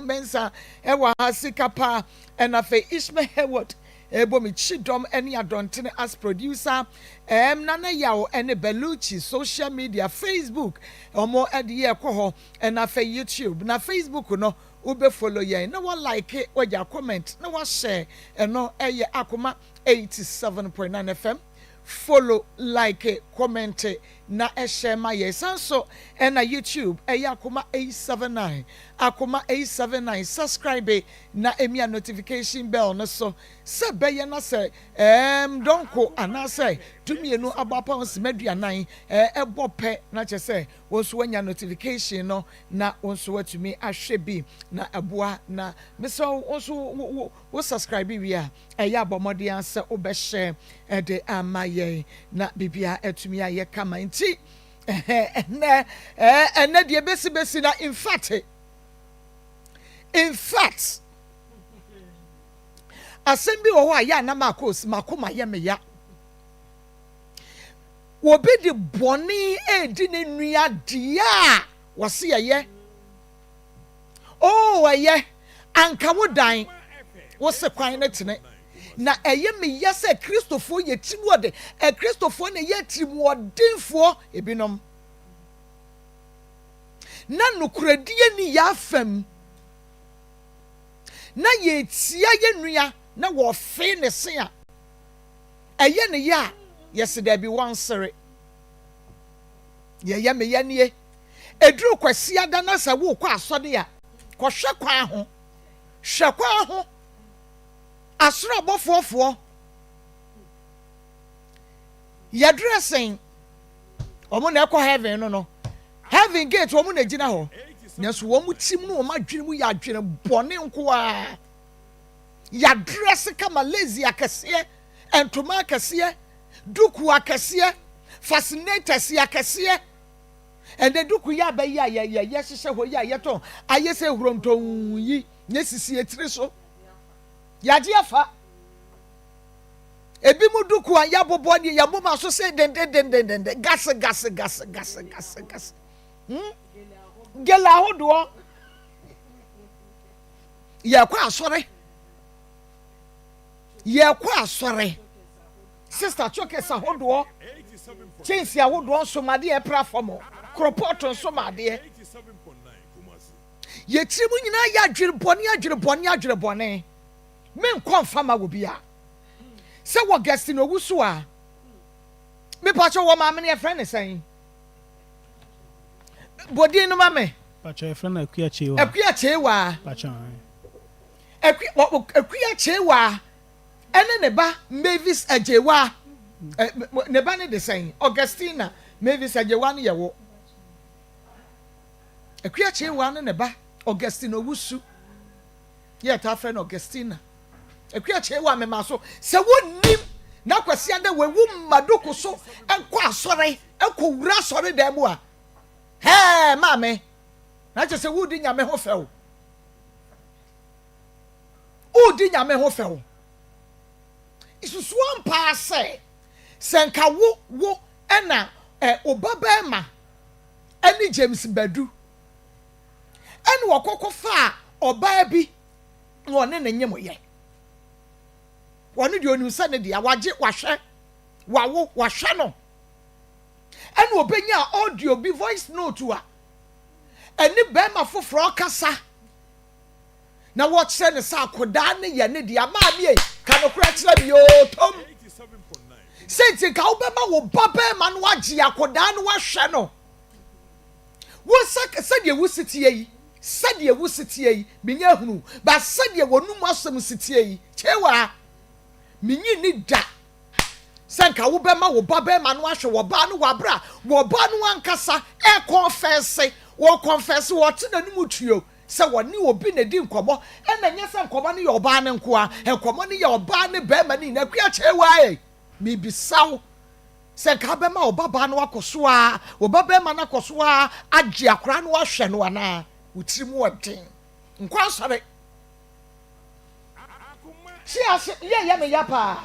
Mensa ewa hasikapa and afe Ishmael Heward ebo mi chidom any adontene as producer nana yawo ene Beluchi social media Facebook omo ediye koho and afe YouTube na Facebook no ube follow ye na one like it or ya comment na one share and no eye Akoma 87.9 FM follow like comment na share my sanso and na YouTube Akoma 879 Akoma 879 subscribe na emia notification bell no so se beye na se donko ana se tumienu abapa on meduanan ebo pe na che se wonso wanya notification no na wonso watumi ahwe bi na aboa na meso wonso wo subscribe wi a abomode anse obehye de amaye na bibia etumi aye kama nti ene de besi na in fact assembly wo a ya na Maa Akos makoma ye me ya wo be de boni edi ne nua dia wo se ye oh ye anka wo dan wo se kwan na tene na eye me ya se Christopher ye timu de Christopher ne ye timu odinfo ebinom na nukuradie ni ya fam na ye tia ye nua na wo fe ne se a eye ne ya yes there be one sere ye me ye nie eduru kwasi ada na sa wo kwa asode a ko hwe kwan ho asoro bofofo ya dressing omo na ekọ heaven no heaven gate omo na gina ho nyaso wo mu tim no ma dwene mu ya dwene bone nko a ya dress kama lazy akese entoma akese duku akese fascinators akese ende duku ya ba ya hyehyɛ ho ya yeto ayese huronton yi nyesisi etire so ya ji afa ebi mu duku an ya bobo ne ya moma so se den gas gela hodo ya kwa asore sister choke sa hodo chensi a hodo so made e platform kropoto so made ye trimu nyina ya adwere bone men confirm wo bia se wo guest no wusu a me pacho wo ma me ne friend sen bodi no ma me pacho friend akua chewa pacho akua chewa ene ne ba Mavis ajewa ne ba ne de sen Augustina Mavis ajewa ne yewo akua chewa ne ba Augustina wusu ye ta friend Augustina akua chewa me ma so se wonim na kwasi ade wewu madoko so enko asore enko wura asore da mu a he mame na che se wudi nyame ho fewo udi nyame ho fewo isusu ampa se senka wo ena obabema eni James Badu eni wakoko fa oba bi woni na nyemoye woni de onu se ne dia waje wahwe no eni obenya audio bi voice note a eni bema foforo kasa na wo kire ne sa akoda ne ye ne dia ma bi e ka no kura kire bi o tom 87.9 senti ka obema wo babema no waje akoda no wahwe no wo sade wu sitie yi menya hunu ba sade wonum asem sitie yi chewa minyi ni da senka wo bema wo babema no ahwe wo ba no wabra wo ba no ankasa confess wo te nanum tuo se woni obi na di nkomo na nya se nkomo ne yo ba ne nko a nkomo ne yo ba ne bema ni na kua chewa e mi bisaw senka bema wo baba no akoso a wo babema na akoso a agi akora no ahwe no ana utirimu wadin nkwa sare yeah me yapa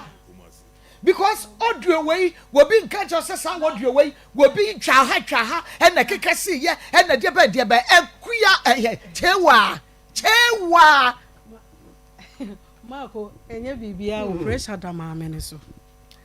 because audio way will be in catch us audio way will be twa ha and the kekasi ye and the deba ekuya chewa chewa Marco enye bibia o pressure da maame ne so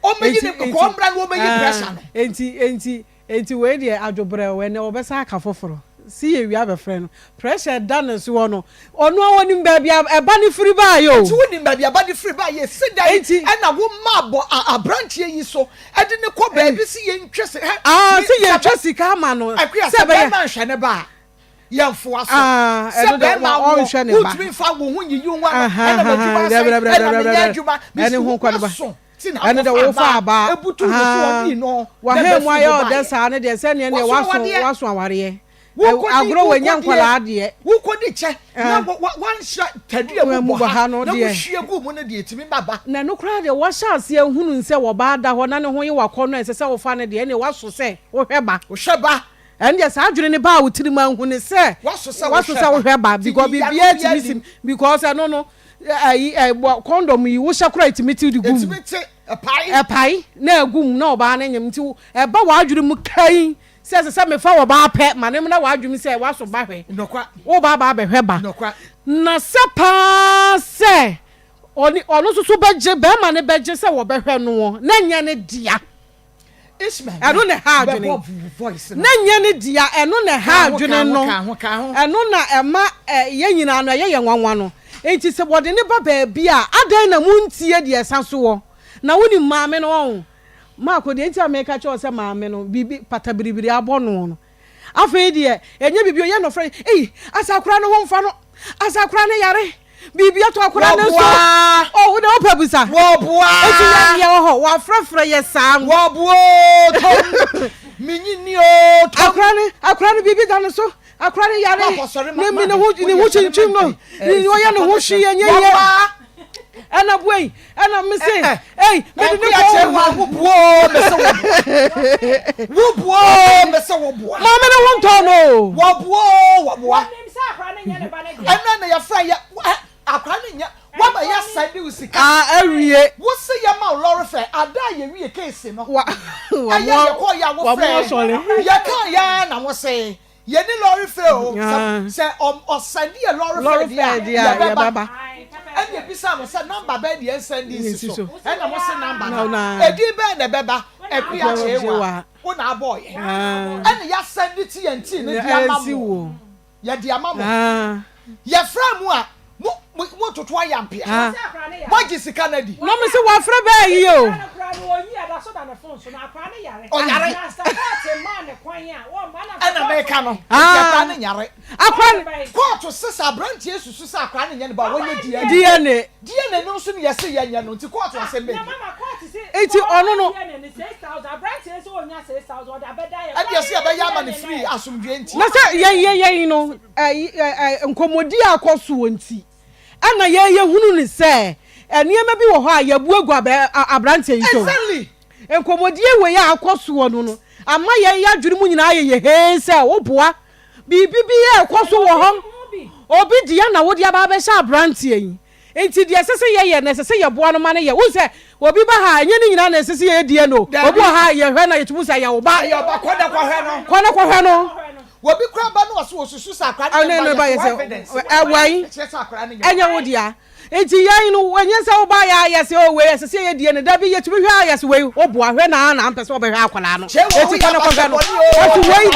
o meyi ne ko mbra no o meyi pressure no enti we de adwobre we ne obesa aka foforo si ye wi abefre no pressure da ne so no ono awoni ba bia eba ne free ba yo ti woni ba bia ba de free ba ye sida e na wo mabo abrantie yi so e de ne ko ba bi si ye ntwese si ye ntwese ka ma no se ba ma nhwe ne ba yamfo aso se ba ma wo nhwe ne ba utumi fa wo hu yiyi nwa na ba djuma se na djuma ene hu kwa ba ene de wo fa ba ebutu so di no wa he mu ayo de sa ne de se ne waso aware agro wenya nkwala ade wo kodi che na wan sha tadua mu ba na wo hwie gu mu ne de etimi baba na no kra de wo sha ase ehunu nse wo ba da ho na ne ho ye wakọ no ese se wo fa ne de ne waso se wo hweba and yes adwene ne ba wo tiri ma hu ne se waso se wo hweba because bibia timisim because no condom yi wo sha kra timiti di gum epai na agum na oba na nyam ti e ba wa adwene mu kai se me fa wo ba pe ma ne na wa adwene se waso ba hwe nokwa wo ba hweba nokwa na se pa se ono susu beje be ma ne beje se wo be hwe no na nya ne dia Ismail eno ne ha adwene na nya ne dia eno ne ha adwene no eno na ema ye nyina no ye nwanwa no enti se bode ne ba baabi a adan na muntie de esanso wo na woni maame no won ma ko de enti ameka che o se maame no bibi patabiribiri abono no afa de enye bibi o ye no frɛ asakura no ho mfa no asakura ne yare bibi ato akura ne so wo de opabusa wo boa enti ya wo ho wa frɛfrɛ ye sam wo boa minyi ni o akura ne bibi da no so akura ne yare ne mi ne hu chinchin no ni wo ya no hu hwi ye ana boy ana me say me de wo buo me se wo boa mama ne won to no wo boa nim sa akra ne nya ne ba ne ana na ya fra ya akra ne nya wa ba ya side usika awie wo se ya ma lorry fe ada ye wie case no wa ya ko ya wo fra ya kan ya na wo se ye ni lorry fe o se send ya lorry fe ya baba and the bisa mo say number be dey send this so and na mo say number na edi be na beba e ku ya chewa wo na boy and ya send it TNT ne dia mamo ya dia mamo ya fra mu a mo toto ayampia mo gisika na di no me say wa fra ba yi o ana meka no ya ne nyare akwa court sisa brand yesu sisa akwa ne nya ne ba wonye DNA no so ne yese ya nya no nti court wase me eti ono no 6000 brand yesu onya 6000 oda beda ya and yese ba ya ma ne free asumdwe nti na say ye no nkomodi akoso nti ana ye hunu ne se eniema bi wo ho a ye buagu abrante yi so exactly enkomodi we ya akoso no ama ye ya dwuru mu nyina ye he se wo boa bibi bi ye akoso wo ho obi dia na wo dia ba be sha abrante yi enti dia sese ye na sese ye boa no ma ne ye wo se obi ba ha nye ni nyina na sese ye die no obi ha ye hwe na ye tumu sa ye wo ba kwada kwa hwe no wobi kra ba no so osusu sakra ne ba ye se wai enya wo dia enti yan no wenye se wo ba ya se o we se ye die ne da bi ye tumi hwa ya se we wo boa hwe na mpese wo be hwa akwala no enti kana kwa no enti wei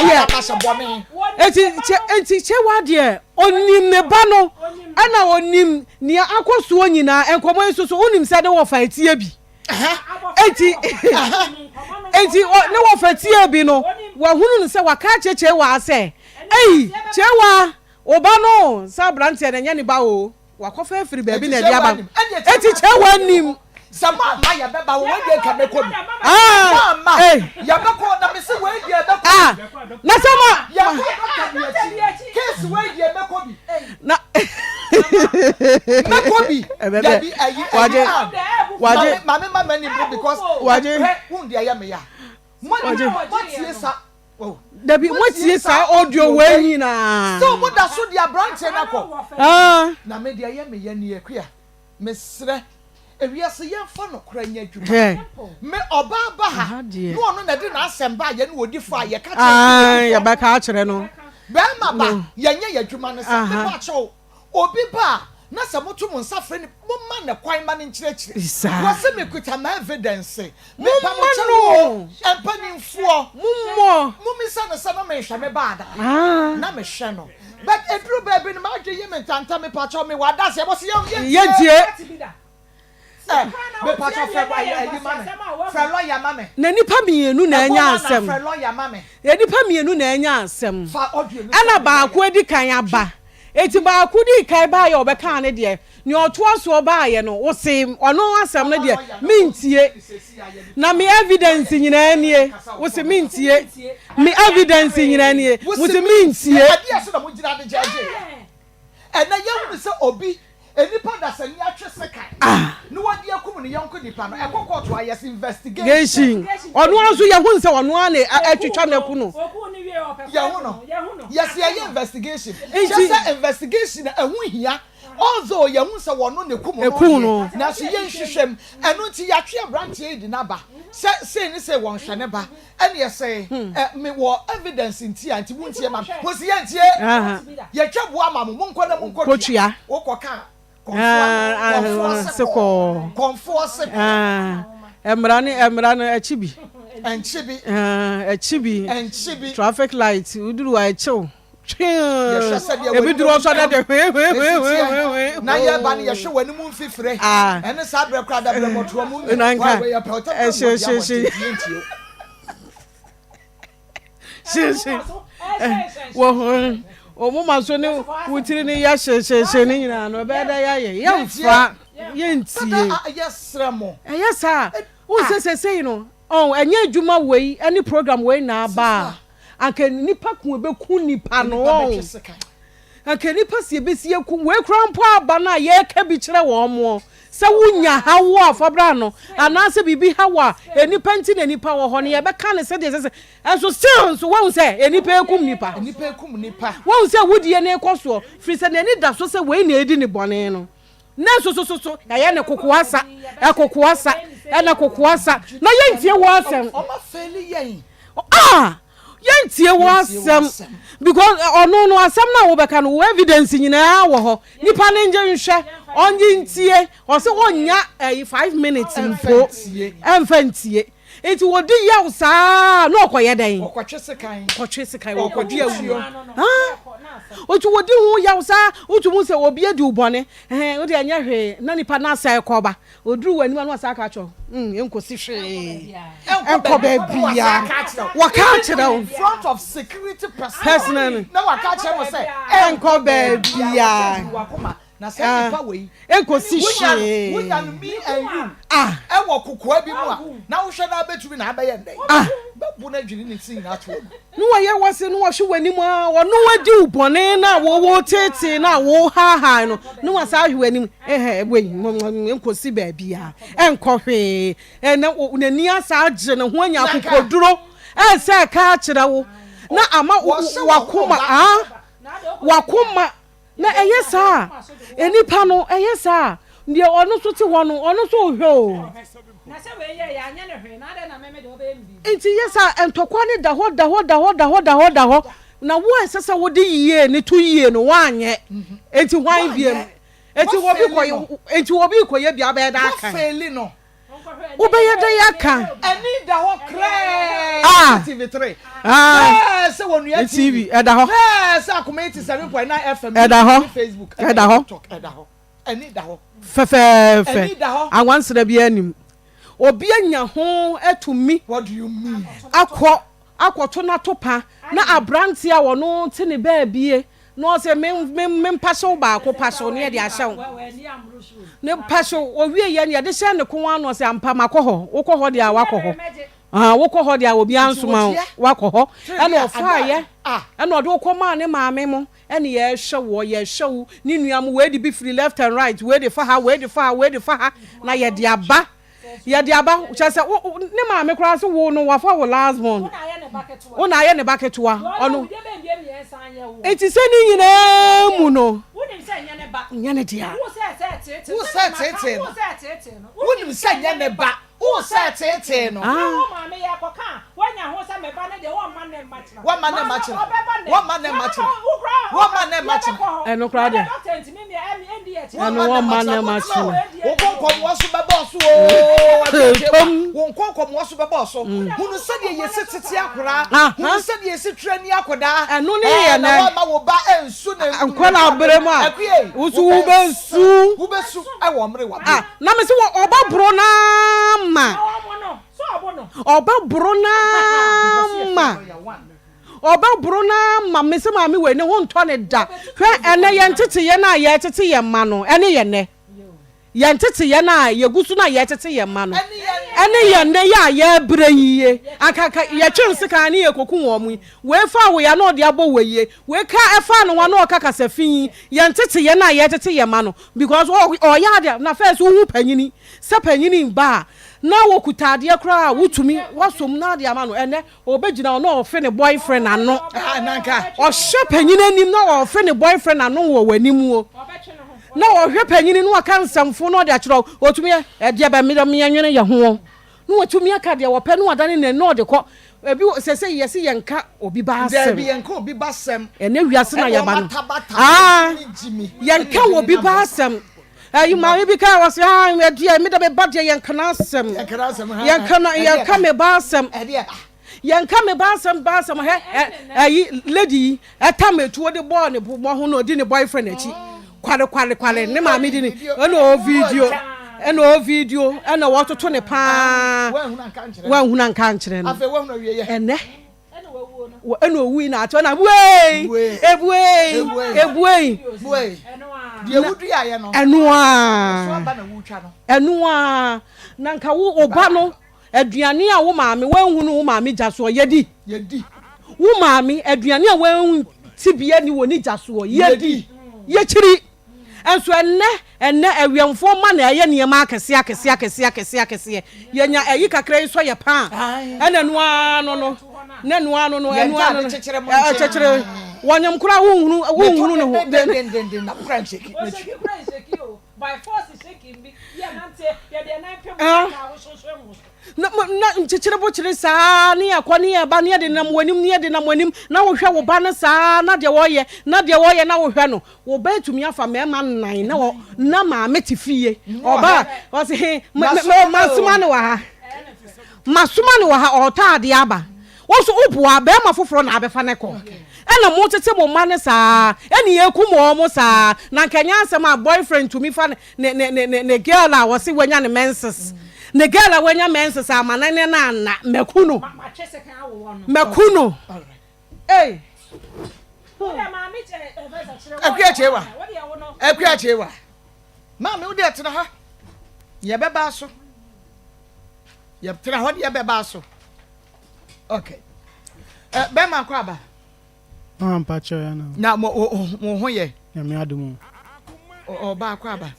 die enti che wa die onim ne ba no ana onim ni akoso nyina enkomo nsusu onim se de wo fa etie bi enti ne wo fa tie bi no wa hunu se wa ka cheche wa se chewa oba no sa brante ne nya ni ba o wakofa free baby na dia ba eti chewa nim sama ma ya beba wo we ka meko bi ma ya beko na me se we dia beko na sama ya case we dia beko bi na meko bi ya bi waje mama ni because waje won dia ya me ya mo tie sa Dabi mo tie sa audio we nyina so mo da so dia branch na ko na me dia ya me ya ni akua me sre ewiase ye fa no kora nya dwuma me oba ba ha no ono na de na asemba ye no wodi fo aye ka ya ba ka akere no be ma ba ye nya ya dwuma no se me ba cho obi ba na se moto mo nsa frɛ ni mo ma na kwan ma ne nkyerɛkyerɛ wase me kuta ma evidence me pa mo kyerɛ empanimfoɔ mo mi sa na se no me hwɛ me ba da na me hwɛ no but edru baby no ma dwe ye me ntanta me pa kyerɛ me wada se bo se ye me pa kyerɛ frɛ ayi ma me frɛ lawyer ma me na nipa mienu na anya asɛm frɛ lawyer ma me nipa mienu na anya asɛm ana ba ko edi kan aba eti ba ko di kan ba ye obeka ne de ni otoa so ba ye no wo se ono asɛm ne de mintie na me evidence nyina nie wo se mintie me evidence nyina nie wo se mintie ade so na mo gira de jaje na ye hu se obi enipa da se ni atwe sekan no wadi akum ne yonko nipa no ekoko to ayes investigation ono anso ye hu se ono ane atwetwa na ku no ye hu no yes ye investigation just investigation ehu hia although ye hu se wono ne kum no na so ye hwehwem eno ti ya twe branch e di na ba say ni say won hwe ne ba ene ye say me wo evidence nti anti wuntie ma wo se ye ntie ye twa bo ama mo nko na mo nko kotua wo koka Conforce. Emrano achibi. And traffic lights. Uduru wa echo. Ebi duru oso da de na ye ba ne ye hwe wani mu mfifire ene sa bre kra da bre moto mu o mo maso ne wutiri ne ya hye ne nyina no be da ya ye yemfa yentie yesremo yesa wo se no enye adwuma wei any program wei na ba anke nipa ku be ku nipa no anke nipa sie be sie ku we krampo aba na ye ka bi kire wo mo se wunya hawo afabra no anase bibi hawa enipa nti na nipa wo ho ne ye be ka ne se de se enso still so won se enipa ekum nipa won se wudie ne ekoso free se ne da so se we na edi ne bone no na so ya ye ne kokoasa na kokoasa na ye ntie wo asem o ma feli yen yentie wo asem because ono no asem na wo beka no evidence nyina wo ho nipa ne nje nhwe onye ntie o se wonya 5 minutes mpo emfantie eti wodi yaw saa no okoye den okotwese kan okodi awuo otu wodi hu yaw saa otu mu se obi edi ubone odi anya hwe na nipa na sai koba oduru wani ma no asa ka cho enkosi hwe enkoba bia waka kire in front of security personally na waka kire mo se enkoba bia Akoma na se nipa we enkosi hwe wunya no mi ayu ewo kokoa bi mu a na wo hwe na betumi na abaye ndai babu na dwiri ne tin na to no waye wase no wo hwe wani mu a wono wadi ubone na wo tete na wo ha no wasa hwe wani we enkosi ba bia enkohwe na ni asa agye ne ho anya kokoduro se ka kire wo na ama wakoma na eyesa enipa no eyesa ndie ono so ti wono ono so hwe o na se we ye ya anya ne hwe na de na meme de obembi enti yesa entokwa ne da ho na wo esesa wo de yiye ne to yiye no wanye enti hwan biem enti wobi koye bia be da aka feli no ubeye da yaka ani da ho kre TV3 se wonu ya TV eda ho se Akoma 87.9 FM eda ho Facebook eda ho ani da ho fe anwansere bia anim obi anya ho atumi what do you mean akwoto na topa na abranti a wono te ne baabie no se me mpaso ba ko paso ne de ahyew ne paso owie ye ne de hye ne ko ano se ampa makoho wokoho de a wakoho wokoho de a obi ansoma wakoho ene ofaye ene ode wokoma ne maame mo ene ye hyew ni nuam we de be free left and right we de fa ha na ye de aba chese ne maame kura so wo no wafa wo last month una ye ne baketwa ono eti se ni nyina mu no wonim se nya ne ba nya ne dia wo se tete no wonim se nya ne ba wo se tete no maame ya koka nya ho sa me ba na de wo man na match one man match eno kra de eno one man match wo konkom wo so be boss o wo konkom wo so be boss hunu se de yesi tete akora hunu se de yesi trani akoda eno ne ye na wo ma wo ba ensu na ankola abrem a usu wo besu e wo mre wa na me se wo oba bro na ma oba bro na ma oba bro na ma me se ma me we ne ho nto ne da hwe ene ye ntete ye na ye tete ye ma no ene ye ne ye ntete ye na ye gusu na ye tete ye ma no ene ye ne ya ye breyiye akaka ye twinse kan ne ye koku wo mu we fa wo ya na ode abo weye we ka efa no wa na okaka safin ye ntete ye na ye tete ye ma no because o ya de na first wo hu panyini se panyini ba na wo kutade kra wutumi wasom na de ama no ene obegina no ofe ne boyfriend ano nanka o hwe panyini anim na ofe ne boyfriend ano wo wanim wo na wo hwe panyini no aka nsamfo no de akiro otumi e de ba me nwenye ye ho no otumi aka de wo pe no wadane ne no de ko ebi sese yesi yenka obi ba asem ebi yenka obi ba asem ene wiase na ye ba no yenka obi ba asem you ma be ka was me dia me da be badie yenka na asem yenka me ba asem yenka me ba asem he lady etametuo de boy ne bo ho no di ne boyfriend achi kwale ne ma me di ni eno video ena wototo ne pa wa huna nka nkire no afa wa huna wiye ene eno wi na ato na ebuei die wudu ya ye no eno so ba na wutwa no eno a na nka wo oba no aduane a wo maame wanhunu wo maame jaso yedi wo maame aduane a wanhunu tibia ni woni jaso yedi ye chiri enso enne awiamfo ma na ye niema akese yenya ayi kakra so ye pa ena noa no chechere wonyam kura wo no ho na kura cheki by force shaking me ya nante ya de na pem na wo so na chechere bo chire sa ne akwane ya ba ne de nam wanim na wo hwe wo ba ne sa na de wo ye na wo hwe no wo ba tumi afa mema nan na wo na ma metifie oba wo se masuma ne wa ha otaade aba wo so oboa ba ma foforo na abefa ne ko ena mo tete mo ma ne sa eni ekumo mo sa na nkanya asem a boyfriend to me fa ne girl a wo se wanya ne menses ne girl a wanya menses amanane na mekuno Akwa mama wo de tena ha ye beba so ye tena ho de ye beba so okay be ma kwa ba pacho ya na mo ho ye ya me adumu o ba kwa ba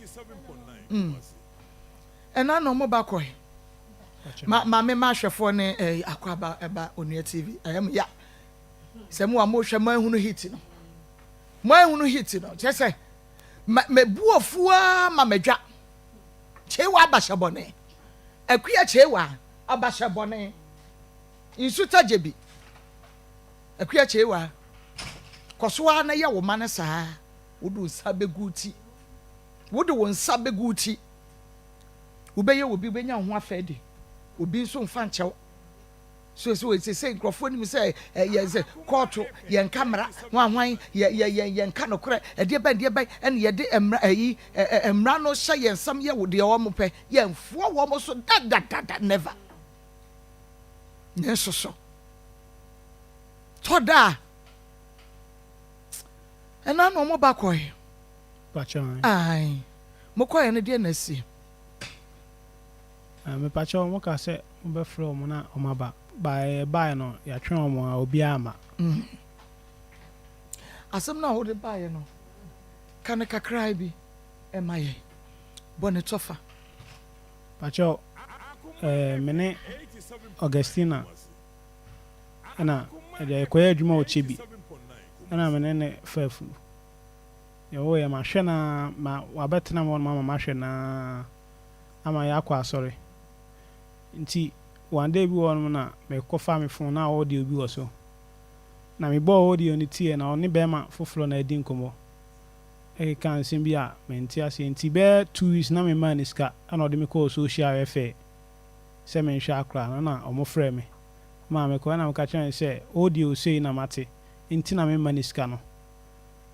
ena no mo ba kwa ma me ma hwefo ne akwa ba eba Onua TV ayam ya se mo mo hwe ma hunu hit no chese me buofua ma medwa chewa abashabone akua chewa abashabone insuta jebi akua chewa kosoa na ye wo mane saa wodu sabeguti wodu won sabeguti ubeye obi benya ho afede obi nso mfa nchew so say grofo ni say ye court ye camera hwan ye nka no kore de ba en ye de emra no hye ye nsam ye wo de wo mo pe ye mfo wo mo so da never neso so toda ena no mo ba koy pacho ai mo koy ne de na si me pacho mo ka se mo be fro mo na o maba by no ya twen mo obi ama asem na wo de bae no kan kakrai bi emaye bone tofa pacho mene Augustina ana de koya adwuma o chebi ana mene ne fafu ya wo ya ma hwe na ma wabetena mo mama ma hwe na ama ya kwa sorry nti one day bi won na me ko fa me phone na audio bi wo so na me bo audio ni tie na oni be ma foforo na edi nkomo e kan sim bi a me ntia se nti be 2 weeks na me man iska ana odi me call social welfare se me hwa akra na omo frɛ me ma me ko na me ka chen se audio sei na mate nti na me man iska no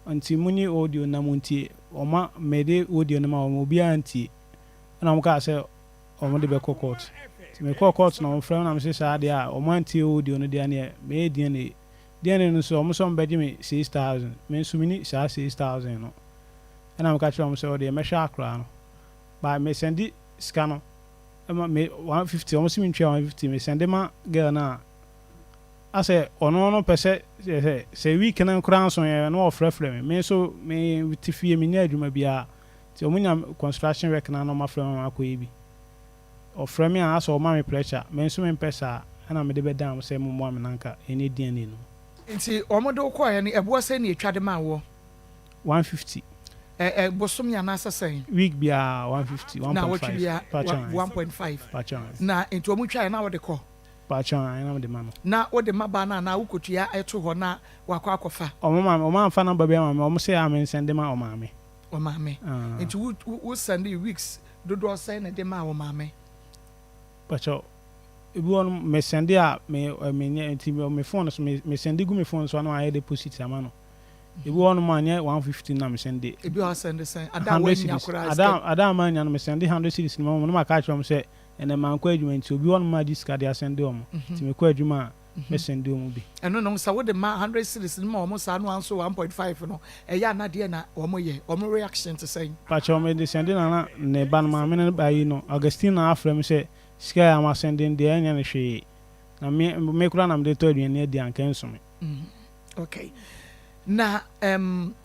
nti muni audio na muntie oma me de audio na ma omo bi antie na mo ka se omo de be court me call court na frɛ na me se sa de a omo antie audio no de ane me de ane de ane no so omo so mbeje me 6000 me so mini sa 6000 no na me ka tell omo se o de me hwa akra no ba me sendi sika no me 150 omo si me ntwa 150 me send ma girl na ase ono no pese se week na nkran so ye no ofrefre me so me tifie me nya adwuma bia ti omo nya construction work na no ma frɛ ma akoye bi ofrɛ me aso o ma me pressure me so me pesa na me de be down se mo mo me nanka eni DNA no nti omo de ko ye no ebo se na etwa de ma wo 150 bosom ya na asesen week bia 150 1.5 na what bia 1.5 pacha na nti omo twa na wo de ko pacha na de ma no na wo de ma ba na wukotua eto ho na wakọ akọfa o ma fa number bia ma o say am send ma o ma me nti wo send weeks dodo say na de ma o ma me pacha ebi won me send a me nti me phone so me send gu me phone so na I deposit ama no ebi won ma nya 150 na me send ebi o send say ada wo nya kura ada ma nya no me send 100 cedis no ma ka achom say ene man kwa adwuma nti obi won ma discard ya send o mo nti me kwa adwuma me send o mo bi eno no sa wo de ma 100 cedis no ma o mo sa no anso 1.5 no ya na de na o mo ye o mo reaction to say pacha me de send na ne ban ma me ne ba yi no Augustine na afrɛ me say sika ya ma sending de anya ne hwe na me kura na me de to aduane adi anka nso me okay na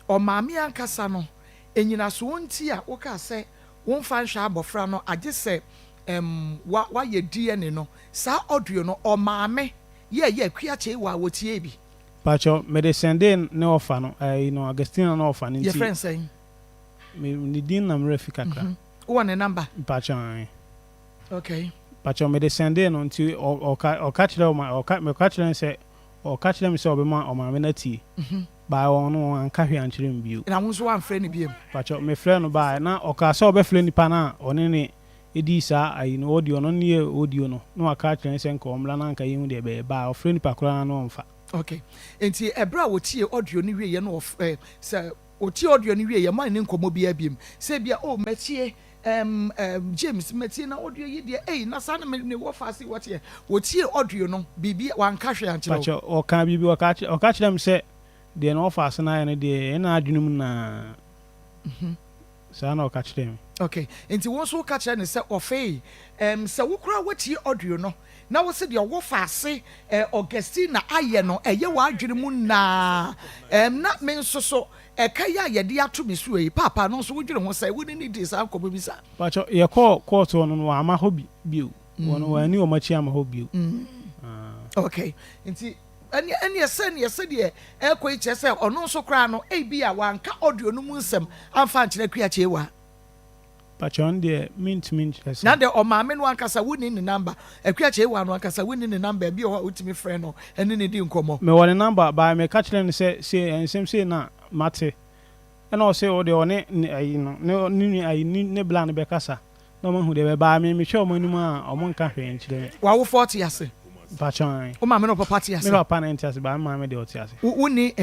o maami ankasa no enyina so wonti a wo ka se won fa nhwa abofra no age se wa ye DNA no sa audio no o maame ye akua che wa wotie bi pacho me de sending ne offer no no Augustine na offer nti your friend say me ni din na me rafika kra wo ne number pacho okay pacho me de sending no nti o catch them me catch them say o catch them say obema o maame na tie ba ono anka hwe ankyere mbio na won so wan frɛ ne biem pacho me frɛ no ba na o ka say obefrɛ nipa na one ne edi sa ayi no audio no ne audio no no aka kyerɛ sɛ nka omla na nka yehu de be ba o frɛ nipa kora na omfa okay enti ebra wotie audio ne wie ye no sɛ otie audio ne wie ye man ne nkomo bia biem sɛ bia o matie James matie na audio yi de na sa na ne wo fase wotie wotie audio no bibi wanka hwe ankyerɛ pacho o ka bibi o ka kyerɛ m sɛ de no fase na ne de na adwunum na sa na o ka kyerɛ m okay enti won so ka kyerɛ ne sɛ ofei sɛ wo kura wotie audio no na wo se de wo fase Augustine na aye no eye wa adwene mu na na me nso so eka ya ye de ato me so yi papa no so wo dwene ho sɛ wo ni di sa akɔbɔ bi sa pacho ye court no no ama hobby bio wono wani o machi ama hobby okay enti ani yɛsɛ deɛ ɛkɔ kyerɛ sɛ ɔno nso kora no bi a wanka audio no mu nsɛm amfa nkyerɛ kua kyewa pachon de mint na de o maame no ankasa woni ne number akua kyewa no ankasa woni ne number bi o utimi frɛ no ɛne ne di nkomo me wɔ ne number ba me ka kyerɛ ne sɛ ensɛm sɛ na mate ɛna o sɛ o de one ayi no ne bla ne bɛkasa na o mahu de bɛ ba me hwɛ o manum a o mo nka hwɛ nkyerɛ wa wo 40 ase pachon o maame no papa ti ase me papa na nti ase ba maame de o ti ase woni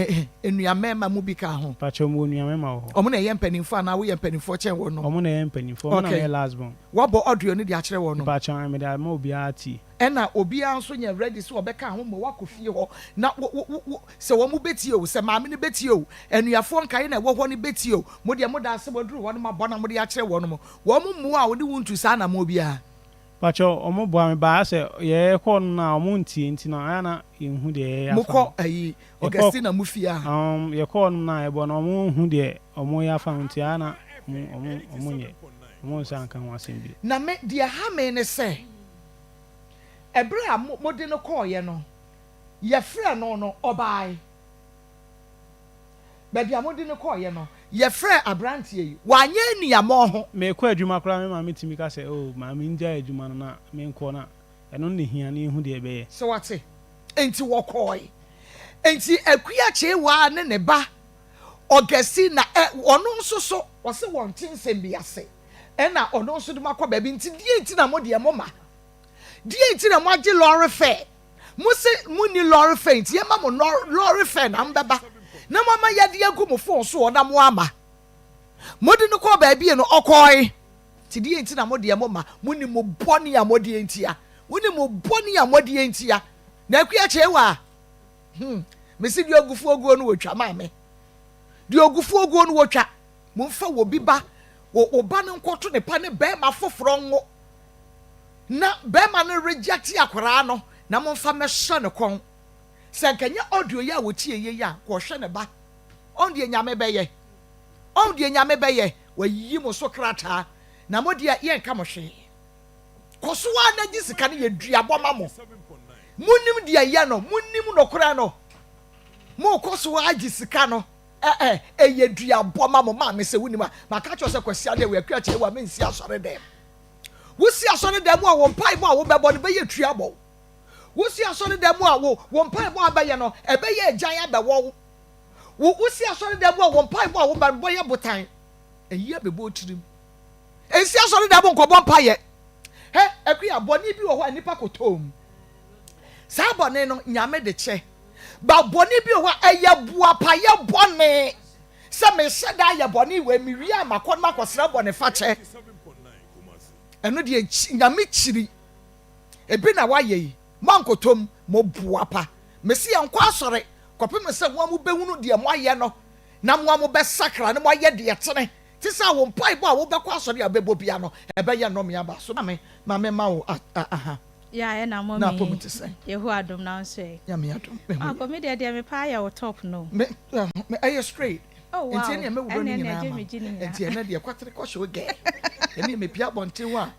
enuamema mu bi ka ho pachon mo enuamema wo o mo na yɛ mpanimfo na wo yɛ mpanimfo kyɛn wo no o mo na yɛ mpanimfo o na yɛ last born wo bɔ audio no de akyerɛ wo no pachon me de ma obi ati ɛna obi anso nya ready so obɛka ho mo wakofie hɔ na sɛ wo mu betie o sɛ maame ne betie o enuafo nkae na wo hɔ ne betie o mo de mo da ase mo duru hɔ no ma bɔ na mo de akyerɛ wo no mo wo mu mu a wo de wuntu sa na mo bia pacho omo bo am ba se ye ko na omo nti na ana yehu de ya fa mukọ ayi Augustine mu fia ye ko na e bo na omo hu de omo ya fa nti ana omo nye omo san kan wasen bi na me de ha me ne se ebre a mo de no call ye no ye frɛ no obai ba dia mo de no call ye no ye frɛ abrantie yi wanye niamo ho me ko adwuma kra me ma metimi ka se o ma me nja adwuma no na me nko na ɛno ne hia ne hu de ɛbɛyɛ so wate enti wɔkɔe enti akuya chewa ne ne ba Ogesi na ono nso so wose won tinsem bi ase na ono nso de makɔ baabi nti die nti na mo de mo ma die nti na mo age lorry fare mo se mo ni lorry fare nti ma mo lorry fare na mbeba na mo ma yade agu mo phone so na mo ama mo de no kɔ baabi no ɔkɔe ti die nti na mo de mo ma mo ni mo bɔne a mo de ntia mo ni mo bɔne a mo de ntia na akua chewa me si di ogufu oguo no wotwa ma me di ogufu oguo no wotwa mo mfa wo bi ba wo ba no nkoto ne pa ne be ma foforo ngo na be ma no reject akora no na mo mfa me hye ne kon se nkanya audio ya wo tie ye ya ko hye ne ba on de nyame beye wa yi mo so krata na mo de ye nka mo hwe koso wa na gi sika ne ye duabɔ ma mo munim de ye no munim no kora no mo koso wa agi sika no ye duabɔ ma mo ma me se wunima ma ka cho se kwasi ade we akua che wa me nsi asɔre dem wo si asɔre dem a wo mpai bo a wo bɛbɔ no be ye tuabɔ wo si asɔre dem a wo mpai bo abɛye no ɛbɛyɛ agyan abɛwɔ wo si asɔre dem a wo mpai bo a wo bɛbɔ ye botan eyi abɛbɔ tirim ensi asɔre dem nkɔbɔ mpaye akua bɔni bi wɔ hɔ anipa kotom sa bɔne no nyame de che ba bɔne bi wɔ hɔ ɛyɛ buapa yɛ bɔne sɛ me hyɛda yɛ bɔne wɔ mi wi amakɔ no makɔsra bɔne fa che ɛno de nyame kyiri ebi na wayɛ yi mankotom mo buapa me si yɛ nkɔ asɔre kɔpem sɛ mo bɛhunu de mo ayɛ no na mo bɛsakra na mo ayɛ de yɛtene ti sa wo mpai bo a wo bɛkɔ asɔre a bɛbɔ bia no ɛbɛyɛ no me aba so ma me ma wo aha ya na mo na pom te say ye hu adom na nso ya me adom ko me de me pa ya wo top no me aye straight oh wow enti ene me wo ni na enti ene de kwatere ko hwe ge ene me pia bonte wa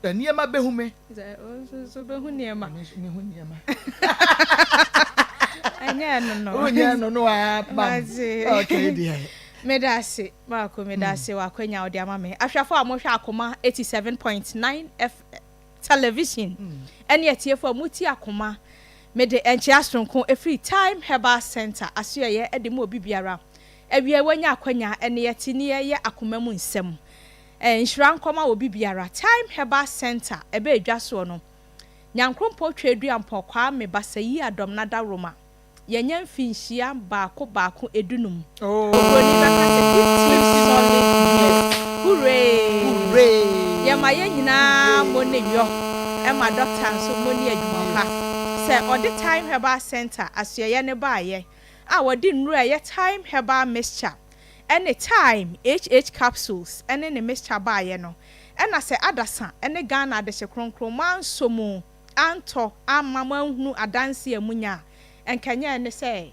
niema behu me so behu niema me hu niema anya no onya no a ba okay dear medase Marco medase wa kwanya odi ama me ahwafo a mo hwe Akoma 87.9 F television ene atiefo muti Akoma mede enche asronko every time herbal center asoye ede mo obi biara awie wanya akwanya ene yetini ye Akoma mu nsem nhira nkoma obi biara time herbal center ebe edwaso no nyankrompo twedua mpokwa me basayi adom na da roma yenya mfinhia baako edunum obroni beka se 15 solid years hooray yema yenyina monedwo ema doctor nso moni adwuma se odi time herbal center asoye ne baaye a wodi nnura ye time herbal mixture any time HH capsules ene ne mixture baaye no ena se adasa ene Ghana de hekronkron mansomu anto amamanhunu adanse amunya enkanya ne say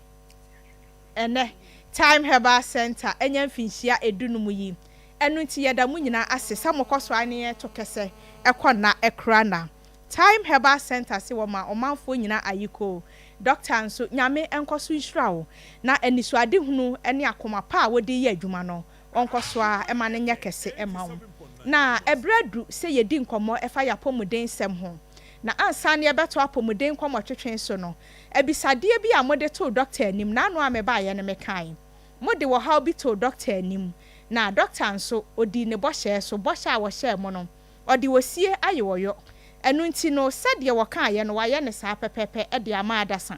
ene time herbal center enya mfinhia edunum yi enu nti yeda mu nyina asesa mokoso ane to kese ekona ekrana time herbal center se wo ma omanfo nyina ayiko doctor nso nyame enkoso nhirawo na enisuade hunu ene Akoma pa wodi ye adwuma no onkoso a ema ne nya kese ema wo na ebradu se yedi nkomo efa yapomuden sem ho na ansa ne beto apomuden nkomo twetwen so no ebisade bi a mode to doctor anim na anu ameba ye ne mekan mode wo how bi to doctor anim na doctor nso odi ne bohye so bohye a wo hye mo no odi wosie ayewoyo enu nti no sade wo kan ye no wa ye ne sa pepepe e de ama adasa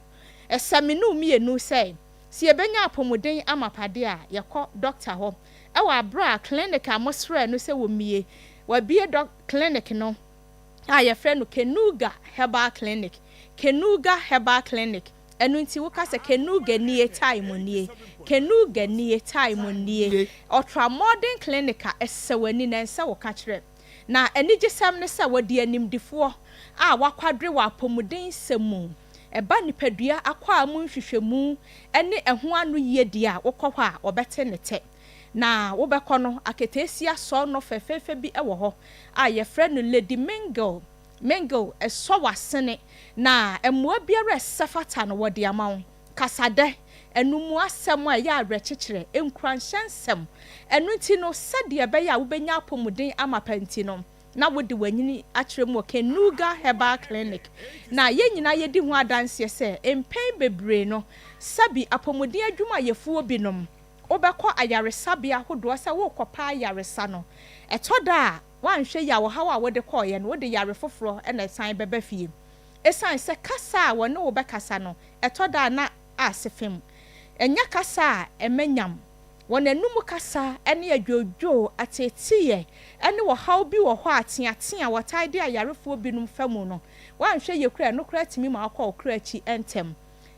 esaminu mienu say si ebenya apomuden amapade a yekọ doctor ho e wa bra clinic amosre no se wo mie wa bie doc clinic no a ye frɛ no Kenuga Herbal Clinic enu nti wo ka se Kenuga nie time nie Kenuga nie time nie ultra modern clinic a esewani na nsa wo ka kyerɛ na enige sam ne se wodi animdifo a wakwadwe wa apomuden semu eba nipadua akwa amu nhwehwemu ene eho anu yedi a wokɔhɔ a obete ne te na wobɛkɔ no aketesia so no fefefe bi ewo hɔ a ye frɛ no Lady Mingle eso wasene na emmoa biara sefata no wode amawo kasade enumu asɛm a ya awerɛkyekyerɛ enkuransɛnsɛm enu nti no sɛde ɛbɛyɛ a wobɛnya apomuden amapanti no na wode wanyini akyerɛ mu Kenuga Herbal Clinic na ye nyina ye di ho adanse sɛ empɛn bebre no sabi apɔmuden adwuma yefuo binom obɛkɔ ayaresabea hodoɔ sɛ wokɔpa ayaresa no ɛtɔda a wanhwɛ ya wo hawa wode kɔɔ no wode yare foforo ɛna san bɛbɛ fie esan sɛ kasa a wɔne wo bɛkasa no ɛtɔda na asefem enya kasa a ɛmanyam wɔn anum kasa ɛne adwodwo atetiye ɛne wɔ haw bi wɔ hɔ ateatea wɔtae de ayarefoɔ binom famu no wanhwɛ ye kura no kura timi ma akɔ okura akyi ɛntem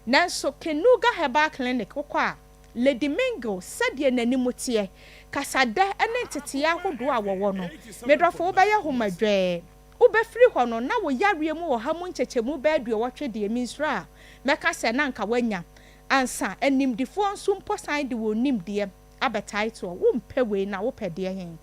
nanso Kenuga Herbal Clinic wokɔ a Lady Mingle sɛdeɛ n'anim tie kasada ɛne nteteɛ ahodoɔ a wɔwɔ no medrɔfo wobɛyɛ homadwɛɛ wobɛfiri hɔ no na wo yareɛ mu wɔ ha mu nkyɛkyɛmu bɛadua wɔtwe deɛ minsra mɛka sɛ na nka wanya ansa animdifoɔ nso mpo san de wɔ nimdeɛ abɛtae to wo mpɛ wei na wo pɛ deɛ hen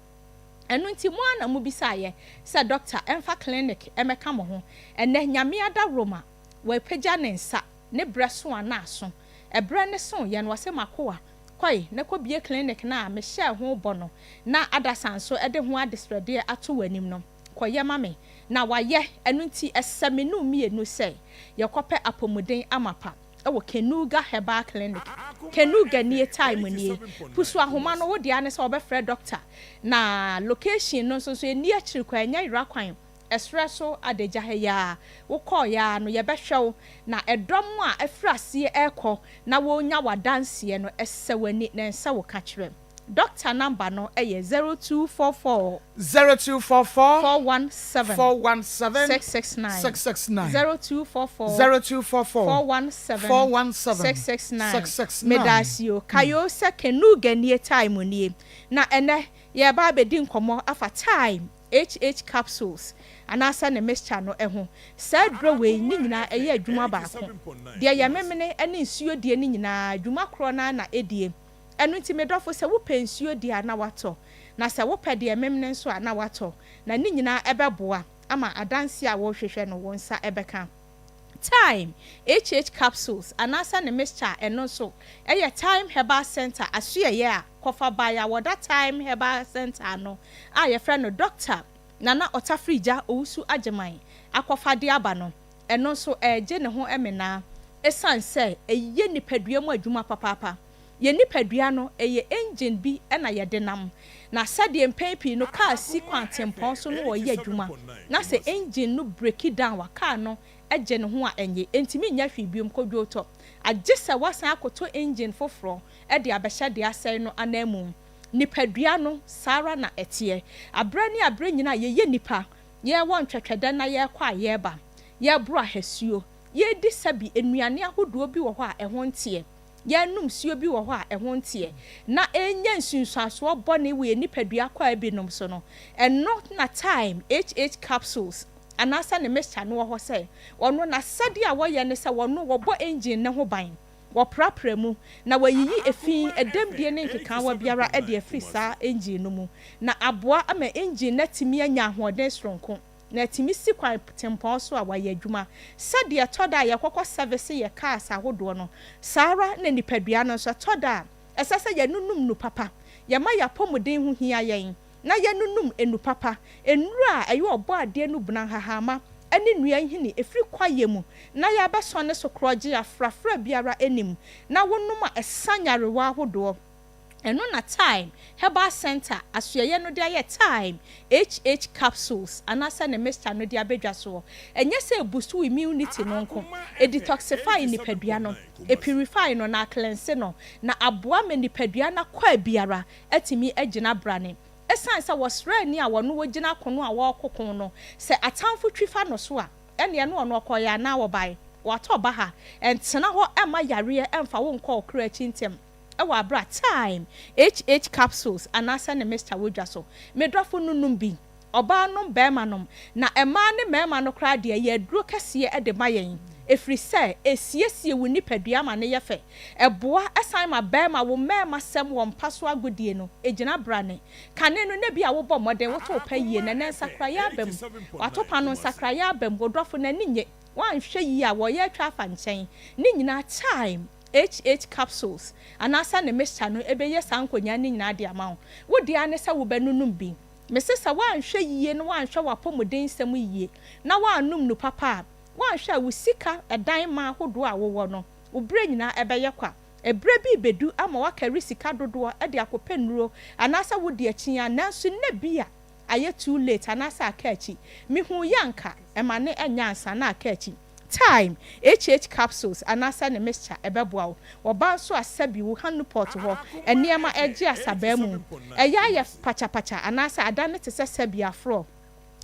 ɛno nti mo ana mo bisaeɛ sɛ doctor ɛmfa clinic ɛmɛka mo ho ɛnɛ nyame ada roma wɔapagya ne nsa ne brɛ so anaaso ɛbrɛ ne so yɛ no wɔsɛ makoa kɔi ne kɔ bie clinic na mehyɛ ho bɔ no na adasan so ɛde ho adesrɛdeɛ ato w'anim no kɔyɛ mame na wayɛ ɛno nti ɛsɛmenu mienu sɛ yɛkɔpɛ apɔmuden amapa ɛwɔ Kenuga Herbal Clinic Kenuga nie time nie pusu ahoma no wo dia ne sɛ obɛfrɛ doctor na location no so eni akyiri kwa enya yira kwan ɛsrɛ so adagya ha ya wo kɔ ya no yɛbɛhwɛ na ɛdɔm a afrasie ɛkɔ na wonya wadanseɛ no ɛsɛ wani na ɛsɛ wo ka kyerɛ doctor number no ɛyɛ 0244 417 669 0244 417 669 medasio kayo sɛ Kenuga nie time nie na ɛnɛ yɛba abɛdi nkɔmmɔ afa time HH capsules anasa ne mixture no ɛho saa duro wei ni nyina ɛyɛ adwuma baako deɛ yɛ memene ɛne nsuo die ni nyina adwuma korɔ na edie ɛno nti medɔfo sɛ wo pensuo die na watɔ na sɛ wo pɛ deɛ memene nso na watɔ na ni nyina ɛbɛboa ama adanse a wo hwehwɛ no wo nsa ɛbɛka time HH capsules anasa ne mixture ɛno so ɛyɛ time herbal center asoyɛ a kɔfa baya wɔda time herbal center no a yɛfrɛ no doctor nana ɔtafrija owusu agyeman akɔfa de aba no ɛno so ɛgye ne ho ɛmena esan sɛ ɛyɛ nipadua mu adwuma papapa yɛ nipadua no ɛyɛ engine bi ɛna yɛde nam na sɛdeɛ mpɛnpii no car si kwantempɔn so no wɔyɛ adwuma na sɛ engine no break down wa car no ɛgye ne ho a ɛnyɛ entimi nya hwe biom kodwo tɔ agye sɛ wasan akoto engine foforo ɛde abɛhyɛ de asɛn no anamu nipadua no sara na ɛteɛ abrɛ ne abrɛ nyina yɛyɛ nipa yɛwɔ ntwɛtwɛda na yɛkɔ a yɛba yɛbro ahasuo yɛdi sabi enuane ahodoɔ bi wɔ hɔ a ɛho nteɛ yɛnum suo bi wɔ hɔ a ɛho nteɛ na ɛnyɛ nsunsuasoɔ bɔne wɔ nipadua kɔ abinom so no ɛno na time HH capsules anasa ne mixture no wɔ hɔ sɛ ɔno na sɛde a wɔyɛ ne sɛ wɔno wɔbɔ engine ne ho ban wɔprapra mu na wɔyiyi efi edemdie ne nkekawa biara ɛde afiri saa engine no mu na aboa ama engine na timi anya ahoɔden soronko na timi si kwan tempɔn so a wɔyɛ adwuma sɛdeɛ tɔda yɛkɔkɔ service yɛ cars ahodoɔ no saara na nipadua no nso tɔda ɛsɛ sɛ yɛnunum no papa yɛma yɛapɔmuden ho hia yɛn na yɛnunum enu papa enura a ɛyɛ ɔbɔ adeɛ no buna hahama ɛne nua hini efiri kwaye mu na yɛabɛsɔ ne so korɔgye afrafra biara enim na wonum a ɛsanyarewa ahodoɔ ɛno na time herbal center asoyɛ no de ayɛ time HH capsules anasa ne mixture no de abedwa so ɛnyɛ sɛ boost immunity no nko detoxify nipadua no purify no na cleanse no na aboa me nipadua na kwa biara atimi agina brane esan sɛ wɔsrɛ ni a wɔno wɔgyina kono a wɔkokon no sɛ atamfo twifa no so a ɛne no ɔno ɔkɔyɛ na wɔbae wɔatɔ ba ha ɛntena hɔ ɛma yareɛ ɛmfa wo nkɔ okra akyi ntem ɛwɔ abra time HH capsules anasa ne mixture wodwa so medrɔfo nunum bi ɔbaa no bɛrima nom na ɛmaa ne mɛrima no kra deɛ yɛ duro kɛseɛ ɛde ma yɛn efiri sɛ esiesie wo nipadua ma ne yɛfɛ ɛboa ɛsan ma bɛrima wo mɛrima sɛm wɔ mpa so agodie no egyina brane kane no ne bi a wobɔ mmɔden woto pɛ yie na ne nsakra yɛ abam watopa no nsakra yɛ abam godrɔfo na ne nye wanhwɛ yie a wɔyɛ atwa afa nkyɛn ne nyinaa time HH capsules anasa ne mixture no ebeye sankonya ne nyina de ama wo de ane sɛ wo benunum bi me sesa wan hwe yiye no wan hwe wapomuden sem yiye na wan num no papa wan hwe wo sika edan ma hodo a wo no wo bre nyina ebeye kwa ebre bi bedu ama wakari sika dodo e de akopenuro anasa wo de akia nanso na bia aye too late anasa akachi me hu yanka emane enyansa na akachi time HH capsules anasa ne mixture ebeboa wo ba so asabi wo hanu pot ho eniema eje asaba mu eya ye pacha pacha anasa adane te sabi afro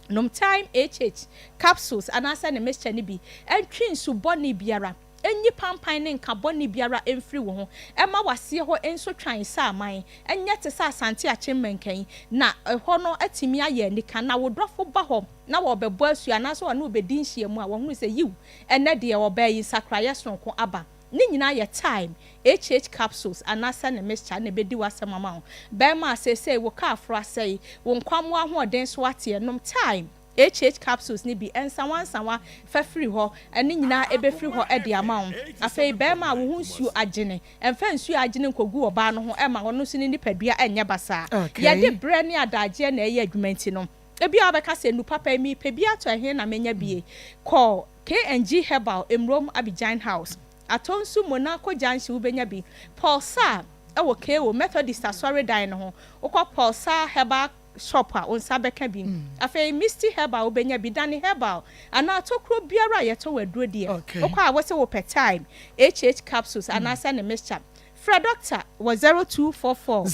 nom time HH capsules anasa ne mixture ne bi entwin su boni biara enyi pampan ne nka boni biara emfiri wo ho ema wase ho enso twan sa aman enye te sa asante achemmenkan na ho no atimi aye nika na wodrofo ba ho na wo bebo asu anaso wo no obedi nhie mu a wo hu se yiw ene de wo ba yi sakraye sonko aba ni nyina ye time HH capsules anasa ne mixture ne bedi wasema ma ho be ma se wo ka afro asai wo nkwamo ahoden so ate nom time HH capsules ni bi ensanwa fafiri ho eni nyina ebefiri ho e de ama wo afei be ma wo nsuo agene emfa nsuo agene nkogu oba no ho e ma wono so ni nipadua enye basa ye de bre ne adaje na eye adwumanti no ebi abeka se nu papa mi pebia to ehe na menya bie call KNG Herbal Emrom Abidjan House atonsu Monaco Junction ubenya bi Pulsar ewo kewo Methodist asori dan no ho ukwa Pulsar Herbal shop a on sabeka bi afei Misty Herbal ubenya bi Dani Herbal ana atokro biara yeto waduro de ukwa wose wo per time HH capsules anasa ne mixture Fra doctor was 0244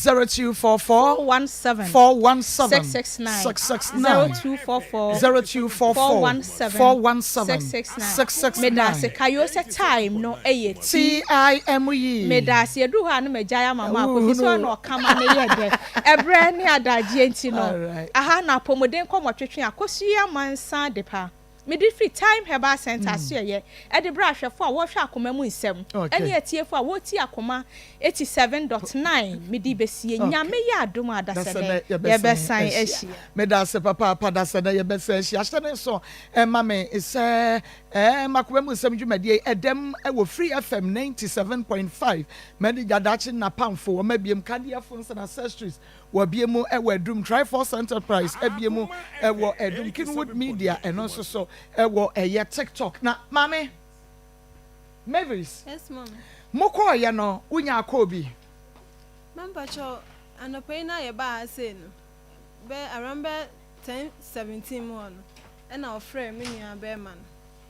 417 669 0244 417 medase kayose time no eye time medase edu ha no majaya mama ko so na okama ne yede ebre ne adaje enti no aha na pomoden komotwetwe akosua mansa depa midi free time Herbal Center so ye e de bra hwefo a wo hwe akoma mu nsem ene etiefo a wo ti akoma 87.9 midi besie nyame ya adom adasede ye besan ehia medase papa padasede ye besan ehia hyene so mame se makoma mu nsem dwumade edem wo free FM 97.5 medi gadachi na pamfo wo mabiem kadiafo nsa ancestries wo biemu wo adum Triforce Enterprise ebiemu wo adum Kinwood Media eno so ewo eye TikTok na mame Mavis. Yes mom. Moko ye no unya akobi. Mamba cho anope na ye ba ase no. Be around 10-17 mo no. E na ofre me nua be ma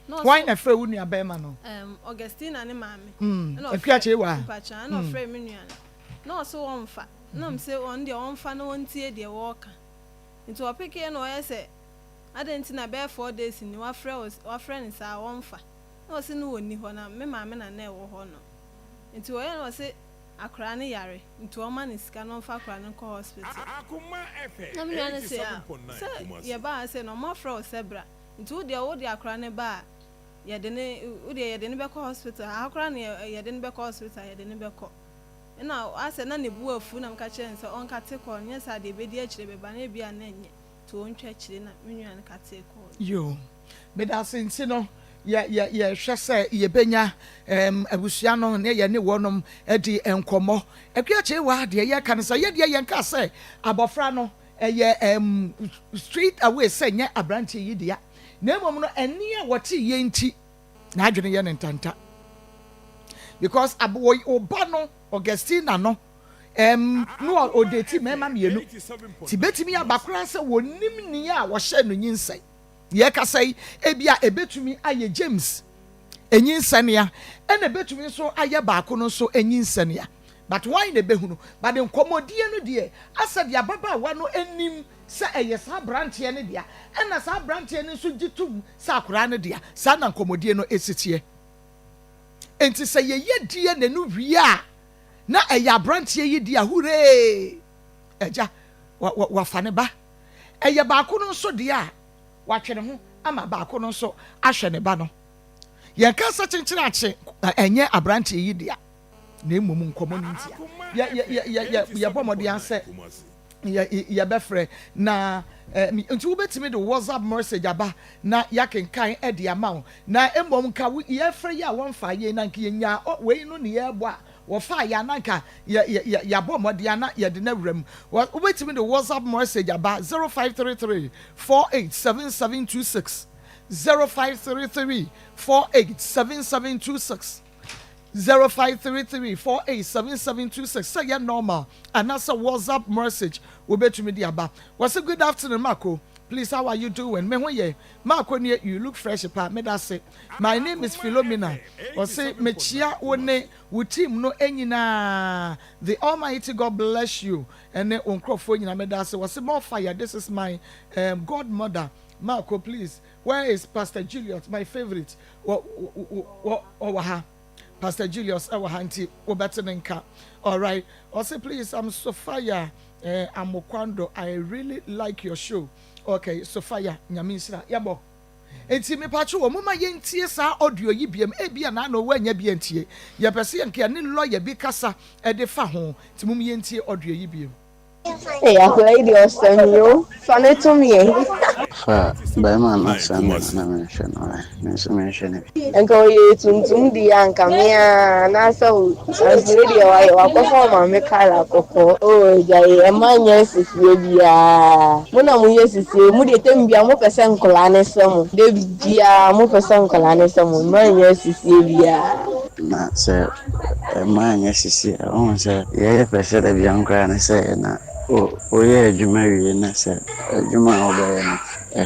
no. Why na frɛ wo nua be ma no? Augustina ne maame. Na afiache wa. Pacha na ofre me nua. Na so wonfa. Na mse on de wonfa na wontie de wo ka. Nti opeke no yese adenti na be 4 days ni wafre ni sa wonfa na se no woni ho na me maame na na ewo ho no nti wo ye no se akra ne yare nti o ma ne sika no fa akra ne ko hospital Akoma FM na me na se ye ba se no mo fra o sebra nti wo de akra ne ba ye de ne wo de ye de ne be ko hospital akra ne ye de ne be ko hospital ye de ne be ko na ase na ne bu afu na mka chen se on ka te ko nya sa de be di akire be ba na bia na enye to ontwa chire na menua ne kate ko yo medase nti no ye hwese ye benya abusua no ne ye ne wonom edi enkomo akuache wa de ye kan sa ye de ye nka se abofra no ye street away se nye abrantie yi dia na emom no eni a wote ye nti na adwene ye ne ntanta because aboy oba no Augustina no no odeti mema mienu tibetimi abakora se wonim ni a wo hye no nyinsai ye kasai ebia ebetumi aye James enyinsania ena ebetumi so aye baako no so enyinsania but why na behunu but nkomodie no de asa dia baba wa no enim se eye sa branche ne dia ena sa branche ne so gitum sa akora ne dia sa na nkomodie no esitie enti se ye die ne no wia na eya brantie yi dia hure eja wa fane ba eye baako no so dia wa twene ho ama baako no so ahwe ne ba no ye ka sa chenchena ache enye abrantie yi dia na emom nkomo ntia ye bomodi anse ye befre na nti wo betimi de WhatsApp message aba na yakenkan e de amount na emom ka ye frɛ ya won fa ye na nke nya we no ne ye bo a wɔfa ya nanka ya bɔ mɔdiana ya de na wram wait me the WhatsApp message about 0533 487726 0533 487726 0533 487726 say yeah normal and that's a WhatsApp message we bet me the aba was a good afternoon Marco. Please, how are you doing? Me when ye, Marco, you look fresh. Pa, me that say. My name is Philomena. Or say me chia one with team no enina. The Almighty God bless you. And then on crop me that say. Was more fire. This is my godmother. Marco, please. Where is Pastor Julius? My favorite. Pastor Julius, our auntie. All right. Or say please. I'm Sophia. I'm Okwando. I really like your show. Okay, Sophia, Nyamisra, Yabo. Enti me pacho wo mama yentie sa audio yi biem e bia na no wanya bia ntie. Ye pese enke ne lawyer bi kasa e de fa ho. Ti mum yentie audio yi biem. Hey, I played your son, you. Funny to me. By man, son, mention, and go you to the Ancamia, and so as radio, I perform on Mekala Coco. Oh, Jay, a man, yes, if you be Mona, yes, is a moody Tembia, Mopasan Colanesum, David Gia, Mopasan Colanesum, man, yes, is Not so, a man, yes, is here. I won't say, yeah, if I said a young cry, I say, oh, yeah, you marry, and I said, you might obey.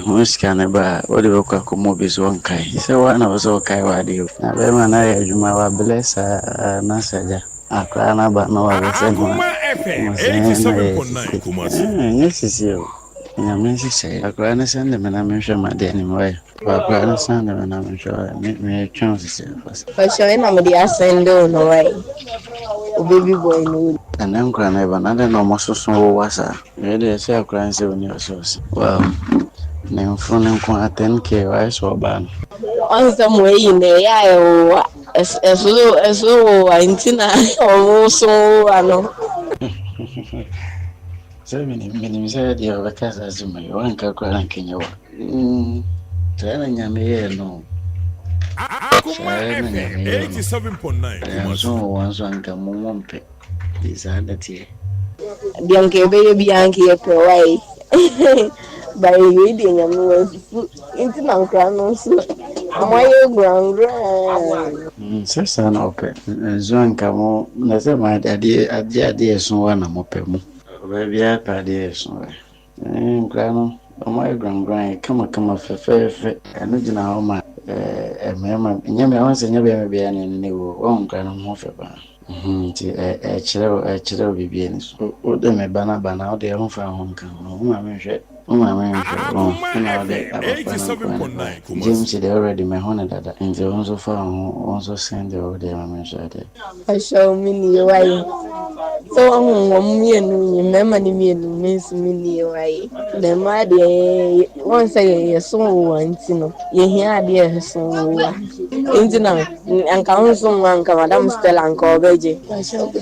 Who's can about what do you call Mobis one kind? So one was okay, what do you? Now, when I had you, my bless, Nasaja. I cry about no other Akoma FM 87.9 Yes, it's you. I mean, she say, I cry send them and I'm sure my day anyway. I cry send them and I'm sure me a chance to first. But showing I'm the ascendo, no way. Baby boy, no. And I'm crying, I don't know most of some was really say I cry 7 years old. Well. Name phone and 10K, I saw ban. On some way in there, as low as low, so I know. 7 minutes said you have a cast as my one crack in your telling me no. Akoma FM 87.9 So once one come one pay. These are the tea. Bianca, baby, Bianca, away. By reading and was into my grandma's my ground. Sister, open. Zone come on. That's my idea. So one I'm open. Baby, I paddy. So, grandma, my grand, come on, fair, and you know, my mamma, Yammy, once and never be any new one grandma for bar. A chill be being so. Them a banana out there on for home. I'm sure. James they already my honor that and they also found also send the old day. I show me away. So me and memory means me away. The my day once I saw once, you know, you hear dear so and council come Madame Stella and Corbeji. I shall be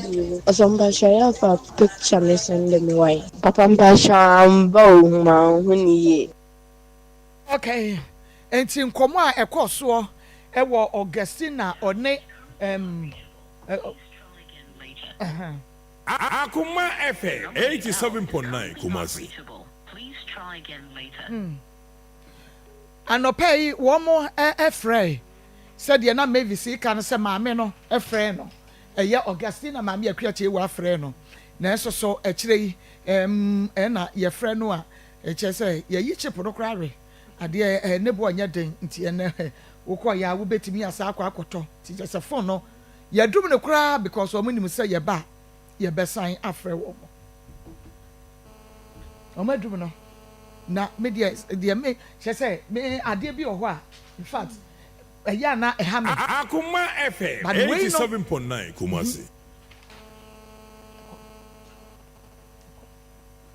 some Bashaya for picture listen them away. Papa Basham bow. Okay, enti nkomo a ekoso e wo Augustina one Akoma FM 87.9 Kumasi. Please try again later. Anopai wo mo efrey said ye na mevisi kan se maame no efrey no eye Augustina maame akua che wo afrey no na eso so ekire yi na ye frey no a eche say ye yi chip no krare ade nebo anya den nti ene wo ko ya wo betimi asa akwa akoto ti je se phone no ye dum ne kra because o munim say ye ba ye besan afrey wo mo o ma dum no na me de me che say me ade bi o ho a in fact ya na ha me Akoma FM 87.9 Kumasi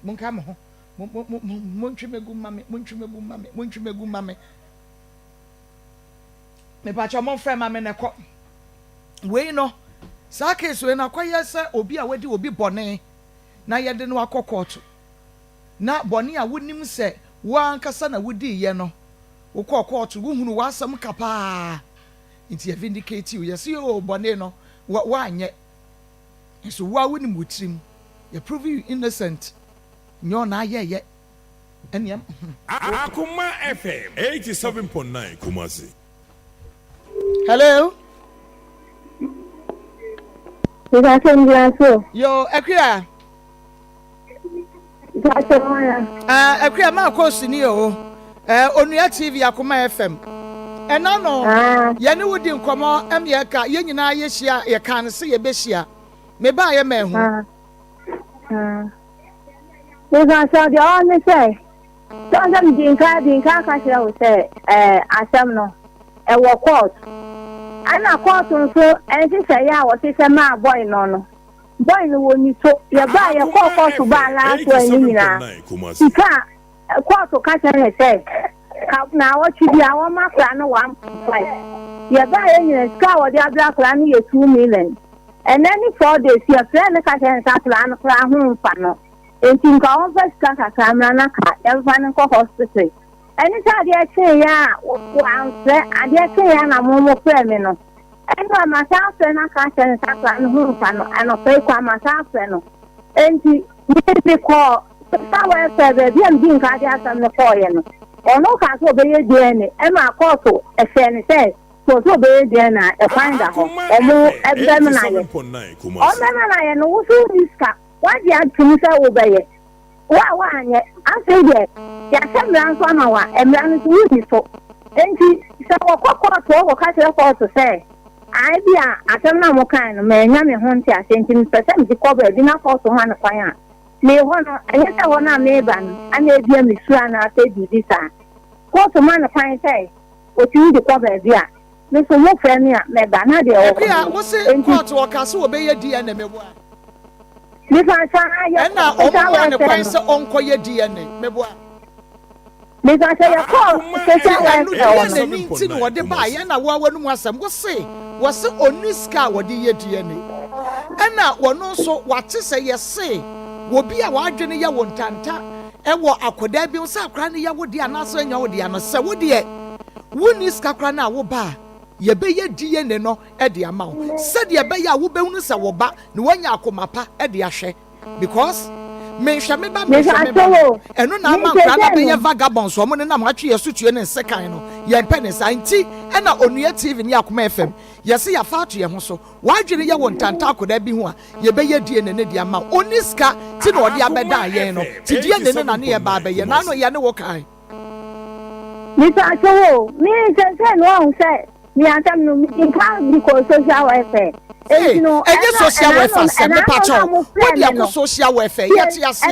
mon kam ho mon twemegu mame me pa cha mon frɛ mame ne kɔ we no sa case we na kwaya sɛ obi a wadi obi bɔne na yɛde no akɔ court na bɔne a wonim sɛ wo ankasa na wodi ye no wo kɔ court wo hunu wasam kapa nti e vindicate you yes yo bɔne no wo anye so wa woni mutrim you prove you innocent nyo na ye eniam Akoma FM 87.9 Kumasi. Hello. Yo, Akria. Akria Maa Akos ni o. Onua TV Akoma FM. Ena no. Ye ne wodi nkomo em ye ka ye nyina ye hia ye kan se ye behia. Me ba ye ma hu. We ga so the only say. So am din ka ka shira wo say asem no. E wo court. Ana court nso ensi say ya wo say ma boy no. Boy no woni so ye ba ye court ba la so ani nyina. Ika court ka say na what you be our macra no 1.5. You buy any scour the black plan 2 million. And then 4 days, your friend can plan home panel. And think our first camera, everyone for hospital. Anytime they say, yeah, and they say, I'm a momo criminal. And by myself, and I can't plan home panel and a pay for myself. And he call somewhere said, I'm being cardiac and the foreign. Ono ka so be DNA e ma koso e se ne se so be DNA e find out omo e be na ye o me na ye no wo so riska wa di atumi se wo be ye wa anye ase de ya se mran so na wa e mran so wo so enti se wo kokko wo ka se ko se ai bia atem na mo kan no me nya me ho nti ase enti me se me di ko be di na ko so ha na kwan a me hono anyata hona meban ana ebia misua na ase bibisa ko to man kwan say o ti di ko be bia me so mo frɛ a me ba na de o bia wo se court wo ka so obeye DNA mebo a me fa sa ya na o mo na kwan se onko ye DNA mebo a me fa sa ya ko se sa wa na ni ti no de ba ya na wo wanu mu asem wo se oniska wo de ye DNA na wo no so wate se ye se wo bia wa adwene ye wo ntanta ewo akoda bi nsa akra ne ye wo de anaso nya wo de ano se wo de woni ska kra na wo ba ye be ye DNA no e de ama wo se de be ya wo be hunu se wo ba ne wanya akoma pa e de ahwe because me hwe me ba eno na ama kra na be ye vagabond so mo ne na matwe ye sutue ne sekan no ye mpe ne santi e na onua TV ni Akoma FM yesi ya faatu ye ho so wadwene ye wo ntanta akoda bi ho a ye be ye die ne de ama oniska ti na ode abeda ye no ti die ne na ne ye ba be ye na no ye ne wo kai mi ta so mi se no on se mi atam no mi kan bi ko social welfare enye social welfare se me pacho wo dia ko social welfare ye ti ase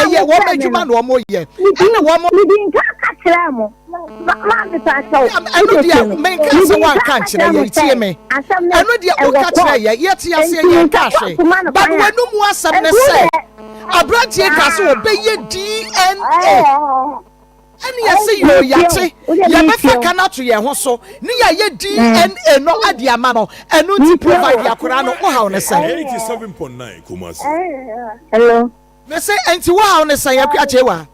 ye wo medjuma no mo ye na wo mo mi din ka kra mo ma mi ta so eno dia men ka se wan kan kire ye tie me eno dia o ka kire ye ti ase ye ka hwe ba wonu mu asem ne se abrantie ka se wo be ye DNA ani yesi yo yate ye be fa kana to ye ho so ni ye DNA no ade ama no enu ti provide yakora no wo ha one say 87.9 Kumasi. Hello me say enti wo ha one say yakwa chewa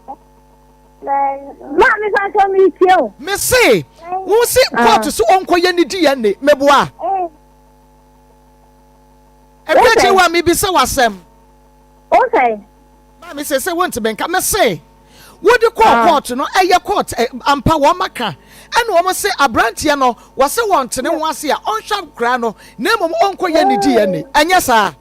ma mi fa so mi tio me say wo se court so onko ye ni DNA meboa ekwa chewa mi bi se wasem okay ma me say won't benka me say what the court no eye court ampa wo maka ene wo se abrantie no wo se wonte ne ho ase a onhwa kra no na mom onko ye ne DNA anya sa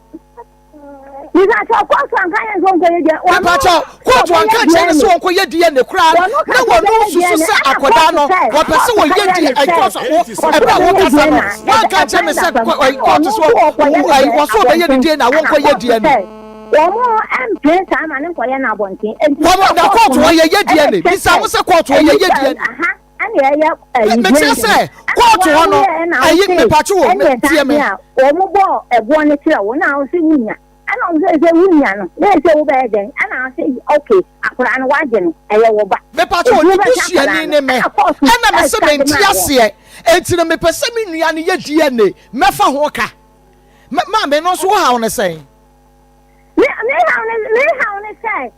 ni ga to court an kan so onko ye dia wa pa court wan kan che ne so onko ye DNA kra na wo no susu se akoda no wo pese wo ye DNA court e bra wo kasa no wan kan che me se court so wo so be ye DNA na wonko ye DNA Womo MP sama ne koye na bontin. Womo da court wo ye DNA. Bisa wo se court wo ye DNA. Aha. Ani ye me say court wo no ayi me pacho wo me tie me. Womo bo ebo ne tira wo na wo se wunya. Ana wo se wunya no. Na se wo be den. Ana say okay. Akura no waje no eye wo ba. Me pacho ni busuani ne me. Ana me se me ntiase. Enti no me pese me nua ne ye DNA. Me fa ho ka. Ma me no so wo ha wo ne say. Me say.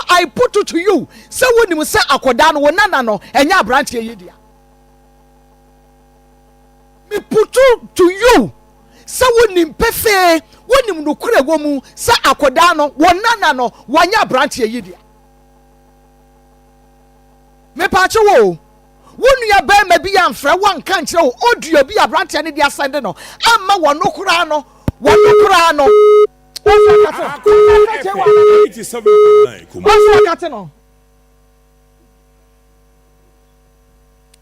I put it to you. So when you say Akodano, no, and ya branch here. Me put it to you. So when you pay, when you no kure womu, say Akodano, no, one ya branch here. Me pacho wo. Wonu ya be me bi amfra wan kan kire o oduo bi abrante ne dia sende no amma wono kura no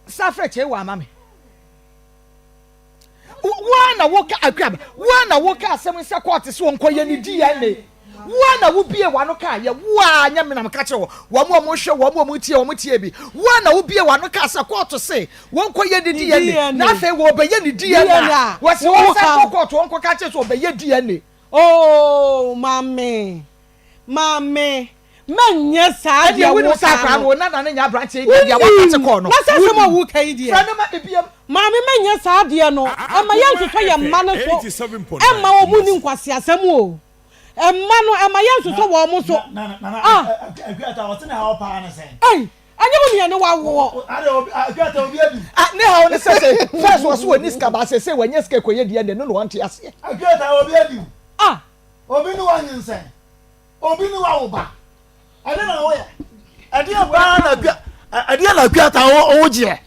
Safreche wa mame wana woka akwab wana woka asem se court se wonkoye ni DNA wana wo bie wano ka ye wa nya menam ka che wo mo hwe wo mo tie bi wana wo bie wano ka se court se wonkoye ni DNA na fe wo be ye ni DNA wo se wo sa court wonko ka che so be ye DNA. Oh mame manye sa dia wo sa kra no na nya branch e dia wa ka che ko no na se se mo wo kai dia mame manye sa dia no ama ya nsoso ye ma no so emma wo mu ni nkwase asem o emma no emma ya nsoso wo mo so agata wo tene ha o pa na se anya mo ne wa wo agata obi adu ne ha o se first was wo niska ba se wanye ska koye dia ne no wante ase agata obi adu obi ni wa nyense obi ni wa wo ba ade na wo ya ade ba na ade na agata wo je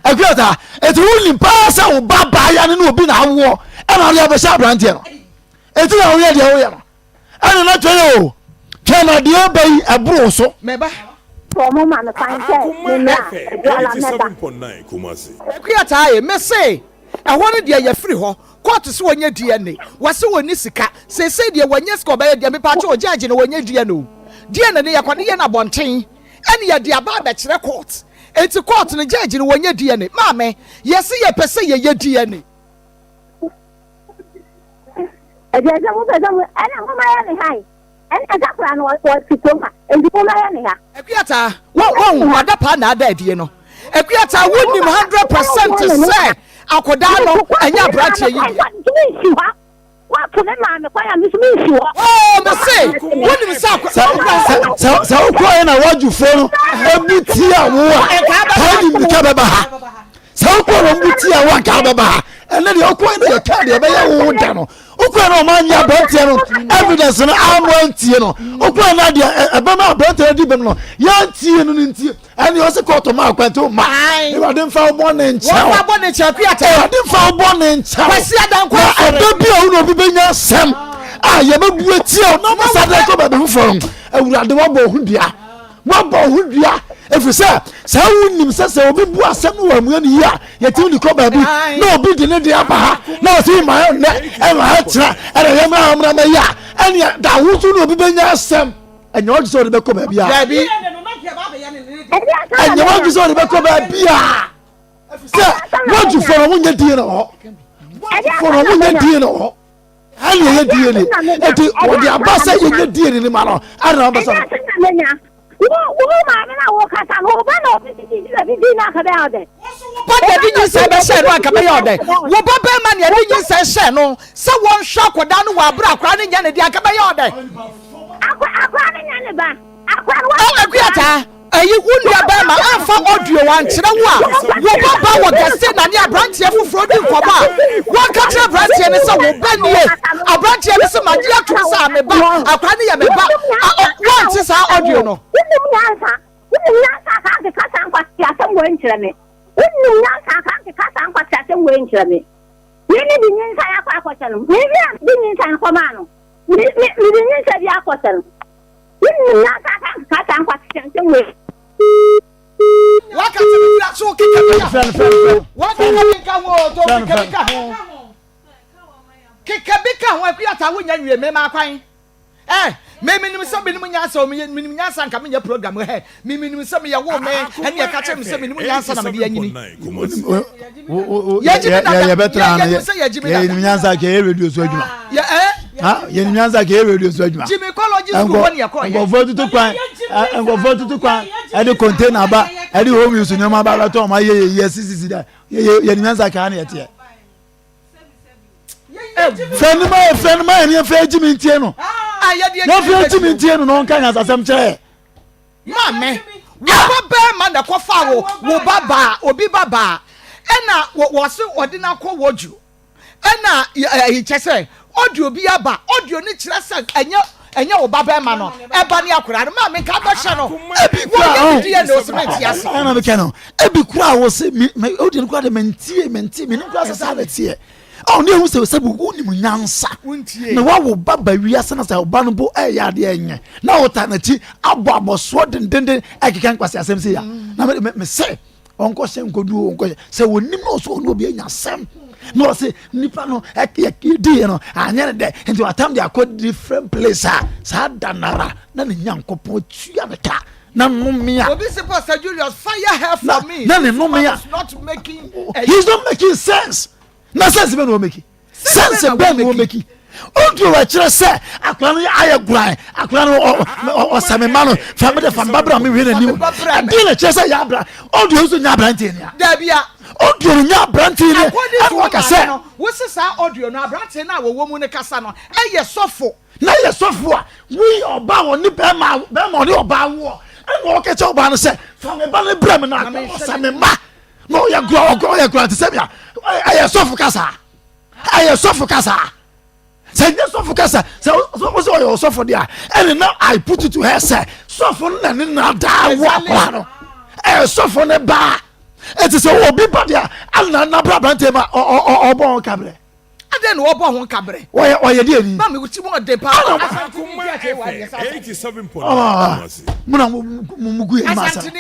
agata etu wuli pa sa wo ba ba ya ne no obi na wo e na ade ba sha brand no etu na wo ya de wo ya no ade na twe o twe na de ba yi aburo so meba Como mama fanse na Akuyata e me say ehwo de ye free ho court so wonye DNA wase woni sika se de wonye sika obaye de me pa che o judge no wonye DNA o DNA ne yakwane ye na bonten ene ye de aba ba kire court enti court no judge no wonye DNA maame yesi ye pese ye DNA ejeje mo pese mo ana mo ma ya ni hai ene ga kra no wo titoma endi mo ma ya ni ha Akuyata wo wadapa na ada die no Akuyata wonim 100% say akoda no enya branch ye wa tune ma me kwa ya mi mi wo me say wonim sa ko na waju fo no ebuti awo a hadi mi ka baba ha sa ko no buti awo ka baba ha ene de ko na ya ka de be ya wo da no okwa na ma nya branch no evidence no amwantie no okwa na de ebe ma branch di bem no ya tie no ntie ani o se ko to ma kwanto ma e wa dem fa bo ne ncha wo fa bo ne ncha Akuyata e dem fa bo ne ncha kwasi adan kwa ebe bi o no bi benya sem ye be bu eti o na ma sa de ko ba be fuforo awurade wo bo hudua efisa sa wunim se obi bu asem no wa mu ni ya ye ti ni ko ba bi na obi de ne de aba ha na o si ma ne e ma ha tra e ye ma amra ma ya ani da wusu no obi benya asem enyo o so de be ko ba bi a bi enyo o so de be ko ba bi a efisa waju foro mu nya die na ho foro mu nya die na ho ani ye die ni eti o de abasa ye nya die ni ma no ara abasa wo ma me na wo kasa no ba no bi na ka be ade ba de bi nyi se be she no aka be ode wo ba be ma ne bi nyi se she no se won hwa koda no wa bra akra ne nya ne di aka be ode akra ne nya ne ba akra no Akuyata ayi wunu ya ba ma afa audio wan kire wo a wo ba wo gese na ne abrantie foforo di nkoba wo ka kire abrantie ne se wo ba nie abrantie ne se ma di ato sa me ba akra ne ya me ba wo nti sa audio no wunu nyansa ka ke kasa nkwa ya se wo nkire me wunu nyansa ka ke kasa nkwa ya se wo nkire me ni bi nyansa ya kwa akwata no ni bi nyansa nkwa ma no ni nyansa bi akwata no wunu nyansa ka ke kasa nkwa ya se wo wakati bila so kikabika ho Akuyata wo nya nwie me ma kwan me minim se minim nyansa o minim nyansa nka me nya program he me minim se me ya wo me ene ya ka che me se minim nyansa na me de anyini ya betra na ya minim nyansa ke radio so adwuma ha yɛn nyansa ka radio so adwuma gynecology school wɔ ne yɛ kɔ nkɔfɔ tutu kwan ɛde container ba ɛde home use nneɛma ba bɛtɔ ɔma yɛ sisi da yɛn nyansa ka ne yɛteɛ fɛnuma yɛ ne fɛ gyi mi ntie no na fɛ gyi mi ntie no na ɔnka nyansasɛm kyerɛ maame wɔbɔ bɛɛ ma na kɔfa wo baba obi baba ɛna wɔse ɔde na kɔ wɔdwo ɛna kyɛ sɛ audio bi aba audio ne kyerɛ sɛ ɛnyɛ wo baba ma no ɛba ne akora no maame nka bɛhyɛ no ebi kura ɛna meka no ebi kura wɔ se audio no kura de mentie ne kura sɛ saa bɛteɛ ne ehu sɛ wonim nyansa na wawo baba wiase na sɛ ɔba no bo ɛyɛ adeɛ nyɛ na wota n'akyi abɔ abɔsoɔ dendenden ɛkeka nkwasi asɛm sɛ ya na me sɛ ɔnkɔhyɛ nkɔdu ɔnkɔhyɛ sɛ wɔnim na ɔso ɔno obi anya asɛm na ɔsɛ nipa no ɛdiɛ no anyɛ ne dɛ nti watam de akɔ different place a saa da nara na ne nyankopɔn tua ne ka na nomia obi sɛ Pastor Julius fire her for me na ne nomia he's not making sense na sense bɛ na o meki sense bɛ na o meki o di o wa kyerɛ sɛ akora no ayɛ guran akora no ɔsɛmɛma no fam babra mi wi n'anim adi na kyerɛ sɛ yɛ abra o di o so nya aberante ni a dabia o di o nya aberante ni ɛna waka sɛ wosi saa audio no aberante na wɔwɔ mu ne kasa no ɛyɛ sɔfo na yɛ sɔfo a wi ɔba wɔ ni bɛrima ɔne ɔba wɔ ɛna ɔkɛ kyɛ ɔba no sɛ fameba ne brɛ mi na ɔsɛmɛma na ɔyɛ gura te sɛ bia ɛyɛ sɔfo kasa sɛ nye sɔfo kasa sɛ ɔyɛ ɔsɔfo de a ɛne na I put it to her sɛ sɔfo no na ne na daa wɔ akora no ɛyɛ sɔfo ne baa ɛti sɛ obi ba de a alena na bra aberante ma ɔbɔ ho kabrɛ adɛn na wɔbɔ ho kabrɛ ɔyɛ deɛ ni mami wuti mu ɔde pa muna mugu yɛ ma asa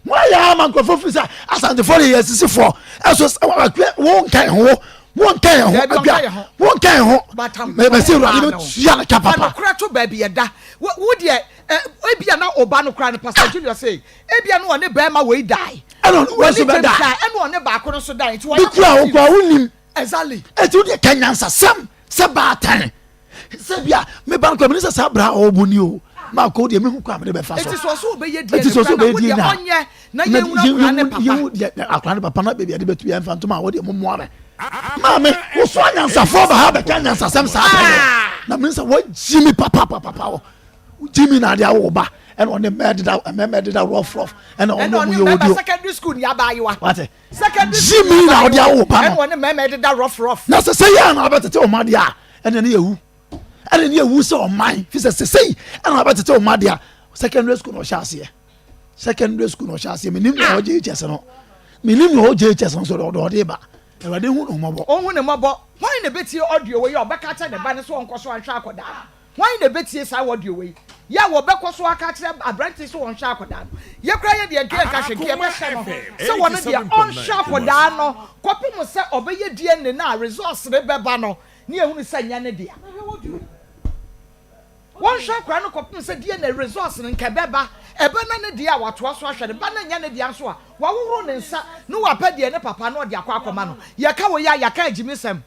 moayɛ ama nkurɔfoɔ firi sɛ asantefoɔ de yɛ asisifoɔ ɛso wɔn nka ho mɛsɛ wurade bɛtua no ka papa nokora to baabi yɛda wodeɛ ebia na ɔba no kora no Pastor Julius sɛ ebia no ɔne bɛrima wei dae ɛna wɔso bɛda ɛna ɔne baako no so dae nti bi kura wo kwa wonim exactly ɛti wodeɛ ka nyansasɛm sɛ baatan sɛ bia meba no kwa mene sɛ saa bra ɔbɔni o maako deɛ mehu kwa mene bɛfa so ɛti sɛ ɔso wobɛyɛ die na ɔnyɛ na yɛwura akora ne papa na baabi ade bɛtu yɛ mfa ntoma a wodeɛ momoa me maame woso anyansafoɔ ba ha bɛka nyansasɛm saa pɛyɛ na mene sɛ wɔgyi me papapapa wɔ wogyi me na ade awo ba ɛna ɔne mɛdeda rough ɛna ɔno mu yɛ odio secondary school ni abayewa wate secondary school gyi me na ɔde awo ba no ɛna ɔne mɛdeda rough na sɛ yɛ na ɔbɛtete ɔma de a ɛna ne yɛwu sɛ ɔman fi sɛ sɛsɛyi ɛna ɔbɛtete ɔma de a secondary school na ɔhyɛ aseɛ menim na ɔgye HS no so ɔde ba ɛwade hu no mmɔbɔ ɔhu ne mmɔbɔ hwan na bɛtie audio wei a ɔbɛka kyerɛ ne ba ne so ɔnkɔ so anhwɛ akɔdaa no hwan na bɛtie saa audio wei yɛ wɔbɛkɔ so aka kyerɛ aberante so ɔnhwɛ akɔdaa no yɛkora yɛ deɛ nka hwɛ deɛ bɛhyɛ no sɛ wɔne deɛ ɔnhwɛ akɔdaa no kɔpem sɛ ɔbɛyɛ DNA na resource ne bɛba no ne yɛhunu sɛ nyɛ ne deɛ wɔnhwɛ akɔdaa no kɔpem sɛ DNA resource no nkɛ bɛba ɛbɛ na ne deɛ a watoa so ahwɛ ne ba na nyɛ ne deɛ nso a waworo ne nsa ne wapɛ deɛ ne papa no ɔde akɔ akɔma no yɛka wɔ yɛ a yɛka agyimi sɛm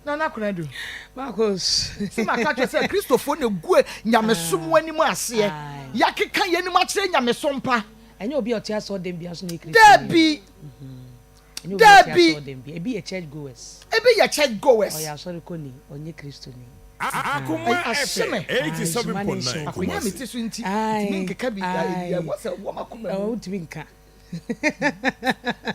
nana kora do Maa Akos sɛ maka kyerɛ sɛ kristofoɔ na gu nyamesom anim aseɛ yɛkeka yɛnim akyerɛ nyamesom pa ɛnyɛ obi a ɔte asɔ dem bia so na ekristo dabi ebi yɛ church goers ɔyɛ asɔre kɔ ni ɔnyɛ kristo ni Akoma FM 87.9 akonya me ti so nti timi nkeka bi wɔ sɛ wɔ makoma wotumi nka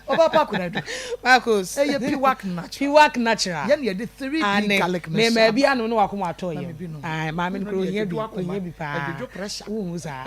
Oba pa kuna do. Maa Akos. Eye piwak natural. Piwak natural. Yen ye the 3 garlic mix. Me me bia no wa komo ato ye. Ah, ma me kro ye bi pa. E do pressure. Wo za.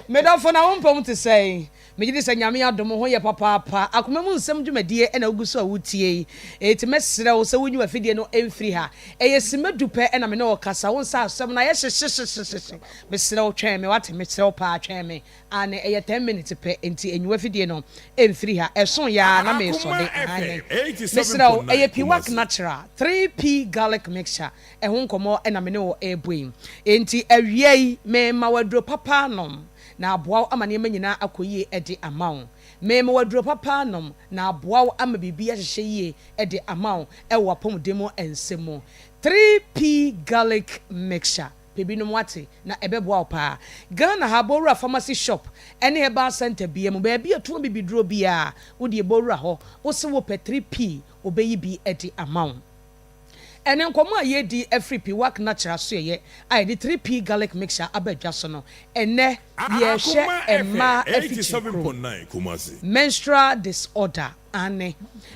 Me don fo na wo mpom te sei. Me gidi se nyame adom ho ye papa. Akoma mu nsem dwumadie e na oguso a wutie. E ti mesere wo se wonyi afidie no emfiri ha. E ye simedu pe e na me na okasa wo nsa asem na ye hyehyehyehyehye. Me sere wo twɛn me wate me sere wo pa twɛn me. Ane e ye 10 minutes pe enti enyi afidie no emfiri ha. Ɛso ya na me so de ane. Me sere wo e ye piwak natural 3p garlic mixture. E ho nkomo e na me ne wo ebuin. Enti awie me ma wadro papa nom. na aboa ama ne nyina akoyie de amawo meme waduro papa nom na aboa ama bibia hyehye yie de amawo ewo apomdemo ensemo 3p garlic mixture pebinom wate na ebeboa opa Ghana ha bowura pharmacy shop ene heba center bia mu ba bia to bibiduro bia wo de bowura ho wo se wo pe 3p obeyi bi edi amawo ene nkomo ayedi afripi work natural so ye ay di 3p garlic mixture abadwa so no ene ye hye emma 87.9 Kumasi menstrual disorder ane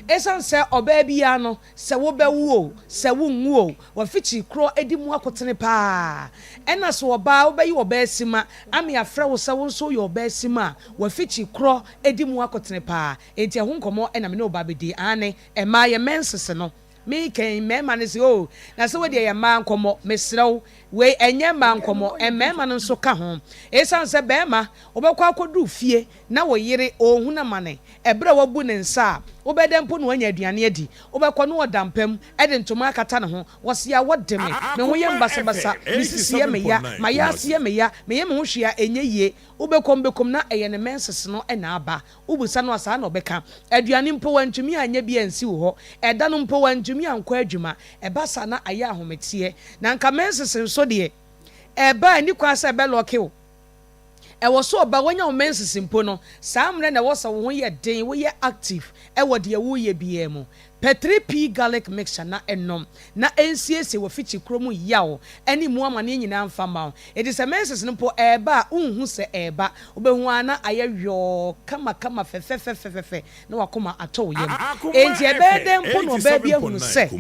esan se oba bia no se wo bewu se wo nwu wa fichi kro edi mu akotene pa ena so oba wo beyi oba asima ami afra wo se wo so yo oba asima wa fichi kro edi mu akotene pa enti ho nkomo ena me no oba bedi ane emma ye menses no me kan mema ne se o na se we de ye ma nkomo mesrew we enye ma nkomo mema no so ka ho esan se bema obekwa akodu fie na wo yire ohuna mane ebra wabu ne nsa obedempo no anya aduane adi obekwa no odampam ede ntoma akata ne ho wosia wodeme me ho ye mbasabasa misisiye meya mayasiye meya meye me ho hwea enye ye obekom na eye ne menses no ena aba ubusa no asa na obeka aduane mpo wantumi anya bi ansi wo ho eda no mpo wantumi ankwa adwuma ebasa na aya ahometie na nka menses nso de eba ni kwasa ebe lokeo ewo so oba wonya o menses mpo no saa mre na wosa wo ho ye den wo ye active ewo de wo ye bia mu per 3p garlic mixture na enom na ensiese wo fichi kromu yawo eni mu amane nyina mfa ma it is a menses no po eba unhu se eba obehu ana ayehwo kama fefe na wakoma ato ye enti ebede mpo no ba bia hunu se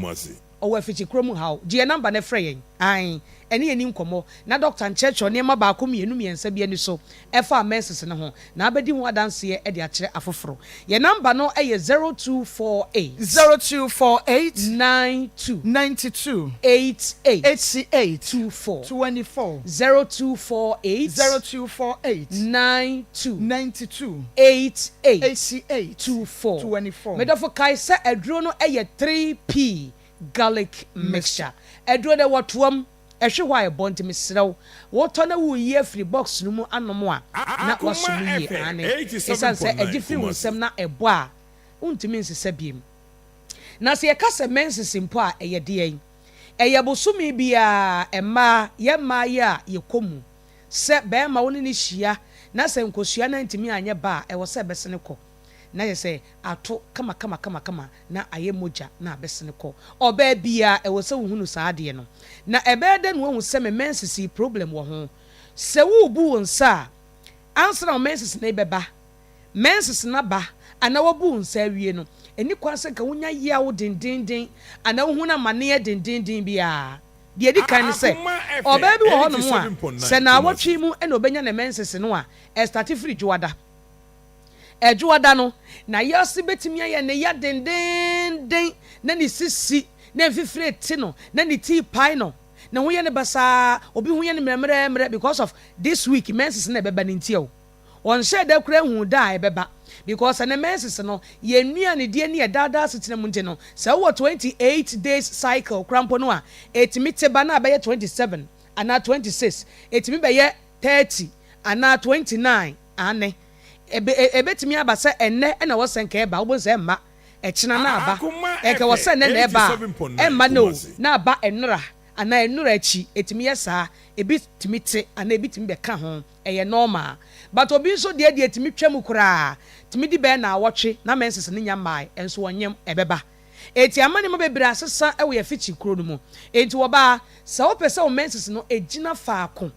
owo fichi kromu hawo die number na frɛ yen ai eni eni nkomo na doctor nchecho ne ma ba ko mienu miensa bia ni so efa menses ne ho na abedi ho adanse e de akere afoforo ye number no eye 0248 92 88 24 0248 92 88 24 medofo kai se aduro no eye 3p garlic mixture aduro de wotwam ehwe hwa ebonti misrew woto na wo yi afri box no mu anom a na wasomu yi ane esan se agifri wonsem na ebo a untimi nsesa biem na se yekasa menses mpo a eyede yen eyebosumi bia emma yemma ya yekomu se be ma woni ni hia na se nkosua na ntimi anye ba ewo se besene ko na yese ato kama na aye moja na abesene ko oba bia ewo se wuhunu saade no na ebede no hu se menses problem wo ho se wo bu nsa answer menses na beba menses na ba ana wo bu nsa wie no eni kwase ka wonya ya wo dindindin ana wo hu na mane dindindin bia de edi kan se oba bi wo ho no mo a se na wotwe mu ena obenya na menses no a start free juwada ejuwada no na yasi betimi aye ne ya dendenden na ni sisi na fifire ti no na ni tea pie no na ho ye ne basa obi ho ye ne mremre because of this week menses na beba ni ntia o on share da kura hu da beba because na menses no ye nua ne die ne dada setena mu nte no so wo 28 days cycle krampo no a etimi te ba na be 27 ana 26 etimi be ye 30 ana 29 ane ebetimi aba se enne na wo senka eba wo ze mma echina na aba eke wo se ne na eba emma no na aba enura ana enura echi etimi yesa ebitimi te ana ebitimi be ka ho eye normal but obi so de etimi twam kura timi di be na awotwe na menses ne nya mai enso wonyem ebeba eti amane mo bebira asesa ewo ye fichi kuro no mu enti wo ba se wo pese wo menses no ejina faako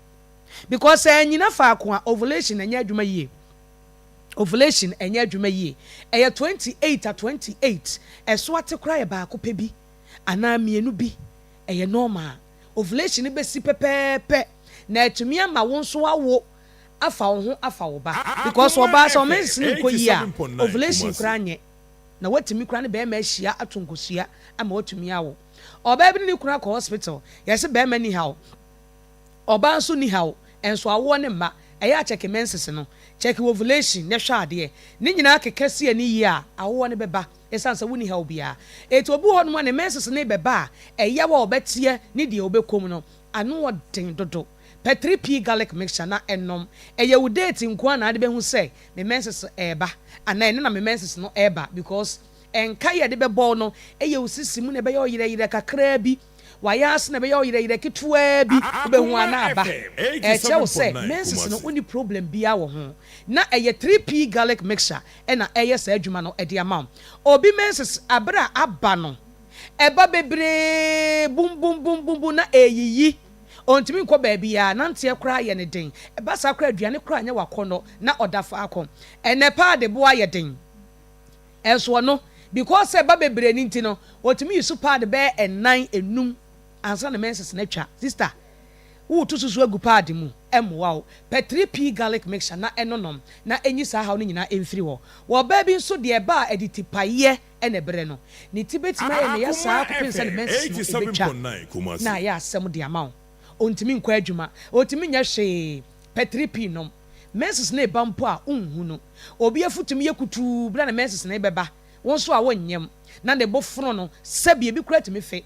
because enyina faako a ovulation enya adwuma yie ovulation enya adwuma yie eya 28 at 28 eso ate kura ye ba ko pebi ana mienu bi eye normal ovulation be si pepepe na etumi ama wonso awo afa wo ho afa wo ba because wo ba so menses ni koyi a ovulation kura nye na watumi kura ne be ma ahia atonkosua ama watumi awo oba bi ni kura ko hospital yesi be ma ni hawo oba nso ni hawo enso awo ne ma eya check menses no check ovulation ne hwa ade ne nyina kekase ani yi a awo ne beba esanse woni ha obia eto obi ho no ne menses ne beba eya wa obetie ne de obekom no ano odin dodo per 3p garlic mixture na enom eye wo date nko na ade be hu say me menses eba ana ene na me menses no eba because enka ye de be ball no eye wo sisimu na be ye oyire kakra bi wayas na be ye oyire ketwa bi be hu ana aba che wo say menses no oni problem bia wo ho na eye 3p garlic mixture ena eye sa adwuma no e de amount obi menses abra aba no eba bebre bum bum bum bum bum na eyiyi ontimi nko baabi ya nante ekra ye ne den eba sa kra aduane kra anya wakono na odafa akọ enepa de bo aye den eso no because eba bebre ni ntino otimi yusu pad be enan enum ansa na menses na twa sister wo tususu agu pad mu emwa per 3p garlic mixture na enonom na enyi sa ha no nyina emfiri wo baabi nso de eba editi paye ene bre no ni tibetima ye ne ya sa akopin sa ne menses no betwa na ya asem de amount ontimi nkwa adwuma otimi nya hwe per 3p nom menses na eba mpo a unhu no obi afutumi yekutu bra na menses na ebeba won so a wonyem na de bofro no sabi ebi kura timi fe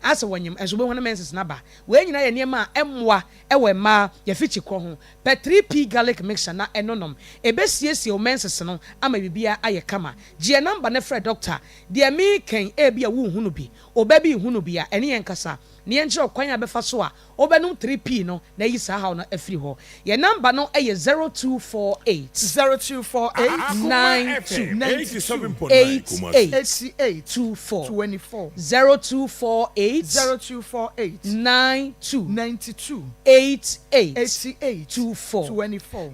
ase wonyem enso be hona menses na ba we nyina ye niema emwa ewe ma ye fichi kro ho per 3p garlic mixture na enonom ebesiesie o menses no ama bibia aye kama gie number na frɛ doctor de mi ken ebia wo hu no bi obabi hu no bia ene yen kasa ne yen kire kwan abefa so a obenum 3p no na yi sa ha no afiri ho ye number no eye 0248 0248 92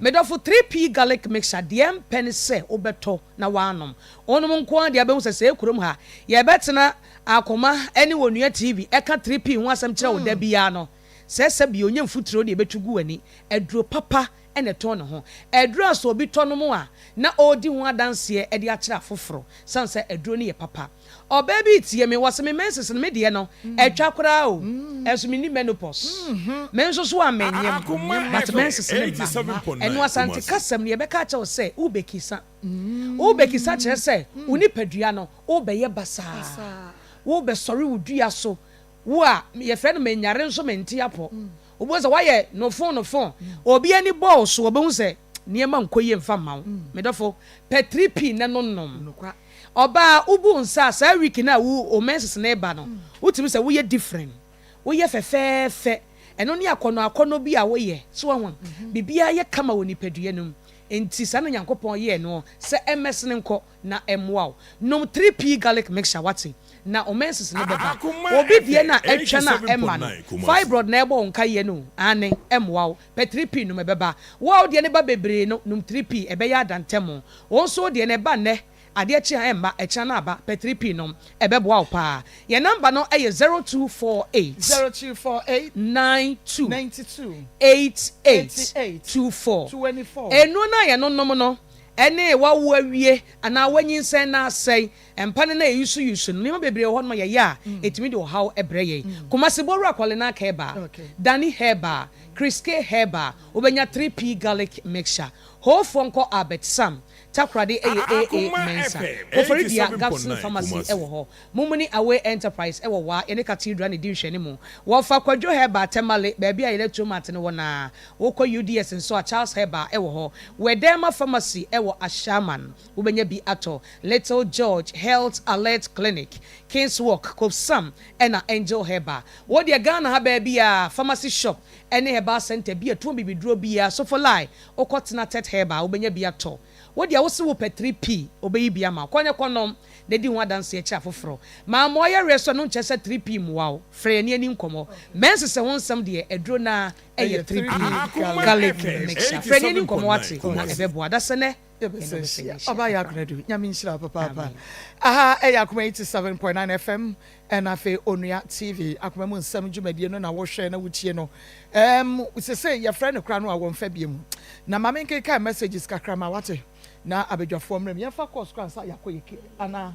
medofo 3p garlic mixture de mpene se obeto na wanom onum nko ade abehu se ekurom ha ye betena Akoma eni wonua TV eka 3p ho asem kire wo da bia no sese bi onye mfuturo de betugu ani aduro papa ene ton ne ho aduro aso obi tono mu a na odi ho adanse e de akira foforo sanse aduro ne ye papa oba bi tie me wose me menses ne me de no etwa kora o enso me ni menopause menso so amenyem but menses ne ba eno asante kasem ne ye beka cha wo se ubekisa kire se uni padua no ubeye basa wo be sorry wo dua so wo a ye friend me nyare nso me ntia po obo se waye no phone obi ani ball so obo hu se niema nkoye mfa mawo medofo per 3p na nonnom oba ubu nsa sa week na wo o menses na eba no utimi se wo ye different wo ye fefefe eno ne akono bi a wo ye so won bibia ye kama woni padua num enti sa na Nyankopon ye no se ms ne nko na emwa nom 3p garlic mixture wati na o menses ne beba obi die na etwa na emma no fibroid na ebo nka ye no ane emwa per 3p no mebeba wo die ne ba bebre no nom 3p ebe ya adantemo won so die ne ba ne ade chi emma echa na aba per 3p no ebeboa wo pa ye number no eye 0248 92 88 enu na ye no nom no ene wawo awie ana wanyinsen na asai empane na yusu no bebre ho no ye ya etimi de how ebre ye komase boru akwale na ka eba Danny Heba Criske Heba obenya 3p garlic mixture ho fonko Albert Sam takrade AA mensa ofori dia Gapson pharmacy ewo ho mumuni away enterprise ewo wa ene cathedral ne di hwene mu wo fa kwadwo Heba temale ba bia ye tomate ne wona wo kwa UDS nso a Charles Heba ewo ho Wedema pharmacy ewo Ashaman ubenya bi ato Little George Health Alert Clinic Kings Walk Kopsam ena Angel Heba wo dia Ghana ha ba bia pharmacy shop ene Heba center bia to bibidro bia so for lie okotena tet Heba ubenya bi ato wo dia wo se wo per 3p obeyi bia ma kwanya konom na di ho adanse e cha foforo ma mo ye reso no nche se 3p muwa o frɛ ni ani nkomo mense se won sam de edro na eye 3p garlic mixture frɛ ni ani nkomo wate na ebebo adase ne oba ya kunadu nyame nshira papa aha Akoma 87.9 FM and afi Onua TV Akoma mu nsam dwumadie no na wo hwɛ na wutie no se say your friend no kra no a won fa biem na mama nkeka messages kakra ma wate na abedwafo mrem ye fa course kran sa yakoyeke ana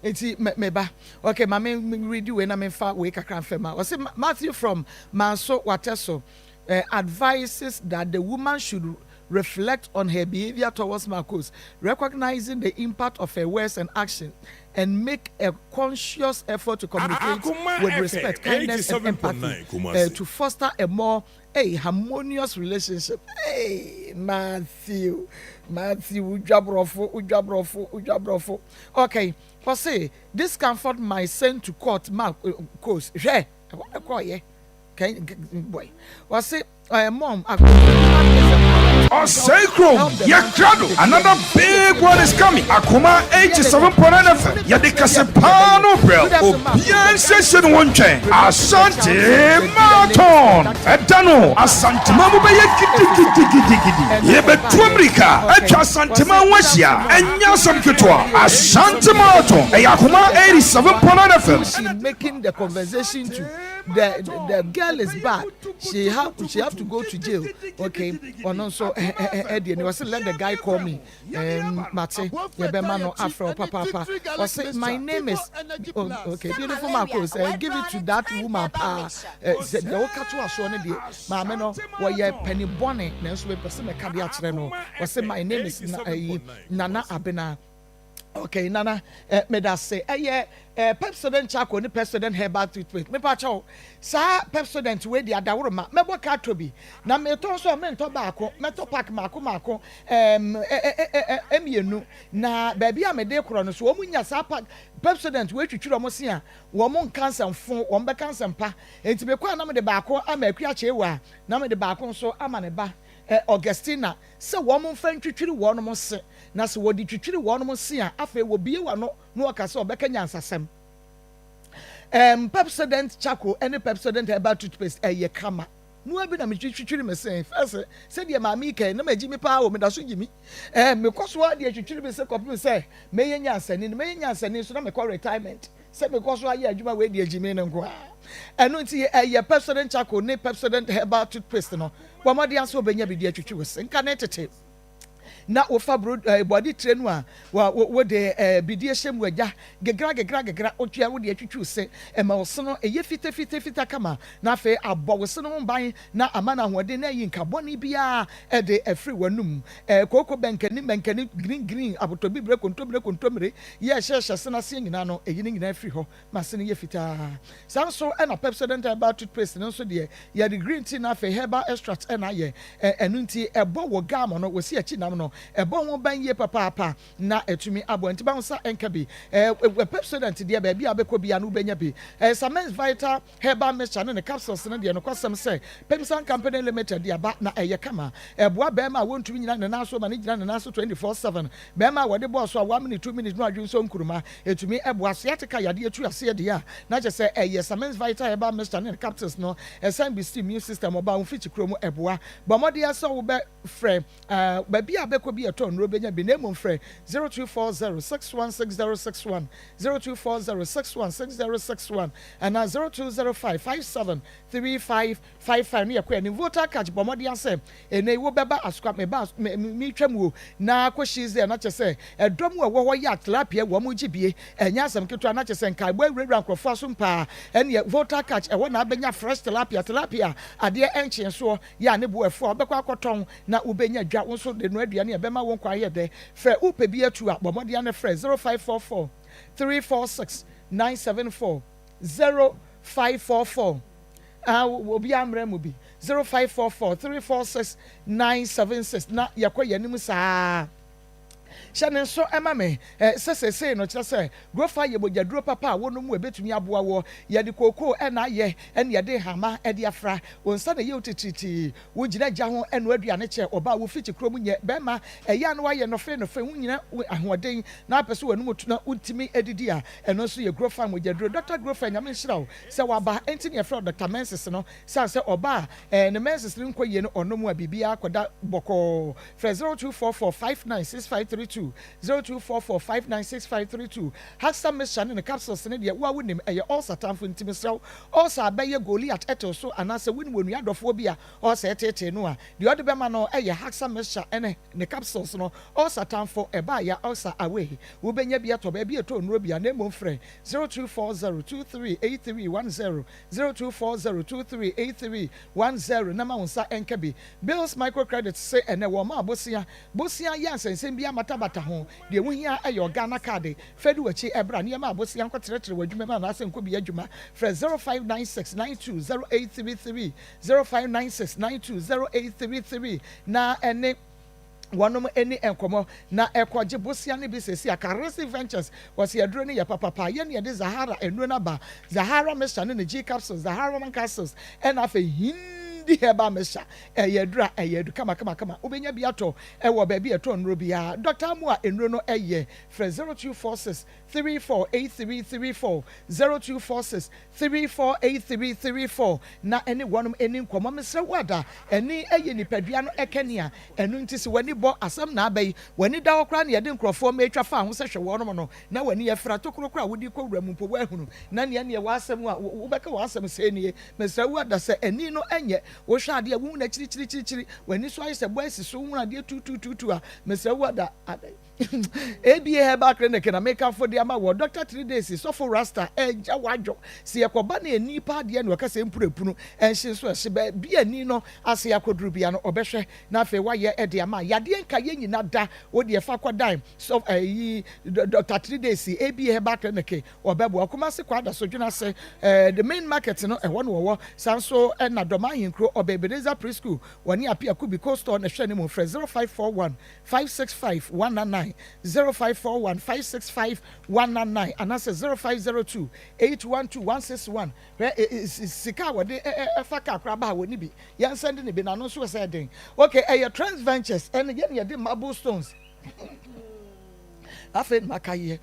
eti meba okay mama read we na me fa we kakra fema o say Matthew from Manso Wateso advises that the woman should reflect on her behavior towards Maa Akos, recognizing the impact of her words and actions, and make a conscious effort to communicate with respect, kindness, and empathy to foster a more harmonious relationship. Hey, Matthew, ujabrofo. Okay, for say this comfort my send to court, Maa Akos. Yeah, boy. Was say mom. Sacrum, Yakrado, another big one is coming. Akoma 87.9 FM. Yadikasepano Bell. Obian session one chain. Asante Marathon. Edano. Asante Mamubaya Gidi. Yebe Tuamrika. Asante Mawashia. Enyasam Kitwa. Asante Marathon. Akoma 87.9 FM. She's making the conversation to the girl is bad. She have to go to jail. Okay. Or no, so Eddie, and was let the guy call me. Mate, Yebemano Afro Papa. Was say my name is okay. Beautiful Maa Akos. Give it to that woman. Said the Okatu Ashone de. Mameno, why penny bonnet? Next we person a cardiac reno. Was say my name is Nana Abena. Okay, Nana, me da say, Pepsodent Chako, ni Pepsodent herbal toothpaste. Me pacho, sa Pepsodent we di adawuruma. Me bo katrobi. Na me to so me to baako, me to pack mako. Emienu. Na baby a me de kro no so omu nya sa pack Pepsodent we twitwiro mo se a, wo mo cancer mfo, wo be cancer mpa. Enti me kwa na me de baako ama akua chewa. Na me de baako so ama ne ba. Augustina se wo mo mfa twitwiri wo no mo se na se wo di twitwiri wo no mo se a afa wo bie wa no no akase obekanya ansasem Pepsodent Chako any Pepsodent herbal toothpaste ye kama no abi na me twitwiri me se first se de ma mi kai na ma gi mi pa wo me da so gi mi me koso wa de twitwiri me se kopi me se me yenya ansani so na me call retirement se me koso aye adwuma we de agimi ne nko eno nti ye Pepsodent Chako ne Pepsodent herbal toothpaste no wa mo de aso obenya bi de twitwiri we se nka na tete na ofa body train wo de bidie hyem agya gegra otwa wo de atwitwu se ma wo sono eye fita kama na fe abọ wo sono ban na amana hoɔden na yi nka bɔne bia de afri wanum koko benkani green abotobi bre kontomre ye hyehye sena se nyina no eyi nyina afri hɔ ma se ne ye fita sanso na Pepsodent herbal toothpaste no so de ye the green tea na fe herbal extract na ye enu nti ɛbɔ wo gam no wo si achi nam no ebo ho ban ye papa na etumi abo nti ba nsa enka bi Pepsodent de ba bia abekɔ bia no benya bi Samens Vital Herbal Mixture ne capsules ne de no kwasem se Pepsan Company Limited de ba na eye kama eboa ba ma wontumi nyina ne naso ma ne gyina ne naso 24/7 ba ma wode bo so 1 minute 2 minutes no adwun so nkuruma etumi eboa so yatika yade etu ase de ya na je se Samens Vital Herbal Mixture ne capsules no esan bi immune system oba wo fiti kromo eboa ba mode ase wo be frɛ ba bia abekɔ bi eto nro benya bi name frɛ 0240616061 0240616061 and 0205573555 ne yakɔ ni voter card bomodi ase ene wo beba asukwa me ba mi twam wo na akɔhyize na kyese edom wo wo ya tilapia wo mo gibie enya asem keto na kyese nkai bo awura nkrofo aso mpa ene voter card e wo na benya fresh tilapia ade enche so ya ne bo efo obekɔ akɔtɔn na ubenya dwa wo so de no aduane e bema wo kwa ye de frɛ upe bi atu a bomodi ane frɛ 0544 346 974 0544 obi amra mu bi 0544 346 976 na yakɔ yanim saa Shane so ema me se no kire se grofa ye bojaduro papa wo no mu ebetumi aboa wo ye de koko na ye ene ye de hama e de afra wonsa na ye otititi wo gina gya ho eno aduane che oba wo fiti krom nye bema eya no waye no fe wo nyina ahoden na apese wo no mutu na untimi edidi a eno so ye grofa mojaduro Dr. Grofa nyame nhirawo se waba enti ne fra Dr. Menses no se oba ne Menses nko ye no ono mu abibia akoda boko 0244596532 5965532 0244596532 Haxa Mission in the capsules in the wa winim e also time for intimisraw also abeye Goliath eto so anase win wonu adofobia also etete no a the other bema no e Haxa Mission ene ne capsules no also time for eba ya also away wo benya bia to ba bia to nro bia na mo frɛ 0240238310 0240238310 na ma wonsa enkabi Bills microcredit say ene wo ma bosia ya nsensem bia matabata ho de wuhia ayo Ghana card fedu achi ebra ne ma bosia nkwateretere wadwuma ma na asenko bia adwuma frɛ 0596920833 0596920833 na ene wanom eni enkomo na ekwaje bosia ne bi sesi akaresi ventures was yadro ne ya papa ye ne de Zahara enro na ba Zahara Mr ne G capsules Zahara man capsules and afa di heba mesha eyedra eyedu kama obenya bi ato ewo ba bi eto nro bia Dr. Amua enro no eye fra 0246348334 0246348334 na ene wonum eni nkomo mesre wada eni eye nipadua no ekania enu ntisi wani bo asam na abai wani da okra na yede nkrofo ma etwa fa ho se hwe wonum no na wani ye fra tokro kra wodi kwura mu po wahunu na ne wa asam a wobeka wa asam se nie mesre wada se eni no enye wo hwa ade wu na chiri wani so ayi se boy si so wu ade tutu a mesre wada ABA Herbal Clinic na make up for the ama wo Dr. 3 days so for rasta eja wadwo se yakoba na enipa de na okase mpurepunu enhye so ehye ba bi ani no ase yakoduru bia no obehwe na afi waye ede ama yade nka ye nyina da wo de fa kwadan so yi Dr. 3 days ABA Herbal Clinic obebo akoma se kwada so dwena se the main market no ewo no wo sanso na doma hinkro Obebeleza preschool woni apia kubi coastal na hwe ne mo 0541 565 0541 565 and that's 0502 812 161 where is sika wode efaka kraba woni bi yan send ne bi na no so say den okay your trans ventures and ye de marble stones afed makaye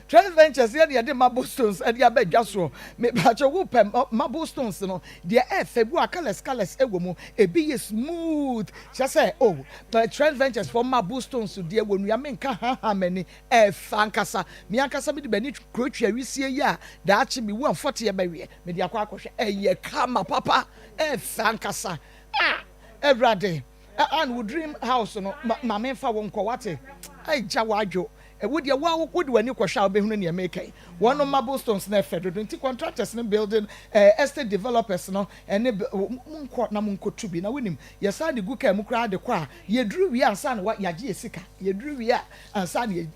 Trans Ventures here the marble stones and ya bedwa so me bacho wo pem marble stones no de febu colors ewo mu e be smooth just say oh but Trans Ventures for marble stones so de wonu ya menka ha mani fankasa me ankasa me de bani krotwa wisie ya da achi me 140 ya bawie me de akwa akohwe eye kama papa fankasa everyday and we dream house no ma menfa wo nko wate ai jawadwo would ya would when you shall be in your making one of my Boston's ne federal contractors in building estate developers no and munko na munko to be na winim yes I the good care mukra de kwa ye drew we ansan what ya gi sika ye drew we ansan ye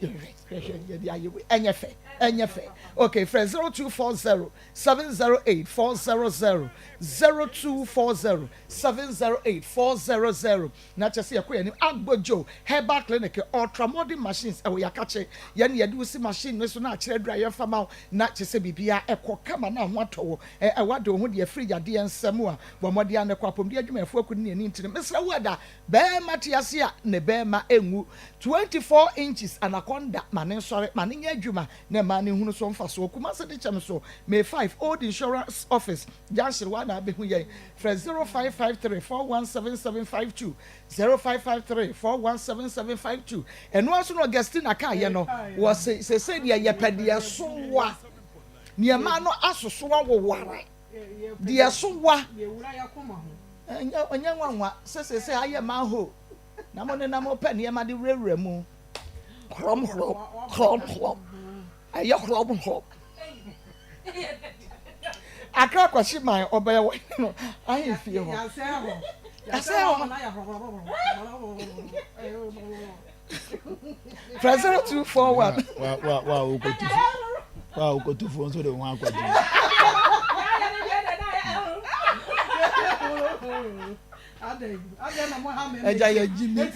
enyefe okay friend 0240 708 400 0240 708 400 na chese yakoya ni agbojo Herbal Clinic ultramodern machines e we yakache ye na yede usi machine no so na akire dra ye fama na chese bibia ekokama na ho atowo wade ho de fridge ade ensem a bomode an kwapom de adwumafo akuni ani ntine mesra wada be matiase a ne be ma enwu 24 inches anaconda mane sore mane nya adwuma na mane hunu so mfa so kuma se de chem so May 5 Old Insurance Office Janshir wada be hu ye fra 0553417752 0553417752 eno aso no Augustine ka ye no wo se dia ye pede so wa niema no asoso wa woware dia so wa ye wura yakoma ho onye nwanwa se aye ma ho na mo ne na mo pe niema de wura mu krom aye krom akra kwashi man obeye wo no aye fie ho Aseo na ya President 241 Wow, go to phone so they want to Eja ya Jimmy.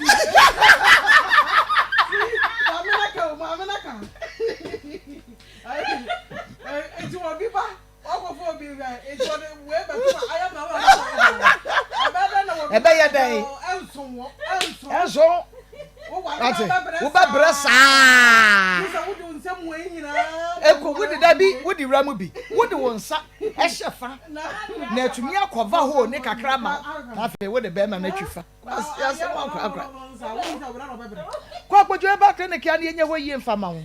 eko wodi da bi wodi ramu bi wodi wonsa ehye fa na atumi akova ho ne kakra ma na fe wodi be ma na twifa ya se ma akra kwa kwojo e ba clinic ya ne enye ho yie mfa ma ho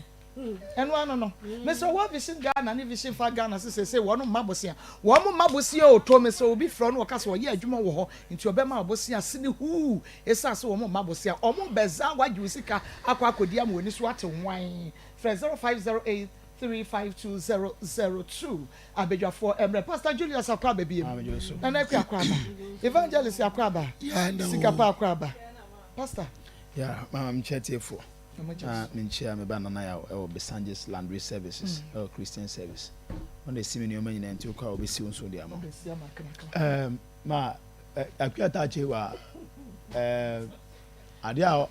enu ano no me so wo vision Ghana ne vision fa Ghana se wono mabosia wo mo mabosia o to me so obi fro no ka so ye adwuma wo ho nti obema mabosia sini hu esa so wo mo mabosia o mo beza wagye usika akwa akodia ma oni so ate hwan 0508352002 abedwafo emre Pastor Julius Akwaba biem na akwa Akwaba Evangelist Akwaba sika pa Akwaba Pastor mama mchetiefo minchia me bana na ya o Besanges Laundry Services or Christian Service on the semi nyoma nyina nti kwa obesi wonso dia mo ma akwata chewa ade a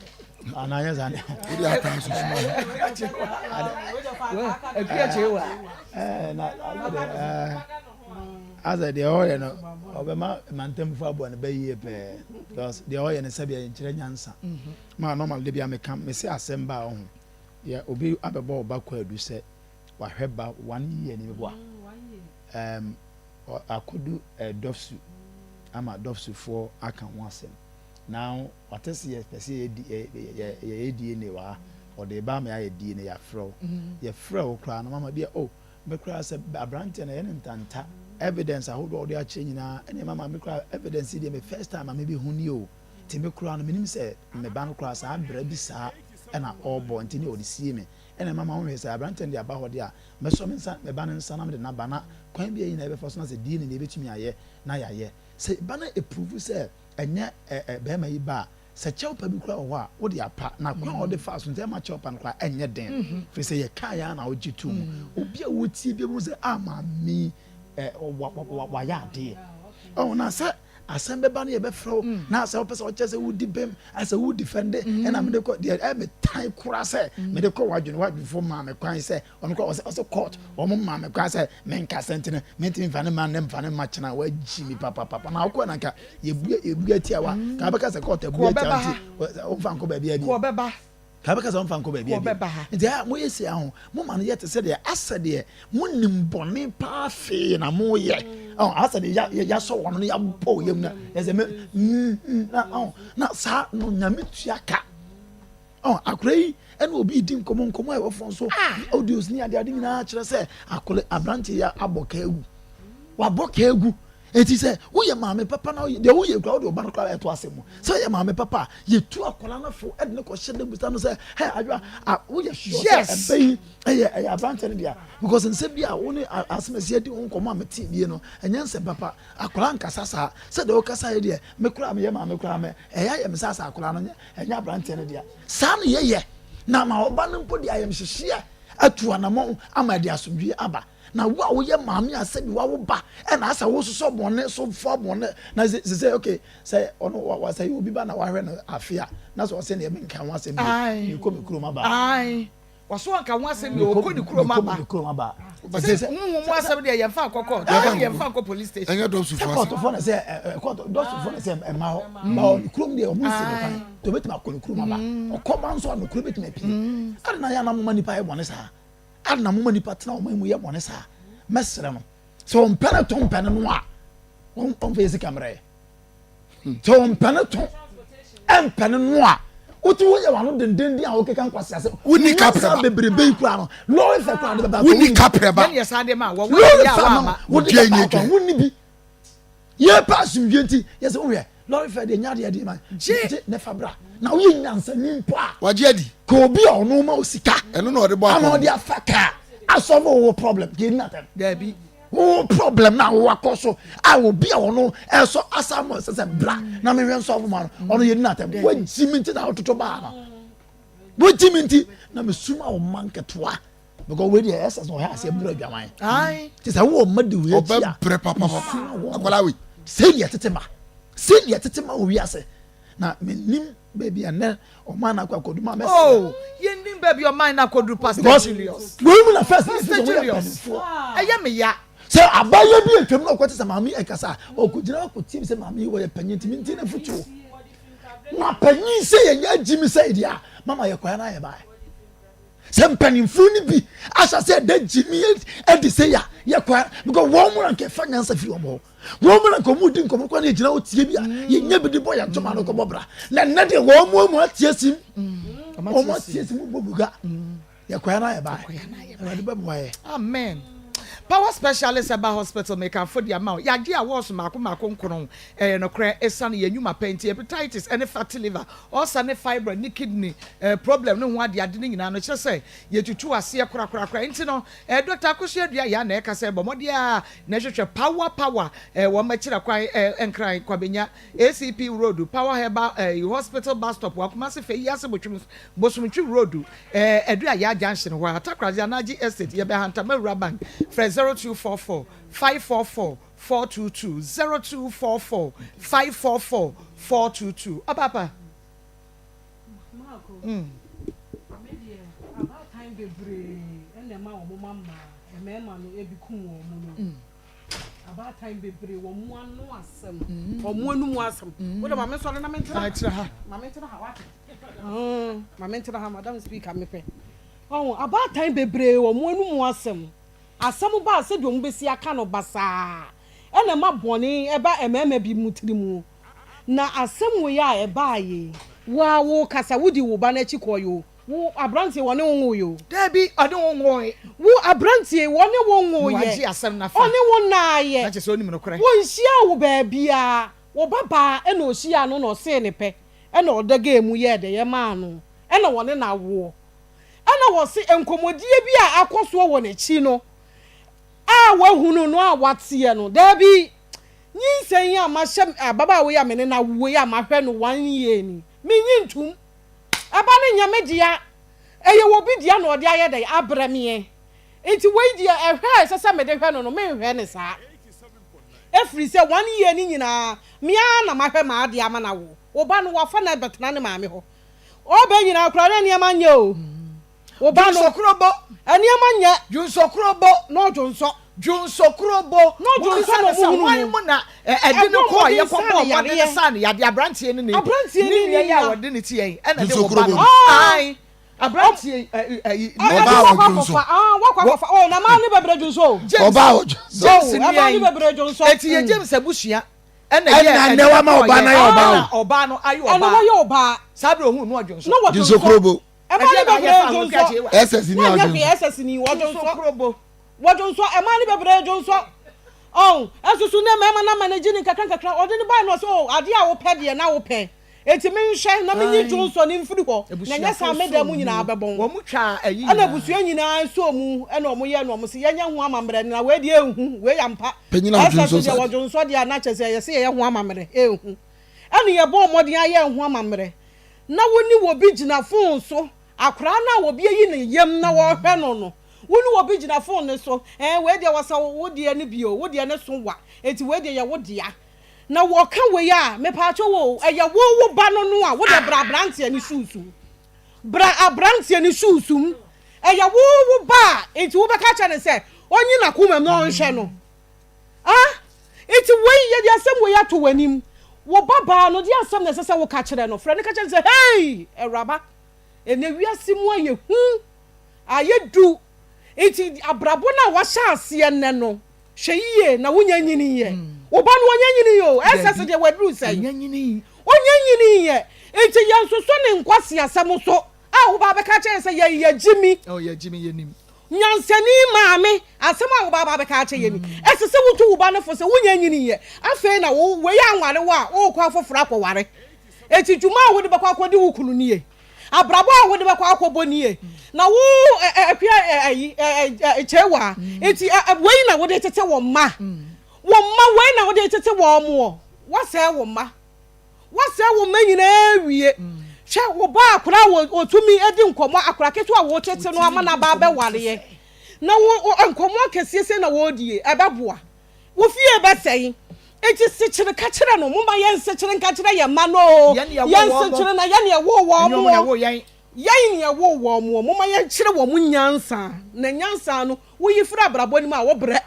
ananya zane odi aka so akwata chewa na aza de oye no obema mantem fu abo na bayiye pe because de oye ne sabia nkyere nyansa ma normal de bia me kam me se asemba ho ya obi abebo obakwa adu se wahweba 1 year ni bo akodu dofsu ama dofsu for aka ho asem now watesi ye pese ye die ne wa o de ba me aye die ne ya fro ye fro kra na mama bia me kra se abrante na ye ntanta evidence I hold all the change na any mama me cry evidence dey me first time I maybe huni o ti me cry no menim say me ban cry sa bra bi sa na all born ti ni o see me any mama won say abranten dey aba ho dey a me so me nsa me ban nsa na me na bana kwan bi yin na be for so na say di ni be tumi aye na yaye say bana approve say enya be ma yi ba se chew pa bi cry ho a wo dey apa na kwan o dey fast nte ma chew pa no cry enye den fi say ye ka ya na o jitu obi a wo tie bi mu say ama mi wa ya de na say asembe ba na ye be fro na say opese o chese wo dibem asa wo defend and am de ko de me tan kura say me de ko wadwun fo ma me kwan say on ko o court o mo ma me kwan say me nka sentene me tin fa ne ma ne mfa ne ma chena wa ji mi papa na ko na nka ye buga tia wa ka be ka say court buga tia o fa nko ba bia bi ko beba ka be ka say on fa nko ba bia bi nti mo yesi aho mo ma no ye te say de asade mo nim bone pa fe na mo ye asade ya so wono ya bo yem na ye say na sa no nyame tuaka akrei ene obi di nkomo e wofon so audios ni ade nyina kire say akole abranti ya aboka egu wa boka egu eti say wo ye maame papa na de wo ye kra wo de oba no kra eto asemu say ye maame papa ye tu akola na fo e de ko hye de busa no say hey adwa wo ye sure say eye abranti ne dia because nse bia wo ne asemesi adi won komo ameti bie no enyense papa akola nkasa sa say de wo kasa ye de me kra me ye maame kra me ye me sasa akola no enya abranti ne dia sa no ye na ma oba no mpo dia yem hyehye atu anamo ama dia asomdwe aba na wo ye maame asabi wo ba e na asa wo so bone so fo bone na say okay say ono wa say obi ba na wa hwe no afia na so say na me nka ho asem ni ko me kuroma ba ai waso anka ho asem ni o ko ni kuroma ba say mo asem de ye mfa akoko ye mfa akoko police station enye do su fo na say do su fo na say ma ho ma kurom de o mu se kan to betima ko ni kuroma ba o ko man so no kurom betima pi ari na ya na mo manipa e bone sa ana mo manipa tena o mamu ye bone sa mesre no so on pene to pene no a on face camera so on pene to en pene no a uti wo ye wano denden dia o kekan kwase ase woni kapre bebrebe ikura no lo ife kwa de ba woni kapre ba ye sa de ma wo ya wa ma wo de nye woni bi ye pass yenti ye se wo ye lo ife de nya de ma je ne fabra na wo ye nyansa nimpo a waje adi ko obi a ono ma osika eno na ode bo ama ode afaka asolve wo problem ge nothing there be wo problem na wo akoso a wo bia wono eso asamo se bra na me hwen solve ma no ono ye nothing wo jiminti na ototo ba na wo jiminti na me suma o manketoa because we dey essence no ha se bra dwaman ai ti se wo madi we oba pre papa akola we se ye tetema wo wi ase na me nim baby and o man akwa koduma mess ye nim baby o man akodu Pastor Julius we mu na first Pastor Julius aya me ya say abaye bi etwem na kwete say mami ekasa o kujira ko tim say mami wo ye panyin tim nti na futu na panyin say ye nya jimi say dia mama ye kwaya na ye ba sɛ mpanimfo ni bi ahyɛ sɛ da gyimi ɛde sɛ yɛ kwa because wɔn mu na nkɛfa nyansa firi wɔn hɔ wɔn mu na nkɔmu di nkɔmu kɔ na yɛgyina hɔ tie bi a yɛnya bi de bɔ yɛn ntoma no kɔbɔ bra na nnɛ de wɔn mu atie sim wɔn mu atie sim bɔ buga yɛ kwa na yɛ ba yɛ bɛ bɔ yɛ amen. Power specialist about hospital make a for the amount. Yagia was Mako Nkron, no cray, a son, Yuma paint, hepatitis, any fatty liver, or sunny fiber, ni kidney problem. No one they are doing in an just say, yet you two are see a crack, intino, Dr. Kushia, Yaneka said, Bomodia, natural power, one machina cry and cry, Quabinia, ACP Road, Power Heba, hospital bus stop, walk massive, yes, which was Bosmuchu Road, Edria Ya Junction, where Atakra Yanaji Estate, Yabahantame Rabank, 0244 544 422 0244 544 422. Papa. About time be brave and the mama and mama no ebikum wo about time be brave wo mu anu asem wo mu anu mu asem wo de mama so na mentra ha mama mentra ha what mama mentra ha madam speaker me pe oh about time be brave wo mu anu mu asem asem ba se de o mbesi aka no basa ena ma boni eba emema bi mutiri mu na asem wo ya eba ye wa wo kasa wudi wo ba na chi koyo wo abrantie wone wo yo Debi ade wo wo wo abrantie wone wo ye waji asem na fa one wo na ye na che so nim no kore wo nhia wo ba bia wo baba ena ohia no no se ne pe ena odaga emu ye de ye ma no ena wone na wo ena wo se enkomodie bi a akoso wo na chi no a wahunu no a watie no Debi nyinsen ya ma hyem baba wo ya mene na wo ya ma hwɛ no 1 year ni minyi ntum aba ne nyame dia eye wo bi dia no ode aye dai abrame enti we dia ehwɛ sese me de hwɛ no no me hwɛ ne saa efri se 1 year ni nyina mia na ma hwɛ ma ade ama na wo ba no wafa na betena ne maame ho oba nyina akra na ne ma nye o wo ba no sokrobo ane ma nye junsokrobo no junso junsokrobo no junso no mu na edi no ko ye kobo mo de san ya de abrantie ni ni ya wo de ni tie ena de wo ba no ai abrantie oba wo junso wakwa oh na ma ni bebre junso oba wo junso eba ni bebre junso eti ye James abusua ena ye na wa ma oba na ya oba no ayo oba ena wa ye oba sabre ohun no junso junso krobo ema ni bebre junso SS ni o junso SS ni wo junso krobo wo junso ema ni bebre junso oh asusu na mema na manage ni kakra ode ni buy no so ade a wo pɛ de na wo pɛ eti me nhwɛ na me nyi junso ni mfiri hɔ na nya sa me da mu nyina abɛbɔn wo mu twa ayi ana busua nyina so mu ɛna ɔmo yɛ no ɔmo se yɛnya ho amamre na we de ehu we ya mpa asa de wo junso de na kyɛ sɛ yɛ se yɛ ho amamre ehu ɛna yɛ bɔ ɔmɔden ayɛ ho amamre na woni wo bi gyina phone so akora na wo bi yi ne yam na wo hwɛ no no woni wo bi gyina phone ne so we de wasa wo de ne bio wo de ne so wa eti we de yɛ wo de ya na wo ka we ya me pa cho wo ɛyɛ wo ba no no a wo de bra brantie ne susu bra abrantie ne susum ɛyɛ wo ba eti wo be ka cha ne sɛ onyi na kuma no nhwɛ no eti we ye de asɛm we ya to wanim wo baba no de asɛm na sɛ wo ka kyerɛ no frɛ ne ka kyerɛ sɛ hey ɛwraba ene wiase mu aye hu aye du eti abrabo na wa sha ase ne no hwɛ yie na wonya nyini ye wo ba no wonya nyini yo SS de wadru sai wonya nyini ye eti yanso so ne nkwase asɛm so a wo ba be ka kyerɛ sɛ ye jimi ye jimi ye nim nyansani maame asɛm a wo ba be ka kyerɛ ye ni ɛsese wotu wo ba no fo sɛ wonya nyini ye afei na wo we ya nware wo a wo kwa foforo akɔware eti dwuma wo de be kwa akɔdi wo kunu ni ye abrabo a wo de be kwa akɔbɔ ni ye na wo chewa eti we na wo de tete wo ma we na wo de tete wo mo wo sɛ wo ma nyina wie hwɛ wo ba akora wo tumi edi nkomo akora keto a wo tete no ama na ba be ware na wo nkomo kesiese na wo die ebeboa wo fie be sɛyi eti sikyere ka kyerɛ no mo ma yɛn sikyere ka kyerɛ yɛ ma no yɛn sikyere na yɛn yɛ wo mo yɛn ne wo wo mo ma yɛn kyerɛ wo mo nyansa na nyansa no wo yifura abrabɔ ni ma wo brɛ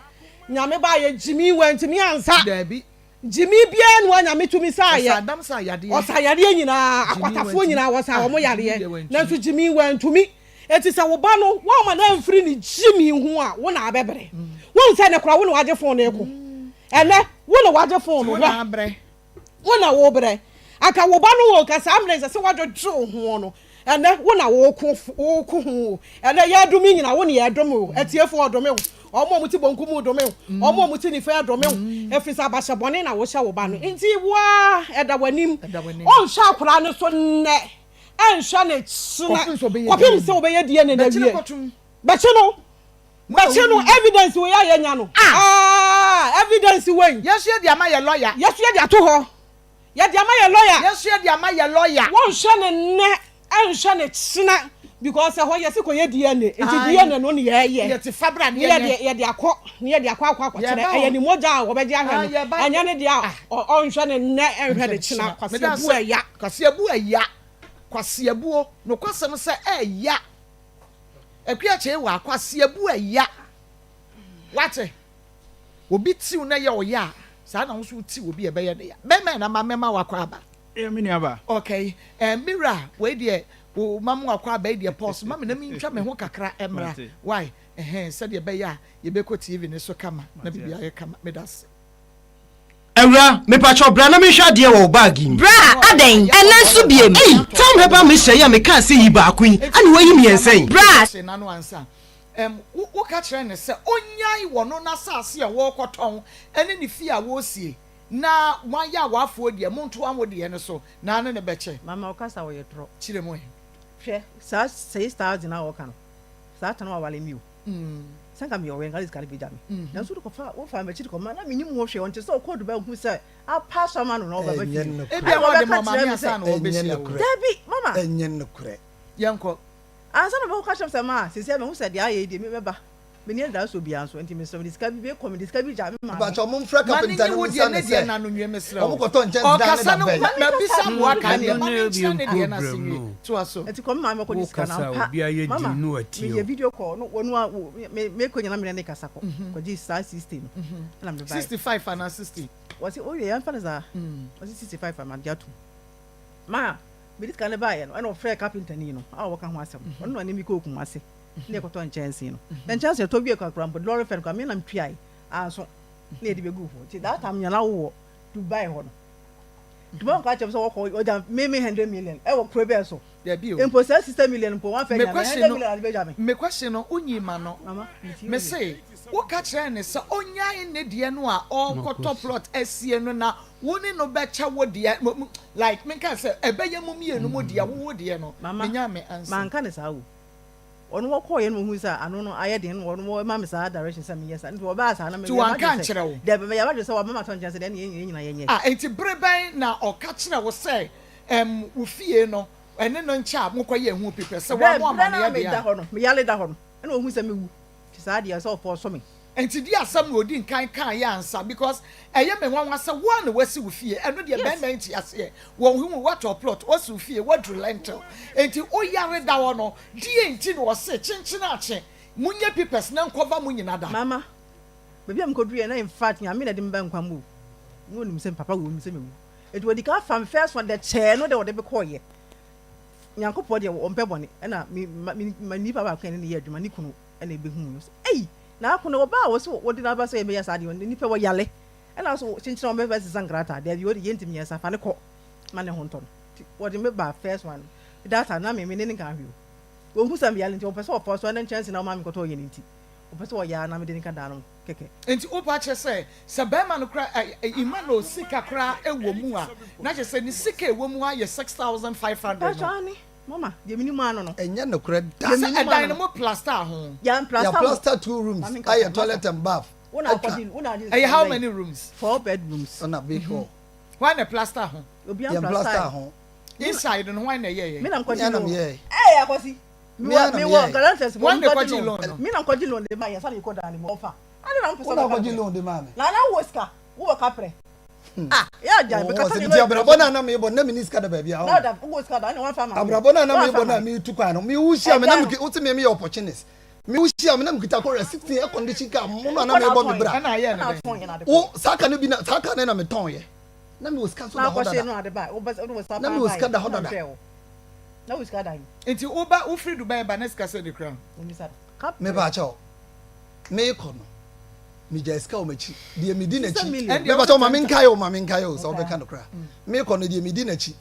nyame ba yɛ jimi wantimi ansa Debi jimi bia no nyame tumi sa yɛ Adam sa yade nyina akwatafo nyina wo sa wo mo yare na so jimi wantumi eti se wo ba no wo ma na mfiri ni jimi hu a wo na abebere wo nse ne kora wo na waje phone na eko ene wo na waje phone wo na abre wo na wo bre aka wo ba no wo ka sa amne se waje dwo ho no ene wo na wo ku hu ene ya dumi nyina wo na ya dom etiefo odome wo omo muti bonku mu dome wo omo muti ni fa dome wo efisa ba hye bone na wo hye wo ba no enti wa eda wanim on hye akora no so nne ansha ne tsina kopim se obeye die ne na wie beche no evidence we ya nya no evidence we yesu ye dia ma ye lawyer yesu ye dia to ho ye dia ma ye lawyer yesu ye dia ma ye lawyer won hye ne nne ansha ne tsina because ho yesi ko ye die ne enti die ne no ne ye ti fabra ne ye dia akọ kire ye ni moja a wo beje ahwe no anya ne dia on hye ne nne enhwe de tsina kwase bu aya kwase abuo no kwasem se eya akua che wa kwase abu aya wate obi tiw na ye oya sa na wo so ti obi ebeye ne ya bema na mama wakwa aba mini aba okay mira we de o mamu wakwa aba de pause mama na mi ntwa me ho kakra emra why se de ebeya ye be ko TV ne so kama na bibia ye kama medas Ewra me pacho bra na me hwa de wo bag yi bra aden enanso biem tom heba me hye ya me kan se yi ba akun ani wayi me ensen bra na no ansa wo ka kire ne se onyai wo no na saase e wo koton ene ne fi a wo sie na wan ya wo afo de monto an wo de ne so na ne beche mama o kasa wo ye tro chire mo hwe sa 6000 na wo kan sa tan wa wale mi o sanka mi owen galis kare bejami na so ko fa wo fa me chiri ko ma na minim wo hwe on te so ko do ba hu se a pass man no ba ba fi e bia wo de mama mi asa na wo be hia Debi mama enyen no kure yanko ansa na ba ko ka sama se se me hu se de aye de me beba me ni da so bia so enti me so disca bi be come disca bi jami ma ba cho mum fra carpenter no sa na se na no nwe mesra o ko to nche dan na be na bisa mo aka ne ma ne de na sinwe to aso enti come ma me ko disca na pa mama me video call no wonu me ko nyina me ne kasa ko ko ji star system na me ba 65 and 60 was it oh yeah fan za was it 65 am dia tu ma me disca ne ba ye no na fra carpenter ni no a wo ka ho asem ono na mi ko ku ase ne ko to nchense no nchense to bi ko akrampo lorry fan ko me na mtwiai anso na edi begu fo ti that am nyana wo Dubai ho no Dubai ka chem so wo ko oja me 100 million e wo kro be so there be o empo 60 million po wan fa nya 100 million ali be jame me question no onyi ma no me say wo ka kire ne se onyai ne de no a all ko plot asie no na woni no be cha wo de like me can say ebeye mu mienu mo de wo de no me nya me answer man ka ne sa wo onu wo ko ye no hu sa ano no aye den onu wo ma me sa direction sa me yes and wo ba sa na me to an kan kire wo de be ya ba de sa wo mama ton chance de ne nyina ye nye enti breban na o ka kire wo say wo fie no ene no ncha mo ko ye hu pepe se wo mo amane ya me da ho no me yale da ho no ene wo hu sa me wu ti sa de so for so me enti di asam odi nkan kan ya ansa because eye me nwanwa se wo na wasi wo fie eno de ben ben ti ase wo hu what plot wasi wo fie what lentil enti o yare da wo no di enti no se chinchina ache munye pipes na nkova munyina da mama bebi am ko due na in fact nya me na de mba nkwa mu no nim se papa wo nim se me wu enti wodi ka fam first one the chair no de wo de be ko ye nyankopɔ de wo mpɛ bɔne na me nipa ba kan ne ye adwuma ni kunu na ebe hu no ei na akuna wo ba wo so wo di na ba so e me yasa de ni pe wo yale na so chinchina wo be versus sangrata de bi wo de yenti me yasa fa ne ko ma ne ho nton wo de me ba first one data na me ne kan hwi wo hu sam yale nti wo pese wo for so na chance na o ma me ko to ye nti wo pese wo ya na me de ni kan da no keke enti o pa che se be ma no kra imano sika kra ewo mu a na che se ni sika ewo mu a ye 6500 no mama de mini ma no enye no kra da se dynamo plaster ho ya plaster 2 rooms aye toilet and bath aye how many rooms 4 bedrooms on a big hall why the plaster ho obi am plaster ho inside no why na ye me na kwaji no eh akosi me wo guarantors one the kwaji loan me na kwaji loan de ma ya sa na iko da ni mo offer ani na mpo so kwaji loan de ma me na woska wo ka pre ya ja be ka ni abrabona na me bo na minister da ba bia na da woska da ni wan fa ma abrabona na me bo na me tu kwa no me wuhia me na me uti me your opportunities me wuhia me na me kita ko 16 air condition ka mo na me bo me bra na ye na wo saka no bi na saka na me ton ye na me woska so da hoda na me woska da hoda na we skada nti uba ufri Dubai ba neska se the crown me ba cha me ko no me jeska o machi de me di na chi me ba cha o ma me nkai o so be ka no kra me ko no de me di na chi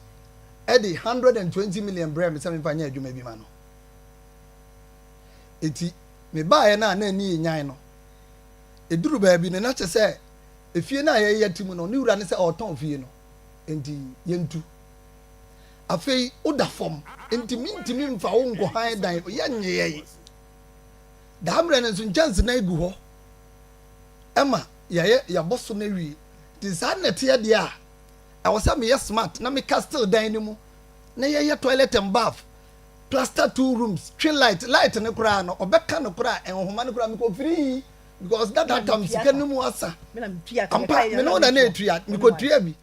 e de 120 million brand me se me fa nya adwuma bi ma no enti me ba ye na ni nyan no eduru ba bi ne na che se efie na ye yatimu no ni wura ne se o ton fie no enti yentu afei oda fom enti mintimi mfa wo nko han dan ye nyeye da amre ne so chance na egu ho ema ya boso na wi design net ye dia I was me smart na me castle dan ni mu na ye toilet and bath plaster 2 rooms twin light ne kura no obeka no kura enhoma no kura me ko free because that time sika ni mu asa me no na etua me ko tua bi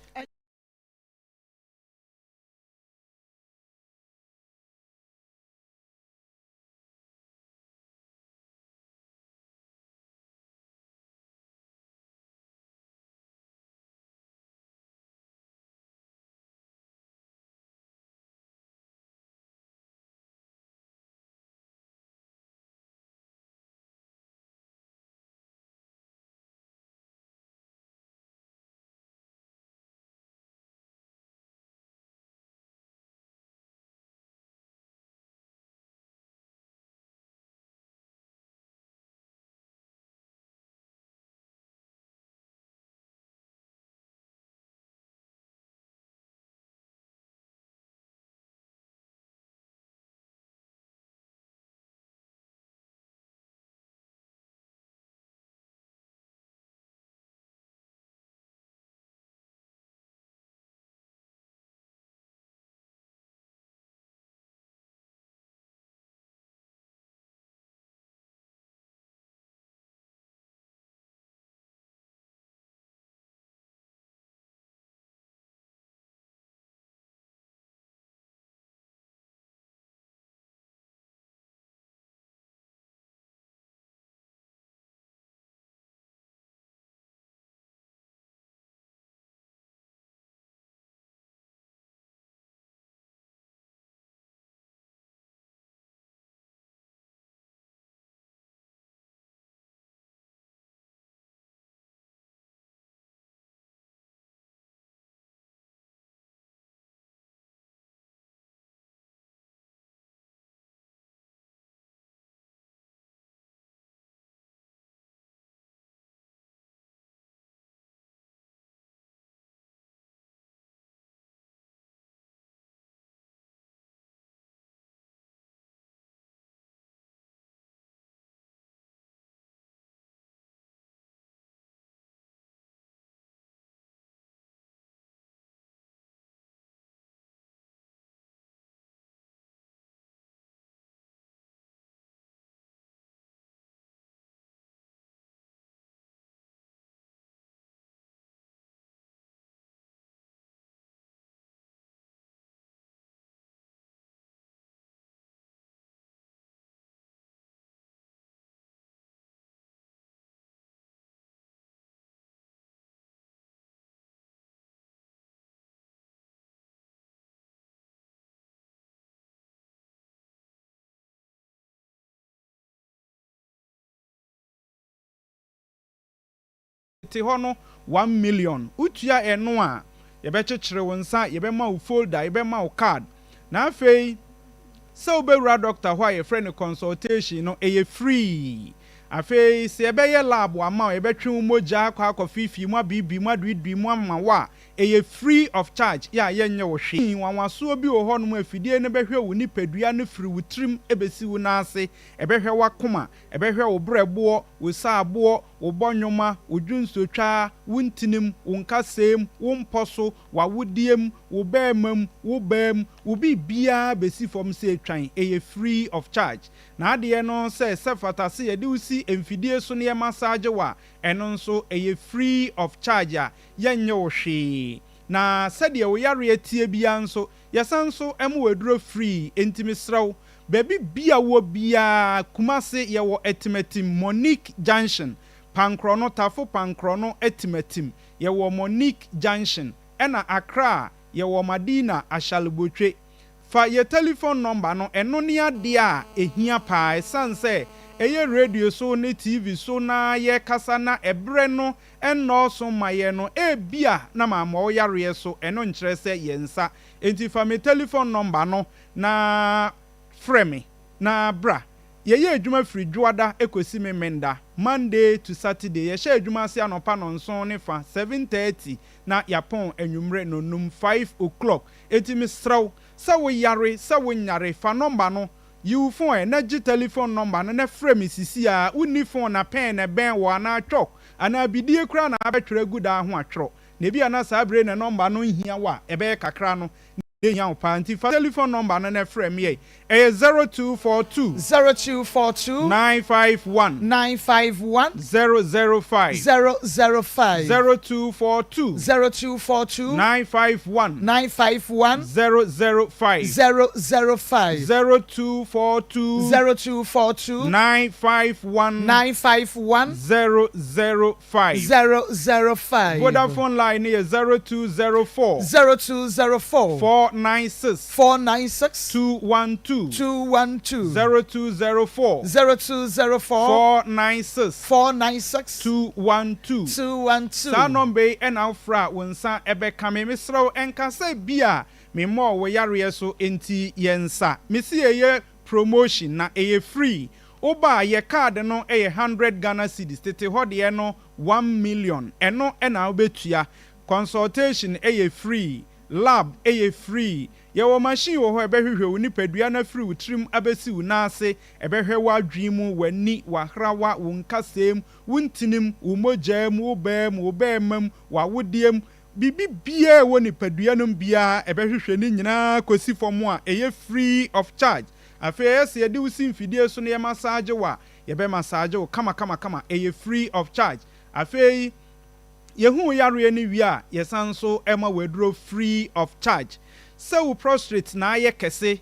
te ho no 1 million utua eno a ye be kyekyere wonsa ye be ma wo folder ye be ma wo card na afei se obewura doctor ho a ye friend consultation no eye free afei se ye be ye lab ama ye be twen moja akwa fifi mu abibi mu adwidwi mu ama wa eye free of charge ya ye nye wo hwe wanwaso bi wo ho no afidie ne be hwe wo nipadua ne firi wo trim ebesi wo na ase ebe hwe wakoma ebe hwe wo brebo wo saabo wo bonyoma wo dwunsotwa wo ntinim wo nkasem wo mposo wa wodiem wo bemam wo bem wo bibia besi fom se twan eye free of charge na ade no se fatase ye de usi emfidie so ne massage wa eno nso eye free of charge a yenye wo hwe na sede wo yare atie bia nso yesanso emu weduro free entimi sraw baby bia wo bia kumase ye wo etimetim Monique Junction pankrono tafo pankrono etimetim ye wo Monique Junction ena Accra ye wo Madina Ashalbotwe fa ye telephone number no eno ne ade a ehia pa esanse eye radio so ne TV so na ye kasa na ebre no eno so maye no ebia na ma mo yare so eno nkyere se ye nsa enti fa me telephone number no na frame na bra ye adwuma firi dwoada ekosi me menda Monday to Saturday ye share adwuma se anopa no nson ne fa 7:30 na yapon anwumre no num 5 o'clock enti me sraw sa wo yare sa wo nyare fa number no you phone na gi telephone number no na frame sisi a uni phone na pen na ben wo na atwo ana bidie kra na abetwere guda ho atwo na bi ana sa abre na number no hia wa ebe kakra no Yan panty for telephone number and frame ye 0242 951 005 005 0242 951 005 0242 951 005 Vodafone line is 0204 496 212 0204 496 212 Sa number and Alfra wensa ebe kame misro enkase bia me mo we yare so enti yensa misi ye promotion na free oba ye card no 100 Ghana cedis tete hode no 1 million eno na obetua consultation free lab free yewo machine wo ho ebehwehwe wo nipadua na free utrim abesi wo na ase ebehwe wa dwimu wani wa hrawa wo nkasem wo ntinim wo mogam wo bam wo bemam wa wodiem bibi bia wo nipadua no bia ebehwehwe ni nyina kosi fom a free of charge afi ese de wo simfidie so ne massage wa yebe massage wo kama free of charge afi yehu yare ni wi a yesanso ema wedro free of charge so prostrate na ye kese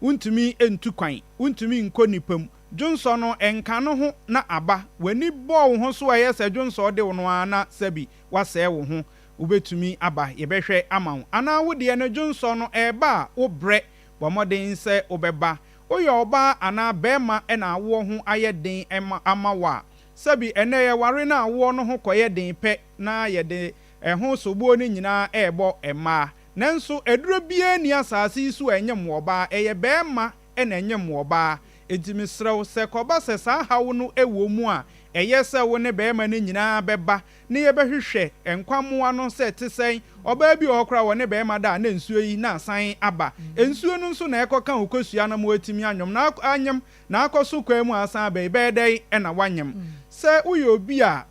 untumi entu kwan untumi nkonipam Johnson no enka no ho na aba wani bo ho so ayese Johnson de wo no ana sabi wase wo ho ubetumi aba yebehwe amawo ana wode no Johnson no eba wo bre bomoden se obeba oye oba ana bema na awo ho ayeden amawa sabi ene ye ware na awo no ho koye den pe na ye de ho sobo ni nyina ebo ema nanso eduro bia ni asase isu enyem oba eye bema na enyem oba entimisrew se koba se sa hawo no ewo mu a eye se wo ne bema ni nyina beba ne ye behwehwe enkwamo ano se tesen oba bi okra wo ne bema da na nsuo yi na asan aba nsuo no nso na ekoka okosua na mo atimi anyom na anyem na akoso kwa mu asan ba ibedai na wanyem se uyo bi a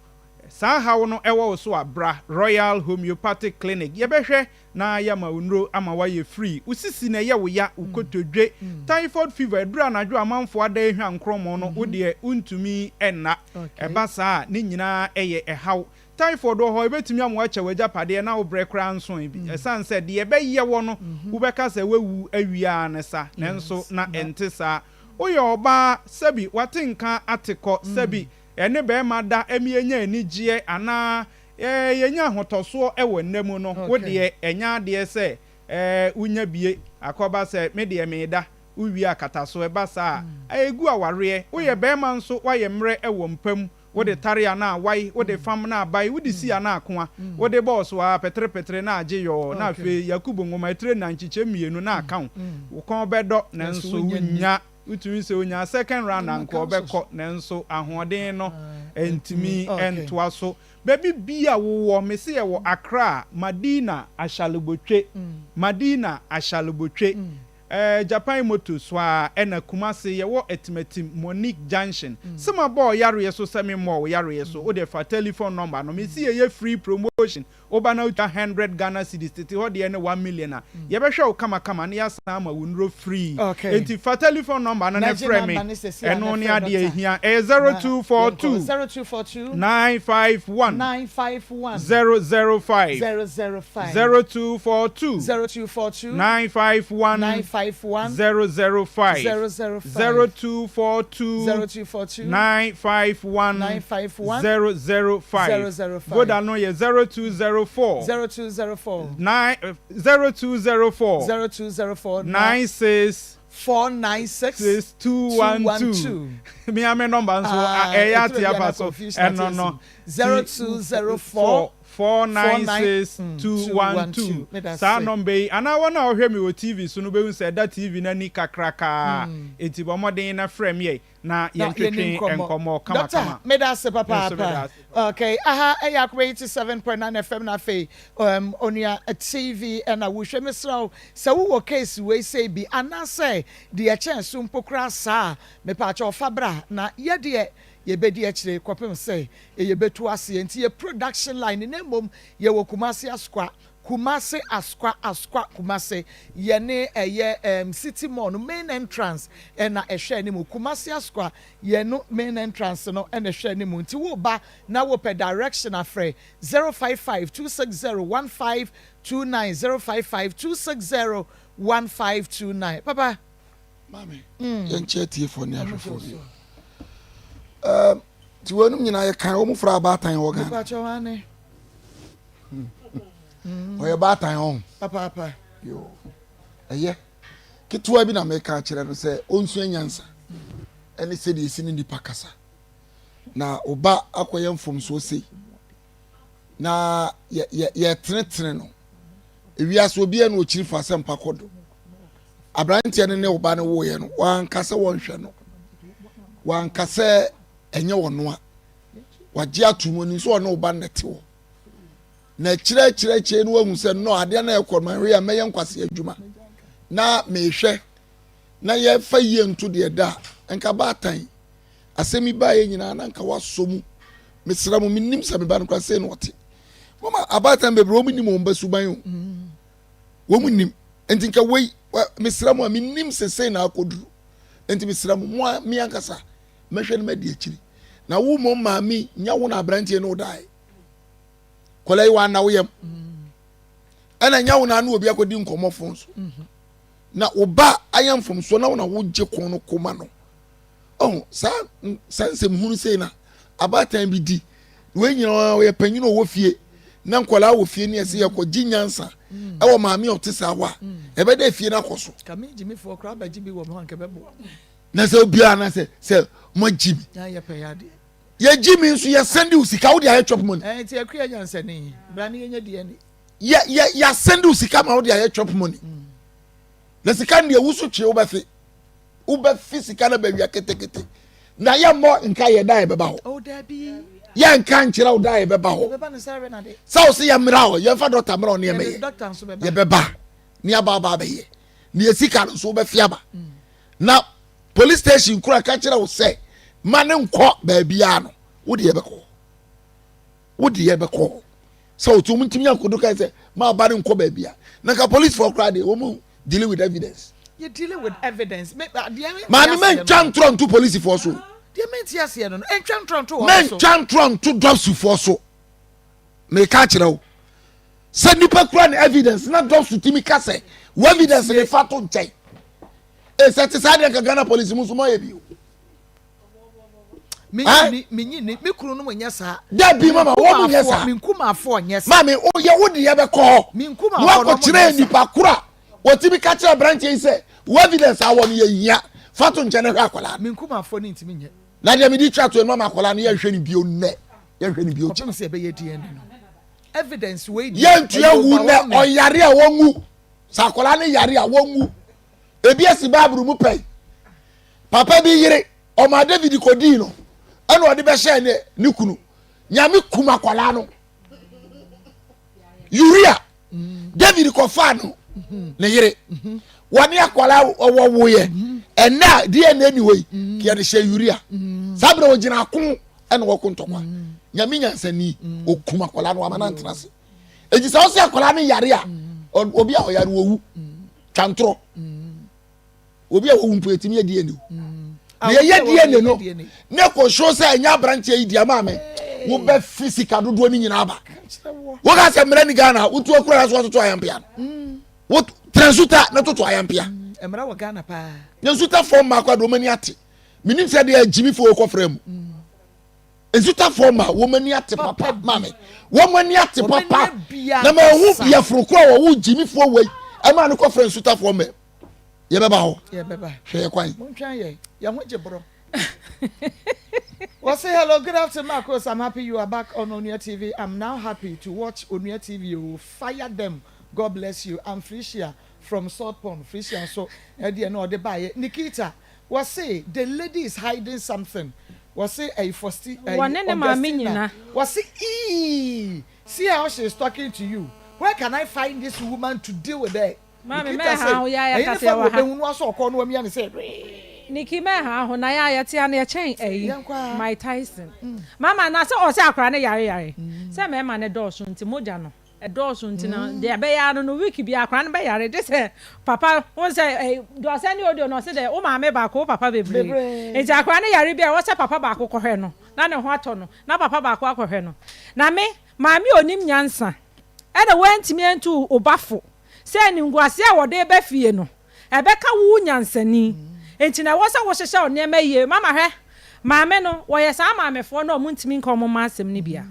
sa hawo no ewo so abra Royal Homeopathic Clinic ye behwe na ya ma unro ama wa ye free usisi na ye wo ya ukotodwe typhoid fever dura na dwo amanfo ada ehwa nkromo no wo de untumi enna eba saa ni nyina eye ehaw typhoid ho ebetumi amwa acha waja pade na wo brekra nson bi esanse de ebe ye wo no wo beka se wewu awia ne sa nenso na entisa oye oba sabi watinka atiko sabi ene be mada emienya anigye ana yenya hotoso ewo nnemu no wo de enya de se unya bie akoba se me de meda uwi akataso eba sa egu aware wo ye be ma nso wa ye mre ewo mpam wo de tare na wai wo de fam na bai wo de si na akoa wo de boss wa petre na age yo na fe yakubu ngoma tre na nchiche mienu na account wo kon bedo na nso unya utumi se onya second round anko obekọ nenso ahoden no entimi entwa so baby bia wo mese ye wo Accra Madina Ashalobotwe Japan Motors wa ena Kumasi ye wo etimatim Monique Junction sama boy yaro so semi mo yaro so o de fa telephone number no me see ye free promotion oba na 100 Ghana cedis tete ho de 1 million ye be hwe o kama na ya sama wunro free enti fa telephone number na frame me eno ne ade ehia 0242 951 005 0242 951 005 0242 951 005 Goda no ye 0204 0204 96 496 212 me ame number nso eya tia fa so eno no 0204 496 saa number yi ana wona ohwe me o TV so no be hu say that TV na ni kakraka enti bo modern na frame ye na yentwetwe enkomo kama kama me da se papa okay aha eya 87.9 FM na fe onia TV and we hwe mesraw se wo case we say bi ana say de chance mpokra saa me pa cha ofabra na ye de ye bedi akire kwapem say ye betu ase enti ye production line na mom ye wo Kumasi Askwa Kumasi ye ne city mall no main entrance na ehwe ni mu Kumasi Askwa ye no main entrance no na ehwe ni mu nti wo ba na wo per direction afre 055-260-1529 055-260-1529 papa mami yenche tie for ni ahwefo ti wonu nyina ye kan o mu fra abatan wo gan papa chwane oye batan on papa yo eye kitwa bi na me ka kire no se onsu anyansa ene se de esi ni nipa kasa na oba akoye mfom so sei na ye tretre no ewiase obi ene o kiri fa sempa kodo abrantie ne oba ne wo ye no wan kasa won hwe no wan kasa enye wono a wagye atumo ni so ono oba nete wo na chire no ahu se no ade na ekọ hwe ya meye nkwase adwuma na mehwe na ye fa yie nto de da enka batan asemi ba ye nyina na nka wasomu mesra mu minim se me ba no kwase no ote mama abatan bebre o minim o mbasu ban o wo minim enti nka wei mesra mu minim se na akoduru enti mesra mu mo mi ankasa mehwe no madi akiri na wo mo maami nya wo na abrantie no dai kolai wa na woyem ana nya wo na no obi akodi nkomo fonso na oba ayamfom so na wo na wo je kon no koma no oh sanse mhunu sei na abatan bi di we nyina wo ye panyino wo fie na nkola wo fie ne ese ye ko ginyansa e wo maami o tesa wa e be da fie na koso kame jimi for kra ba jibi wo mo anke bebo na se obi ana se mo jimi ya ye pe ya de ye jimi nso ye send usika wo de aye chop money ti akua nyansa ni bra ni nya de ni ya send usika ma wo de aye chop money na sika ne wusu che wo ba fi sika na ba wi aketekete na ya mo nka ye da ye beba ho o da bi ya nka nchira wo da ye beba ho beba no sare na de sa o se ya mira ho ye fa doctor mira ho ne ye doctor nso beba ye beba ni aba be ye ni esika nso wo ba fi aba na police station kura ka kira wo se mane nko ba bia no wo de ye beko so to muntimi akodo ka se ma ba ne nko ba bia na ka police for kura de wo mu dealing with evidence you dealing with evidence man men chantron to police for so the men tia se no chantron to men chantron to drops for so me ka kira wo se nipa kura ne evidence na drops to timi ka se wo evidence ne fato nchai e satisfied ka Ghana police muso mo ye bi me kuru no nya sa da bi mama wo nya sa me nkuma afo nya sa mama o ye wo de ye be ko me nkuma afo no kire nipa kura o ti bi ka kire branch yi se wo evidence awon ye hia fato nche ne hwa akola me nkuma afo ni ntimi nye na de me di chat to mama akola no ye hwe ni bio ne ye hwe ni bio chi se be ye die no evidence we ye ntua wu ne oyare a wonwu sa akola ne yare a wonwu ebi esi babru mu pay papa bi yire o ma David kodi no ana odi be share ne kunu nyame kuma kwala no Uria David ko fa no ne yire wani akwala owo ye ena DNA ni we ki de share Uria sabra o gina ko ena wo kontokwa nyame nyansani o kuma kwala no amana ntrase eji sa o se akwala ne yare a obi a o yare wo wu twantro obi a wo mpu etimi adie ni ye die ne no ne ko show say nya branch e dia ma me wo be physical dodo ni nyina aba wo ga se mra ni Ghana wo tu akura so to ayampia wo transuta na to ayampia emra wo Ghana pa transuta form ma kwa do mani ate minim se de ajimi fo ko frem Ezuta forma woman ni ate papa mame. Woman ni ate papa. Na ma hu bia frokro wo jimi fo wei. E ma no ko friend Ezuta forma. Ye beba ho. Ye beba. Hwe kwan. Montwan ye. Ya ho jebro. Well, say hello, good afternoon, Maa Akos. I'm happy you are back on Onua TV. I'm now happy to watch Onua TV. You will fire them. God bless you. I'm Frisia from South Pond. Frisia, so Nikita, was say the lady is hiding something. Was say a fosti. Was say see how she is talking to you. Where can I find this woman to deal with that? Nikki Meha, when I am a chain, my Tyson. Mamma, na so or sacra, yari. Some man a dorsum to Mojano, a dorsum to the Bayard no wiki be a cran bayard. This Papa was a does any audio not say, oh, my bako, Papa be brave. It's a cran yari bear, what's a Papa bako correno, none of what on, not Papa bako correno. Na me, mammy or nim yansa. And I went to me and to Obafo, sending Guasia or de Befieno. A becca woon yansani. Enti na wosa wo hyehyɛ ne ma ye mama hwɛ maame no wo yɛ sa maame fo no muntimi nko mo masem ne bia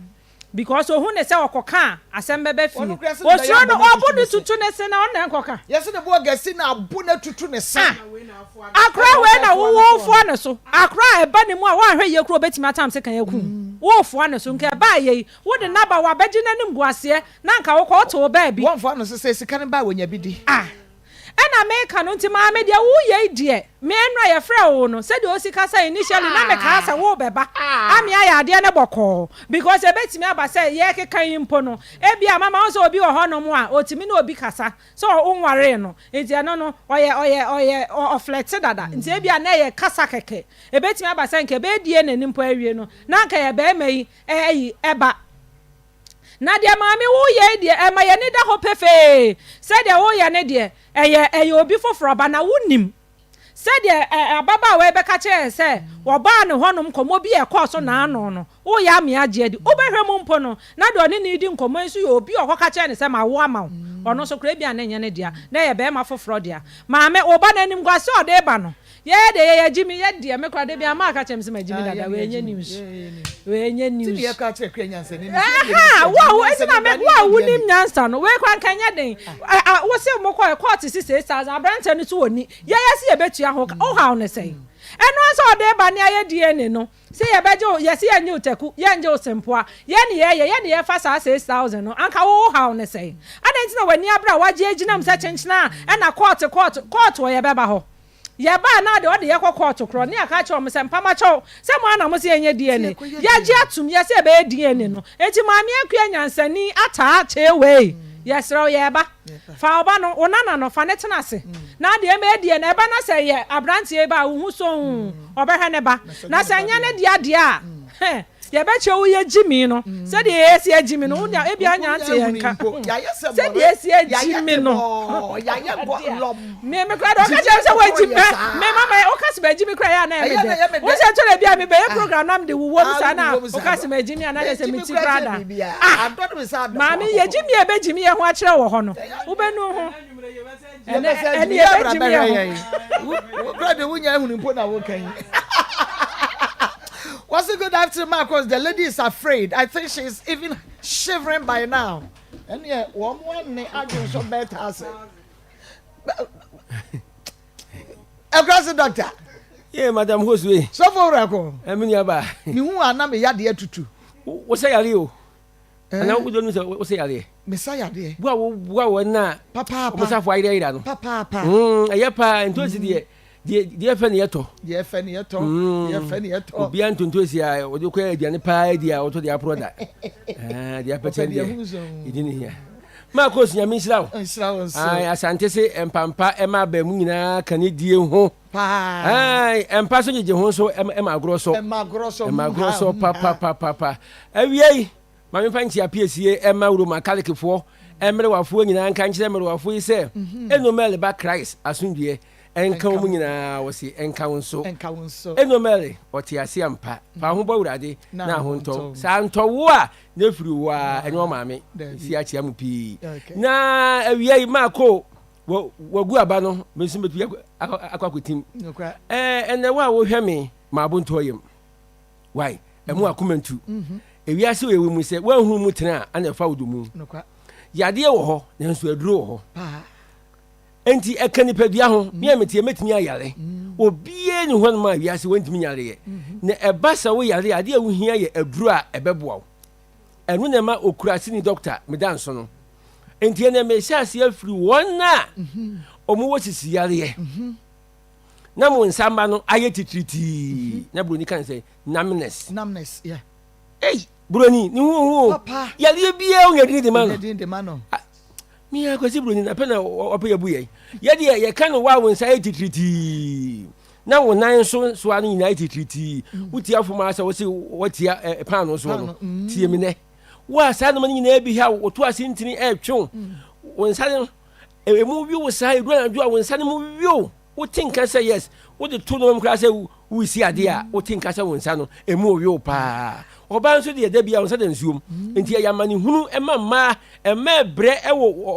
because ohu ne sɛ okoka asem bebe fie osuro no obu ne tutu ne se na on nkoka yesi ne bo gasi na abu ne tutu ne se akra we na wo fo ne so akra eba ne mu a wo ahwɛ ye kro betimi atam se kan yaku wo fo ne so nke ba ye wo de naba wa beji nanim guase na nka wo ko to ba bi wo fo no se sika ne ba wonya bi di ena make no nti maame de wo ye die me enra ye frɛ wo no se de osika sa initially na me ka sa wo beba ami aya ade ne bɔkɔ because ebetimi aba se ye kekan impo no e bia mama so obi wo hɔ no mo a otimi na obi kasa so onware no enti no oye oflete dada nti e bia na ye kasa keke ebetimi aba se nke be die na nimpo awie no na nka ye be mai eba na dia maame wo ye die e ma ye ne da ho pefe se de wo ye ne die eye obi foforo ba na wonim se de ababa we be ka che se wo ba ne honom komo bi e koso na ano no wo ya me age adi wo behwe mo mpo no na de oni ne di nkomo nso ye obi o ka che ne se ma wo ama ono so kra bia na nya ne dia na ye be ma foforo dia maame wo ba na nim gwase o de ba no ye de ye jimi ye de me kra de bia ma ka chem se ma jimi dada we nye news ti ye ka che kra nyansa ni wo eti na me wo nim nyansa no we kwa kanya den wo se mo ko court 6,000 abrante no so woni ye se ye betua ho o ha ne sei eno so de ba ne aye DNA no se ye beje ye se ye nyu taku ye nje osempoa ye ne ye fa sa 6,000 no anka wo ha ne sei adanti na wani abra waje aginam sa chenchena e na court wo ye beba ho ye ba na de ode ye kokọ kro ne aka che o mse mpama che se mo ana mo se enye DNA ye gi atum ye se be DNA no enti maami akua nyansani ata che we yes ro ye ba fa oba no onana no fa ne tena se na de me DNA e ba na se ye abrante e ba hu so obehwe ne ba na se nya ne dia dia ye be che wo ye jimi no se de ye si jimi no unya e bia nya ante ye nka se de ye si jimi no ya ye go me kra do ka che se wo jimi me mama o ka se be jimi kra ya na e me de wo se to le bia me be program nam de wo mi sa na o ka se be jimi ana se mi ti brada mami ye jimi e be jimi ye ho a kire wo ho no wo be nu ho ene ye be jimi ye ho brada wo nya ehunu mpo na wo kan What's a good afternoon, Maa Akos? The lady is afraid. I think she's even shivering by now. And yeah, one ne arguing so better as a doctor. Yeah, Madam Hoswe. So for Rako. Eminyaba. You are not me yadi tutu. What's say Alio? And now we don't know what say Ali. Messiah dear. Well, na Papa. Must have wide area. Papa. Ayapa and towards the dear Feniato. Dear Feniato. Dear Feniato. Beyond to Ntosia, what you call the pie, the auto, the product. The appetite. You didn't hear. Maa Akos nyame nhyira wo ai asante se empampa ema ba mu nyina kan die ho ai empa so gege ho so ema agro so papa awiei ma me fanchi apiesie ema wuro makalikefo emre wafo nyina nka nkyere emre wafo yi se enomel ba Christ asundue enka mu nyina wo se enka wonso enomel otiase ampa fa ho ba wurade na ho nto sa nto wo a na firi wo a enyo maame si achi am pi na awiei mako wagu aba no mesu metu akwakotim ene wa wo hwe me ma abonto yem why emu akumentu ewiase we mu se wanhu mu tena ana fa wodomu yade wo ho nanso aduro wo ho enti eka nipadua ho me ametie metimi ayare obie ni ho ma wiase wantimi nyare ye na ebasa wo yare ade wo hia ye aduro a ebeboa wo enu na ma okurasi ni doctor medanso no enti na me hyase afiri wona omo wo sisi yare ye na mo nsamba no aye titriti na broni kan say numbness yeah broni ni hu yare bia o ngadi de mano mi akwasi broni na pena opa yabu ye de ye kan wa wo nsa titriti na wo nan so anu nyina titriti wuti afoma asa wo se wotia pan no so no tie mi ne wa sa no nyina bi ha wo to ase ntini twe wo nsa no emu wi wo sa edu anju wo nsa no mu wi wo tinka say yes wo de to no mkra say wo si ade a wo tinka say wo nsa no emu wi wo pa oba nso de da bia wo nsa da nsuom enti ya mani hunu emma bre ewo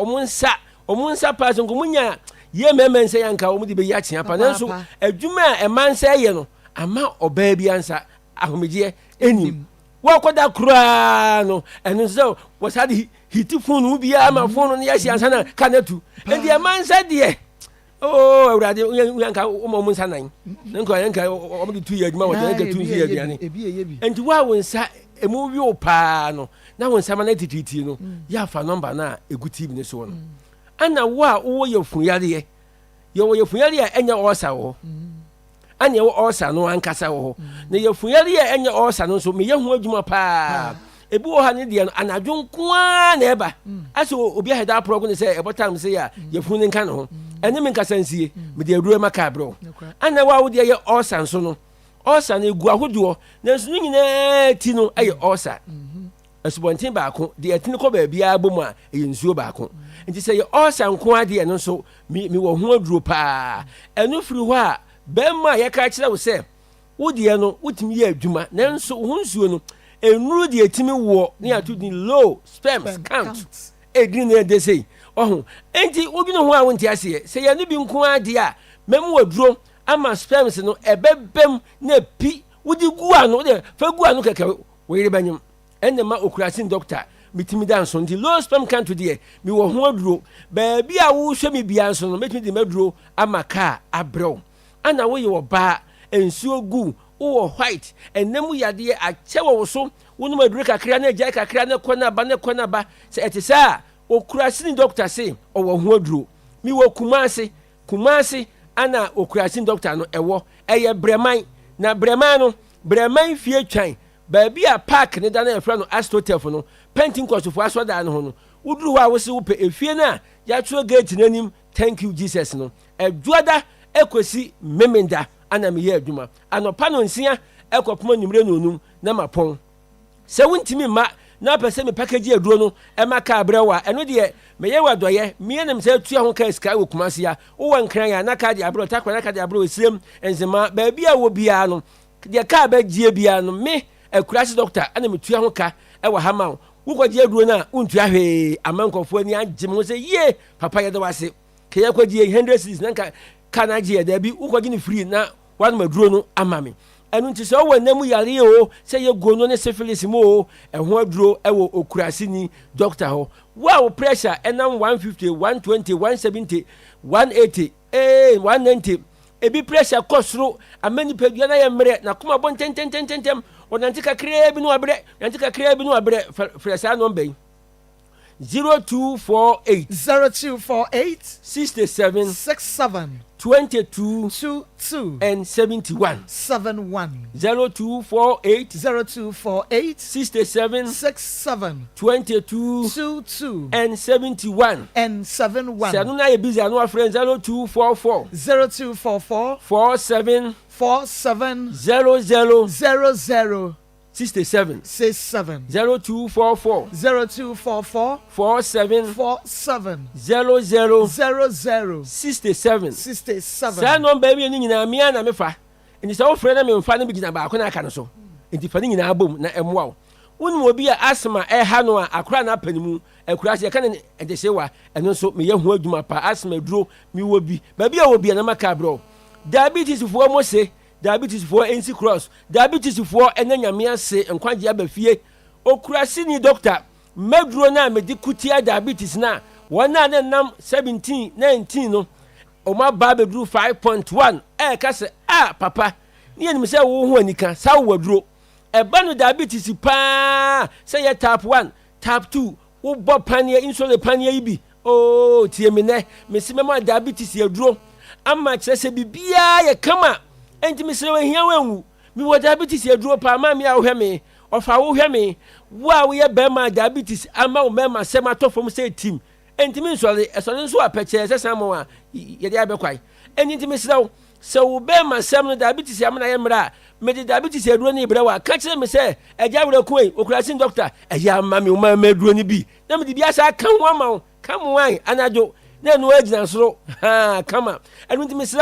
omo nsa pa so komunya ye meme nsa yanka wo de be ya chia pa nanso adwuma a emma nsa ye no ama oba bia nsa ahomegye enim wo koda kura no eno so wo sa de hiti phone bia ma phone no ya si ansa na kanatu enti emma nsa de oh awurade yanka o nsa nan yanka o de 2 years ma wo yanka 2 years yani enti wa wo nsa emu wi opa no na wo nsa ma na tititi no ya fa number na eguti bi ne so no ana wa wo ye funyare ye funyare a enya osa wo anya wo osa no ankasa wo na ye funyare a enya osa no so me ye hu adwuma pa ebi wo ha ne de no anadwo nkoa na eba aso obi a heda program ne say ebotam say ya ye funu nka no ene me nkasansie me de aduro maka bro ana wa wo de ye osa nso no osa na egu ahodo na nso nyina ti no aye osa asubontin baako de atini ko ba bia bom a eye nsuo baako nti say osa nko ade no so mi wo ho aduro pa eno firi ho a bemma ye ka kire wo say wo de no wotimi ye adwuma na nso ho nsuo no enuru de etimi wo na atu di low sperms count edin na de say ohun enti obi no ho a wonti ase say ye no bi nko ade a mem waduro ama sperms no ebebem na pi wodi gua no de fa gua no keke wo yire banyum enne ma okurasin doctor mitimi dan so ndi low sperm count de mi wo ho aduro ba bia wo hwe mi bia so no metimi de maduro ama ka abrew ana wo ye wo ba ensuo gu wo white enemu yade achewo wo so wonu maduro kakra na agya kakra na kona ba se etisa okurasin doctor say o wo ho aduro mi wo kumase ana okurasin doctor no ewo eye breman na breman fie twan ba bia park ne da na efra no astroturf no pentecost fo asoda no ho no uduru ho a wo se wo pe efie na ya tro gate nanim thank you jesus no edwoda ekosi memenda ana me ye adwuma anopa no nsia ekopoma nimre no onum na mapon se wontimi ma na pese me package aduro no e maka abrewa eno de me ye wadoye me nem se tua ho ka sika wo kumase ya wo wankran ya na ka de abro takwa na ka de abro esiem enzema ba bia wo bia no de ka ba gie bia no me akurasi doctor ana me tua ho ka e wa hama wo kwagie aduro na untua hwe amankofo ani agye mo se ye papa ye de wase ke ye kwagie 100 cities na kana gie da bi wo kwagie ni free na wan maduro no amame enu nti se wo namu yare o se ye gono ne syphilis mo ho aduro e wo okurasi ni doctor ho wow pressure enam 150 120 170 180 190 ebi pressure kosro amani pedua na ye mre na kuma bon tentem onantika kre bi no abre fresa no ben 0248 67 22 and 71 0248 67 22 and 71 Sanu na ye busy anu friend 0244 47 00 67 0244 47 00 67 sa no baby ni nyina mia na mefa enti sa wo frɛ na me mfa na bigina ba ko na aka no so enti fa ni nyina abom na emwa wo wonu obi a asma ha no a akora na apanimu akura se kan de sewa eno so me ye ho adwuma pa asma duro mi wo bi ba bi a wo bi na maka bro diabetes fo mo se diabetes for NC cross diabetes for ene nyame ase nkwaje abafie okura sini doctor meduro na medikutia diabetes na wona na nam 17 19 no o ma ba beduru 5.1 ka se papa ni enim se wo ho anika sa wo waduro eba no diabetes pa se ye type 1 type 2 wo bo panie insulin panie ibi tie me ne me se mema diabetes ye duro ama kire se bibia ye kama enti me se we hia wanwu mi wo diabetes ye duro pa ma me a wo hwe me ofa wo hwe me wo a wo ye be ma diabetes ama wo mema se ma to fom se team enti me nsole esole nso apeche se san mo a ye dia be kwai enti me se wo be ma sem no diabetes ya na ye mra me de diabetes ye duro ni bre wa ka kire me se eja wure kuoi okurasin doctor eja ma me o ma duro ni bi na me de bia sa kan ho ama wo kan mo an anajo na no agina soro kama enti me se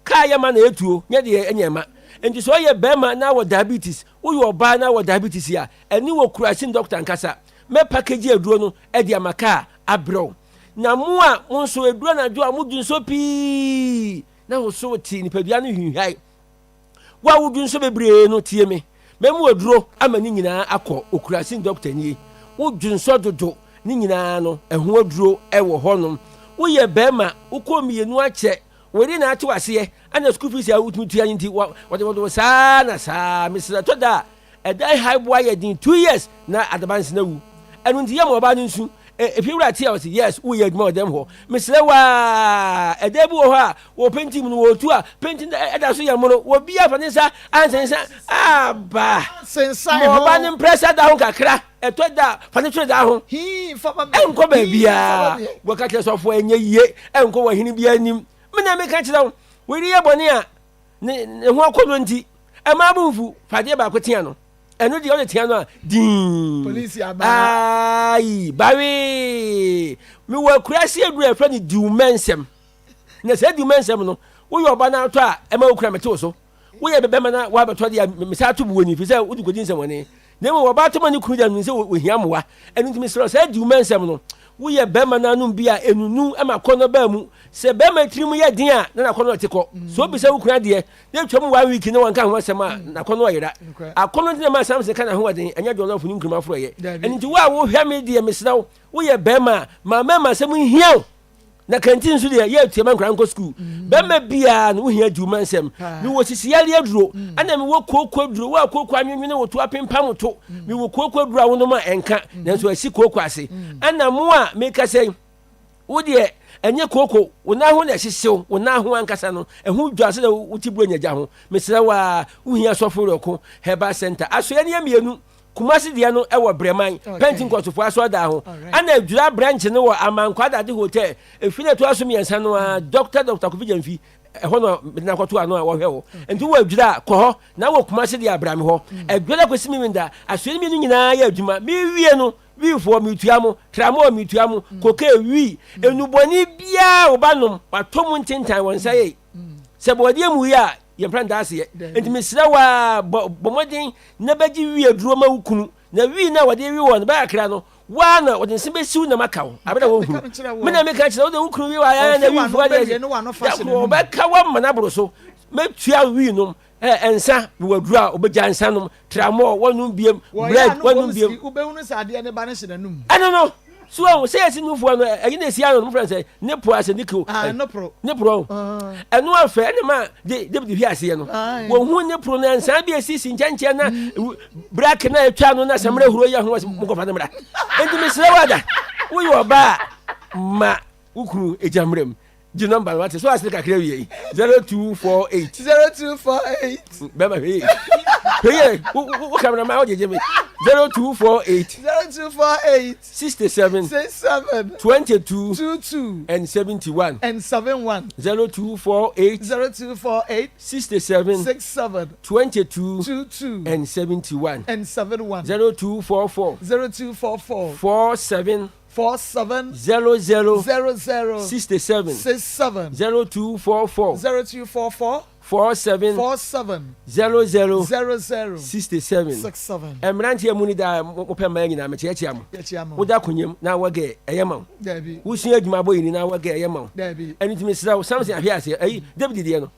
ka ya ma na etuo nya de enyema enti so ye be ma na wo diabetes wo yo ba na wo diabetes ya eni wo kurasin doctor nkasa me package eduro no e de amaka abro na mo a mo so eduro na jo a mo dun so pi na wo so ti ni padua no hwihai wa wo dun so bebre no tie me mo eduro amani nyina akọ okurasin doctor ni wo dun so dodo ni nyina no eho aduro e wo honom wo ye be ma wo ko mienu ache wori na ate wase ana school fees ya wututu ya nti wo sa na sa misra to da e dai high boy ya din 2 years na advance na wu enu nti ya mo ba nsu if you right here say yes we had more them ho misra wa e dai bu ho a wo painting no wo tu a painting e da so ya mo no wo bia fa ne sa ansensa aba sensa mo ba ne pressure da ho kakra e to da fa ne da ho fa ba enko ba bia wo ka kle so fo enye yie enko wa hini bia nim mina me ka kire we ri ebone a ne ho akodo nti e ma bufu fade ba ko tia no eno de o de tia no a din police aba ai bawe mi wo kurasi edu e fra ni diumensem na se diumensem no wo yo ba na to a e ma okura mete so wo ye bebe ma na wa beto de me sa to bu woni fi se wo di godin sem woni na mo wo ba to ma ni kuru da ni se wo hia mowa eno nti mi se diumensem no wo ye be ma na no bia enunu e ma kono ba mu se be ma tirimu ye din a na kono te ko so bi se wo kura de na twam 1 week ne wanka ho asem a na kono yera akono din ma sam se kana ho den anya jollof ni nkruma fro ye enti wo a wo hwa me de me se wo ye be ma ma sem hia na kantin su de ye tiema nkran ko school be ma bia no hia duma nsem mi wo sisiale aduro ana mi wo kokko aduro wo kokko anwenwene wo to apempam to mi wo kokko aduro wo no ma enka na so asi kokko ase ana mo a me ka sei wo de enye kokko wo na ho na hyesew wo na ho ankasa no ehu dwase da wo tiburo nyaja ho me sira wa wo hia soforo ko heba center aso ye ne mienu kumasi dia no e wo breman painting court fo aso da ho ana adura branch no wo amankwada de hotel efine to aso miensa no doctor Kofijanfi e ho no na kwato ano a wo hwe wo enti wo adura ko ho na wo kumasi dia abrami ho adura kwesi mi nda aso ni mi nyina ya aduma mi wie no wi fo mi tuamo tramo mi tuamo koke wi enuboni bia obanom watom ntintan won sai se bodie mu ya ye pranda ase enti mesira wa bomodin na baji wi aduro ma wukunu na wi na wode wi won ba akra no wa na wode nse besiu na makawo abeda wo hu me na me ka kire wode wukunu wi wa ya na wi fo ade no ba ka wa mana bro so metua wi no ensa bi wadura obeja ensa no tramo wonu biem bread wonu biem ubehunu sade ne ba ne sinanum no so say esi no fo no eyi na esi ano no friend say ne po ase nikro ne pro eno afa ne ma de bi ase no wo hu ne pro na ensa bi esi sinjanche na brack na etwa no na samre huro ya ho mo ko fa ne mra enti me sere wada wo yo ba ma ukuru ejamrem the number what so as ka kire wi 0248 bema he wo camera ma o jeje me 0248 67 22 and 71 0248 67 22 and 71 0244 47 00 67 67 0244 47 00 67 mmeranteɛ mu ni da mopɛ mmaa nyinaa mekyerɛkyerɛ mo woda akonnwam na wɔgɛ ɛyɛ ma wo wosua adwuma bɔ yini na wɔgɛ ɛyɛ ma wo ɛno nti mesrɛ wo samson ahwɛ aseɛ ayi david deɛ no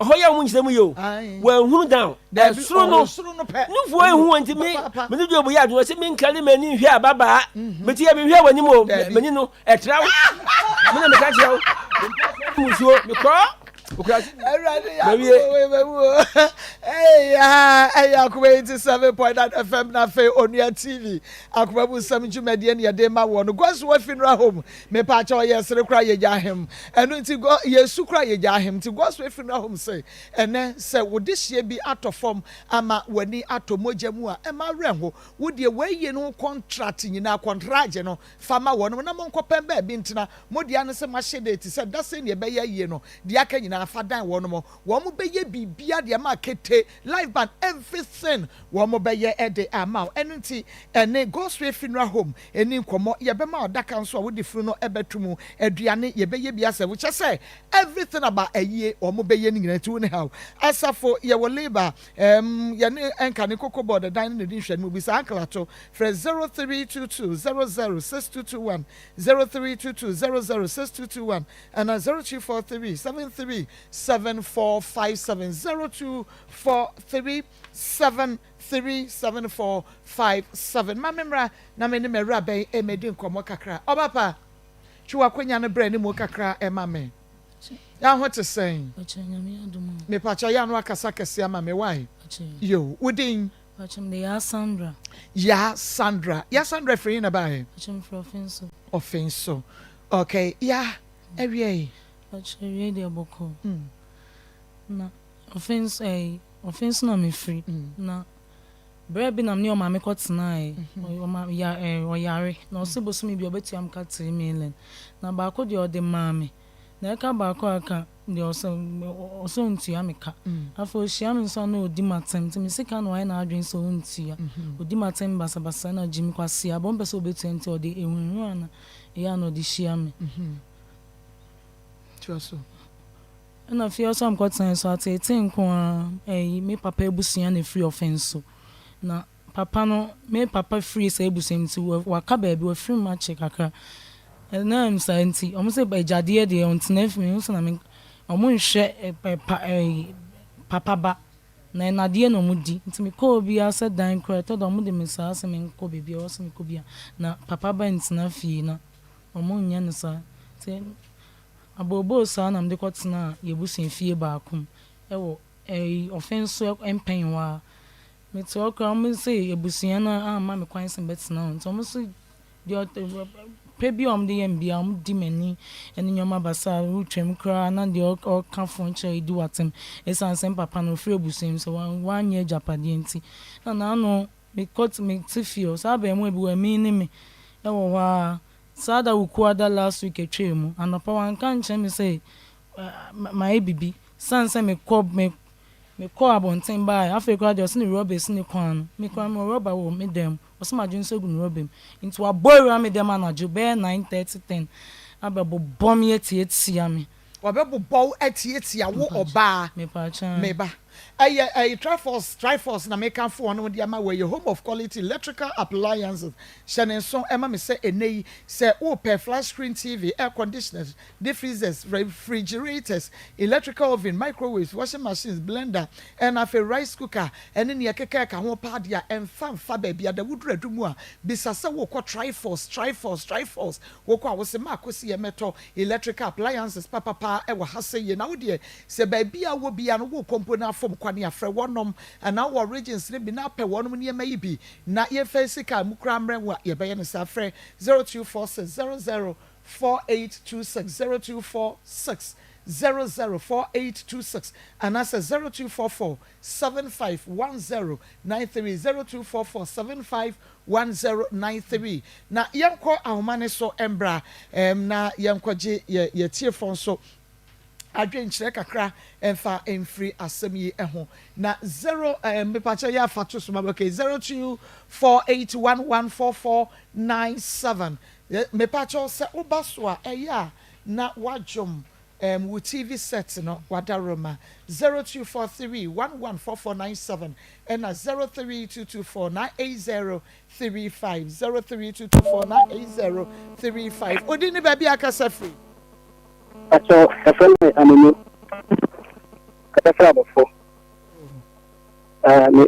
ɔhɔ yɛ wo nkyerɛ mu yɛ o wɔanhunu down ɛsoro no nufoɔ ɛhu wɔ nti mene dwa bɔyɛ adwuma sɛ menkale m'ani nhwɛ ababaa meti yɛ mehwɛ w'anim o m'ani no ɛtra wo mene meka kyerɛ wo musuo mekɔ Akoma 87.9 FM na fe Onua TV Akoma bu sam dwumadie ne yede ma wo no Goswe Funeral Home me pa cha ye sere kra ye jahem enu nti go yesu kra ye jahem nti Goswe Funeral Home say ene se wo de hye bi atofom ama wani atomogya mu a e ma renho wo de weye no contract nyina contract no fama wo no na monkopem ba bi ntina modi ane se ma hye date se da se ne be ye no de aka nyina afadan wo no mo be ye bibia de ma kete live band everything wo mo be ye ede ama enu nti ene Goswe Funeral Home eni nkomo ye be ma odaka nso a wo de furu no ebetumu aduane ye be ye bia se wo che say everything about ayie wo mo be ye ni nyina tu ne how asafo ye wo labor ye ne enka ne kokobo the dining ne din hwe mu bi sa anklato for 0322 006221 0322 006221 and 0243 73 7457 0243 737457 mamemra na me ne mera ben emedi nkomo kakra obapa chiwa kwenya ne bre ne mo kakra emame ya ho te sen me pacha ya no akasa kese ama me why yo udin pacham de Sandra free na bai pacham for offenso okay ya ewie pacham ewie de boko na offense na me free na brebi na me o ma me kotena o ma ya o yare na oseboso me bi obeti am ka 3 million na ba ko de o de ma me na ka ba ko aka de oso ntu ya me ka afo hia me nso na odi matem ti me sika no ai na adwen so ntu ya odi matem basa na jimi kwase abon pese obeti enti o de ehunhu ana ya no de hia me tuaso na feel some got sense so at 18 ko me papa ebusia na free offense na papa no me papa free say ebusia nti waka ba bi wa free match kakra na am santi omo say ba jade de ontina free so na me omo nhwe papa ba na de no mudi nti me ko bi asa dan kra to do mo de me sa asa me ko bebia o so me ko bia na papa ba ntina fie na omo nya no sa say abobo sa na mde kwatena yebusin fie baakum ewo offense empenwa me to okra mo say yebusin na ama me kwan sen betena nto mo say de pebi omde yembia mo di mani eni nyoma basa rutwem kra na de oka fonche idu watem esan sen papa no free ebusin so wan ye japade nti na no me tifio sa ba mo ebi wa mi ni me ewo wa sada ukuada last week etwemu anapa wan kan che me say my bibi sanse me ko abonten ba africa de osini robbers ni kwan me kwan mo robber wo me dem osima jun so gun robbem into a boy ra me dem na jo be 9:30 ababo bom yeti ya me wabebo bow eti wo oba me pa chan me ba a Triforce na make am for no dia ma we home of quality electrical appliances shane so ema me say enei say o per flat screen TV, air conditioners, deep freezers, refrigerators, electrical oven, microwaves, washing machines, blender and a rice cooker and in yakeka ka ho pa dia emfa baby ada wudru adumu a bisasa wo ko Triforce wo ko wo se ma akosi metal electrical appliances papa e wo hase ye na wo de se baby a wo bia no wo component from kwani afre wonom ana wo regions ne bi na pe wonom ne ma yibi na ye face ka mukra mrenwa ye be ye ne sa frɛ 0246004826 0246004826 and that's 0244751093 0244751093 na yenko ahomane so embra na yenkogye ye tiefon so adwenkyerɛ kakra emfa emfiri asɛm yi ɛho na 0 mepacha ya fato so okay 0248114497 mepacha sɛ oba so a ɛya na wadwom with TV sets no wadaroma 0243114497 and 0322498035 0322498035 odini baby akasa free acho efele anenu kata before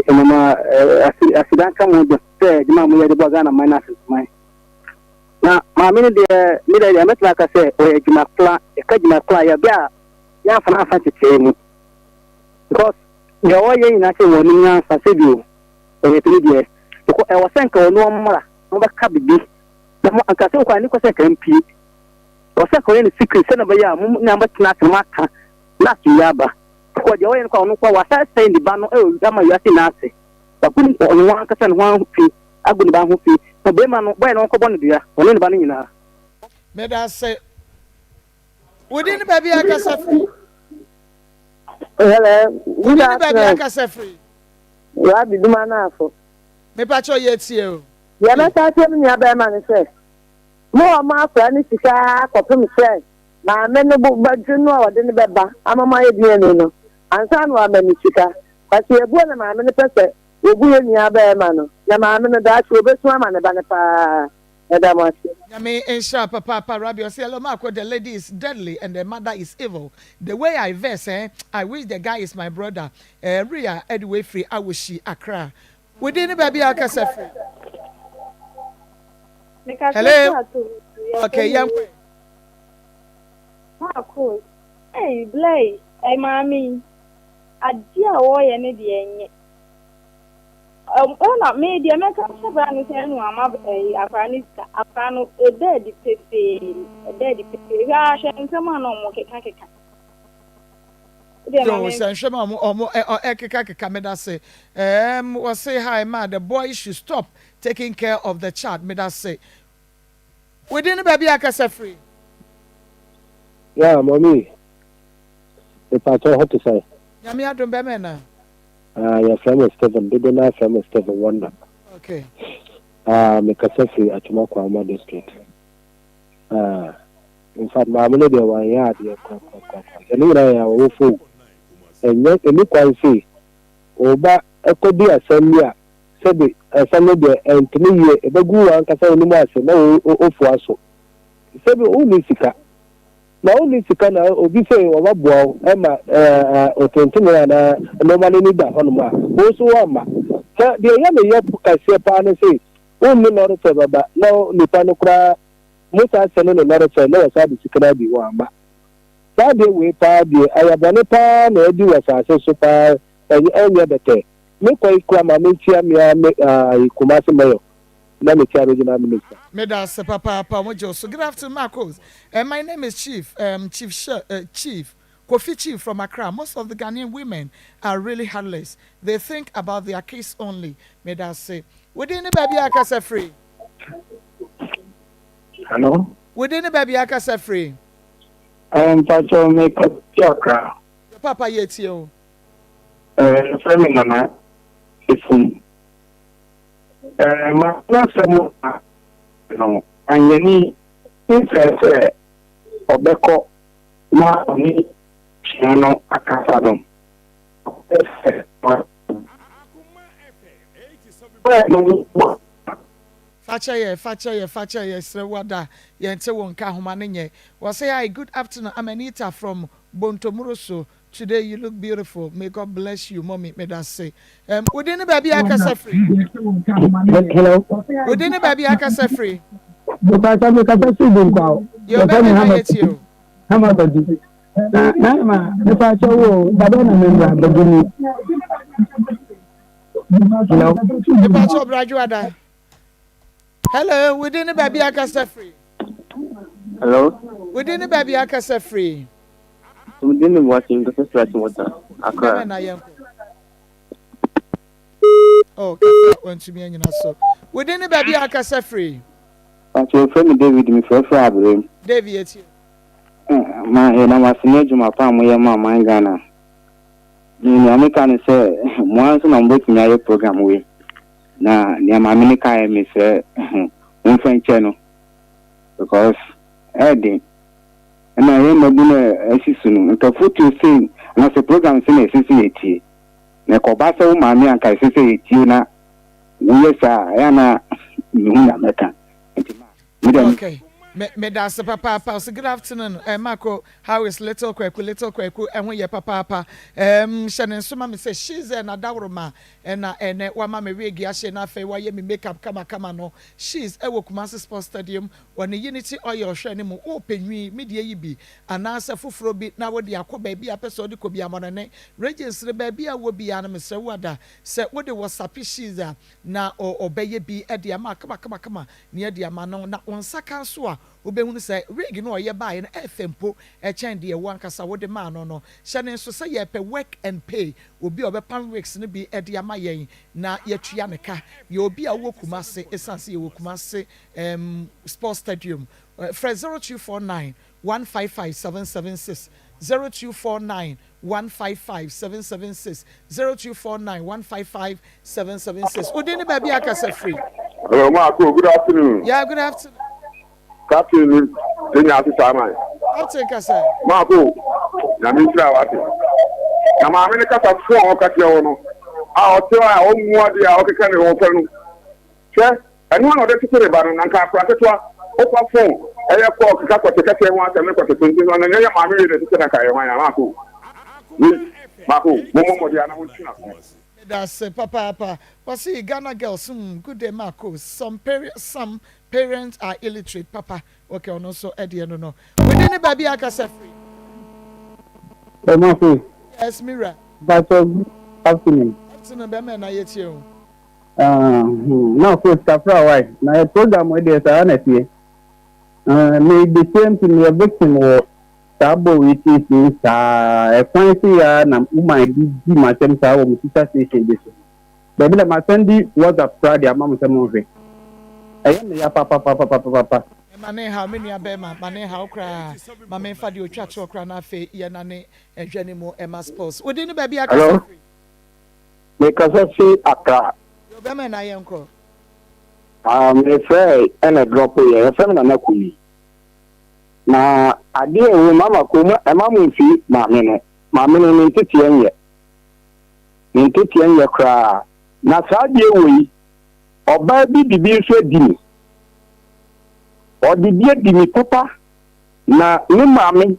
mama accident come with the dima mo yede boga na minus mine na ma me de me de ametla ka se o ejuma kla e ka juma kla ya bia ya fa na fa tete mu because ya o ye na se woni nya fa se bio o ye tiri de ko e wasen ka onu omra no ba ka bibi na mo anka se ko ani ko se kan pi o se ko ye ni secret se na ba ya mu na ba tina tama ka na ti ya ba ko je o ye ko onu ko wa sa se ndi ba no e o ma ya ti na se ba kun o ni wan ka se no wan fi aguni ba ho fi na be ma no boy no ko bon dia oni ni ba ni nyina me da say within baby akasa free hello within baby akasa free ya bi duma na afo me pa cho ye tie o ya na ta tie mi aba ma ni se mo ma afra ni sika ko pem se na me no bu badru no o de ni beba amama ye die ni no ansa no ama ni sika kasi ebu na ma me ni pese obu ye ni aba ma no ya ma me no da chi obesu ama ne ba ne pa Yami Insha Papa Rabbi Osielo Marco, the lady is deadly and the mother is evil. The way I verse, I wish the guy is my brother. Ria Edway free, I wish she Accra. Within the baby Akasa free. Hello. Okay, young. Maa Akos. Hey, Blay. Hey, mommy. Adia oye ne di enye. Ona me di America sabra ni se nu ama afranista afrano e dead pepe ga shen sama no mo keka yo sen shema omo ekeka me da say we say hi ma the boy should stop taking care of the child me da say within the baby akasa free yeah mommy if I tell her to say yami adom be me na your friend is Stephen. Did not friend is Stephen Wonder. Okay. Me Kasefi at Tomoko Ama District. In fact, my money there one yard here. And you know, I will and yet, and you can see, Oba, a could be a senior, said it, a Sunday, and to me, a bagu and Casa Numas, no, for us. Said only Sika. Na only sikana obi say owa bo ema otontumi na no mani ni da hono ma o so wa ma ka de ya me ye ka se pa na say o mi no ro baba no nipa no kra mo sa se no no ro se no sa di sikana bi wa ma sa de we pa de ayabane pa na edi wa sa so pa enye bete me ko ikwa ma me tia me kumase mayo na me tia regional minister Medas Papa Mojo. So good afternoon, Maa Akos. My name is Chief Kofi Chief from Accra. Most of the Ghanaian women are really heartless. They think about their case only. Medas say, within the baby akasa free. Hello. Within the baby akasa free. Pacho make a Accra. Papa yetio. Friend Nana. It's my last no, and you need interest Obeko ma oni piano akasadom. Facha ye srewada ye nte wonka homa nenye. We say hi, good afternoon. I'm Anita from Bontomuroso. Today you look beautiful. May God bless you, mommy. May that say. Within the baby akasa free. Hello. Within the baby akasa free. You better hit you. How about you? Nama, the Pacho, Babana member, the Guru. Hello. The Pacho Brajuada. Hello, within the baby akasa free. Hello. Within the baby akasa free. Within the watching the first water. Oh, went to me and so. Within the baby akasa free. But your friend David, me for Fabre. David, my and I was in my farm where my mind Ghana. In American say, once I'm working at your program with. Now, near my mini car, Miss one French channel. Because Eddie. na yɛ ma bi na asisu no nka photo sei na sɛ program sei na ɛsɛ sɛ yɛtie na ɛkɔba sɛ wo maame anka ɛsɛ sɛ yɛtie na woyɛ saa ɛyɛ na mehu na mɛka nti okay. Me that's papa. So good afternoon. Marco, how is little kweku and when your papa Shannon Suma me say she's an adawroma and wa mama regi ashe na fe wa ye me makeup kama no. She's Kumasi Sports Stadium when the Unity oil shani mu open media yibi and answer fufuro bi na wodi akọ baby episode ko bi amonane. Regis the baby a wo bi anam se wada se wodi wasapi she's na obeye bi e dia ma kama ne dia ma no na onsa kan so a obehunu say rig no ye buy na efempo e chen de wo ankasa wo de ma no hyene so say ye pe work and pay obi obepan weeks no bi e de ama yen na ye tua ne ka ye obi a wo Kumase esanse ye wo Kumase sports stadium for 0249 155 776 0249 155 776 0249 155 776 Udini baby akasa free. Hello Marco, good afternoon. Yeah, good afternoon. Captain Denya Sisamai. Captain Kasa. Marco, na mintra wate. Na ma me kasa fo o kase wo no. A o te a o mu ade a o keka ne wo fa no. Hwe, enu na o de tete ba no na nka akra tetwa o kwa fo. Eye ko keka ko te kase wo asem ko te tunti no na nye ma me de tete na ka ye wan ya Marco. Marco, mo dia na ho tina. That's papa. But see, Ghana girls, good day, Marco. Some parents are illiterate, papa. Okay, no, so Eddie, no. We didn't baby akasa free. Marco. Yes, Mira. But afternoon. Afternoon, Bema na yetio. No, for Safra, why? Na program where there's an honestly. May the same thing your victim or Tabo which is a fancy na my di matem sa wo mutita station this. Baby la masendi was a Friday mama se mo hwe. Aye me ya papa. Mane how many abema mane how kra mama fa di otwa to kra na fe ye na ne ehwani mu Emma Sports. Odi ni baby akasa. Hello. Me kasa fi akra. Yo bema na ye nko. Me say ena drop ye fe na nakuli. Na ade ewu mama ko mu emamu fi maame no ni ntete enye kra na saade ewu yi oba bi bibi so dini odibie dini papa na ni maame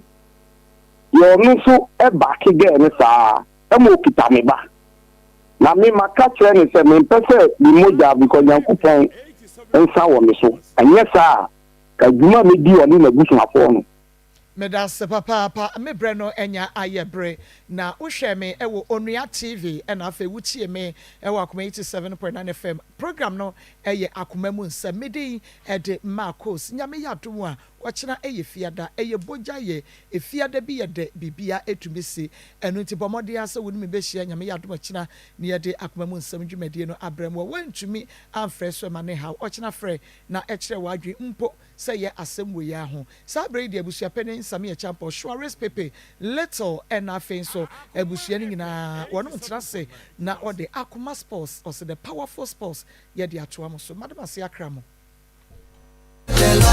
yo no so e ba ke ge ni saa e mo kita me ba na me maka kire ni se me pese bi moja because Yankopon ensa wo me so anya saa ka djuma me di oni na gusu afo no me da se papa me bre no enya ayebre na wo hwe me e wo Onua TV e na afa wutie me e wo Akoma 87.9 FM program no eye Akoma mu nsa medi e de Maa Akos nyame ya dom a wachina eye fiada eye boja ye efiada bi ye de bibia etumisi enu nti bomode asa woni me behia nyame ya dom achina ne ye de Akoma mu nsam dwumade no abrem wo wantumi amfreso ma ne ha ochina frɛ na ekire wadwe mpo sɛ ye asɛm wo ya ho sa bre de abusua pene nsame ye champo Suarez Pepe little and afin so abusua ni nyina wono ntra se na ode Akoma Sports or the powerful sports ye de atoa mo so madam ase akramo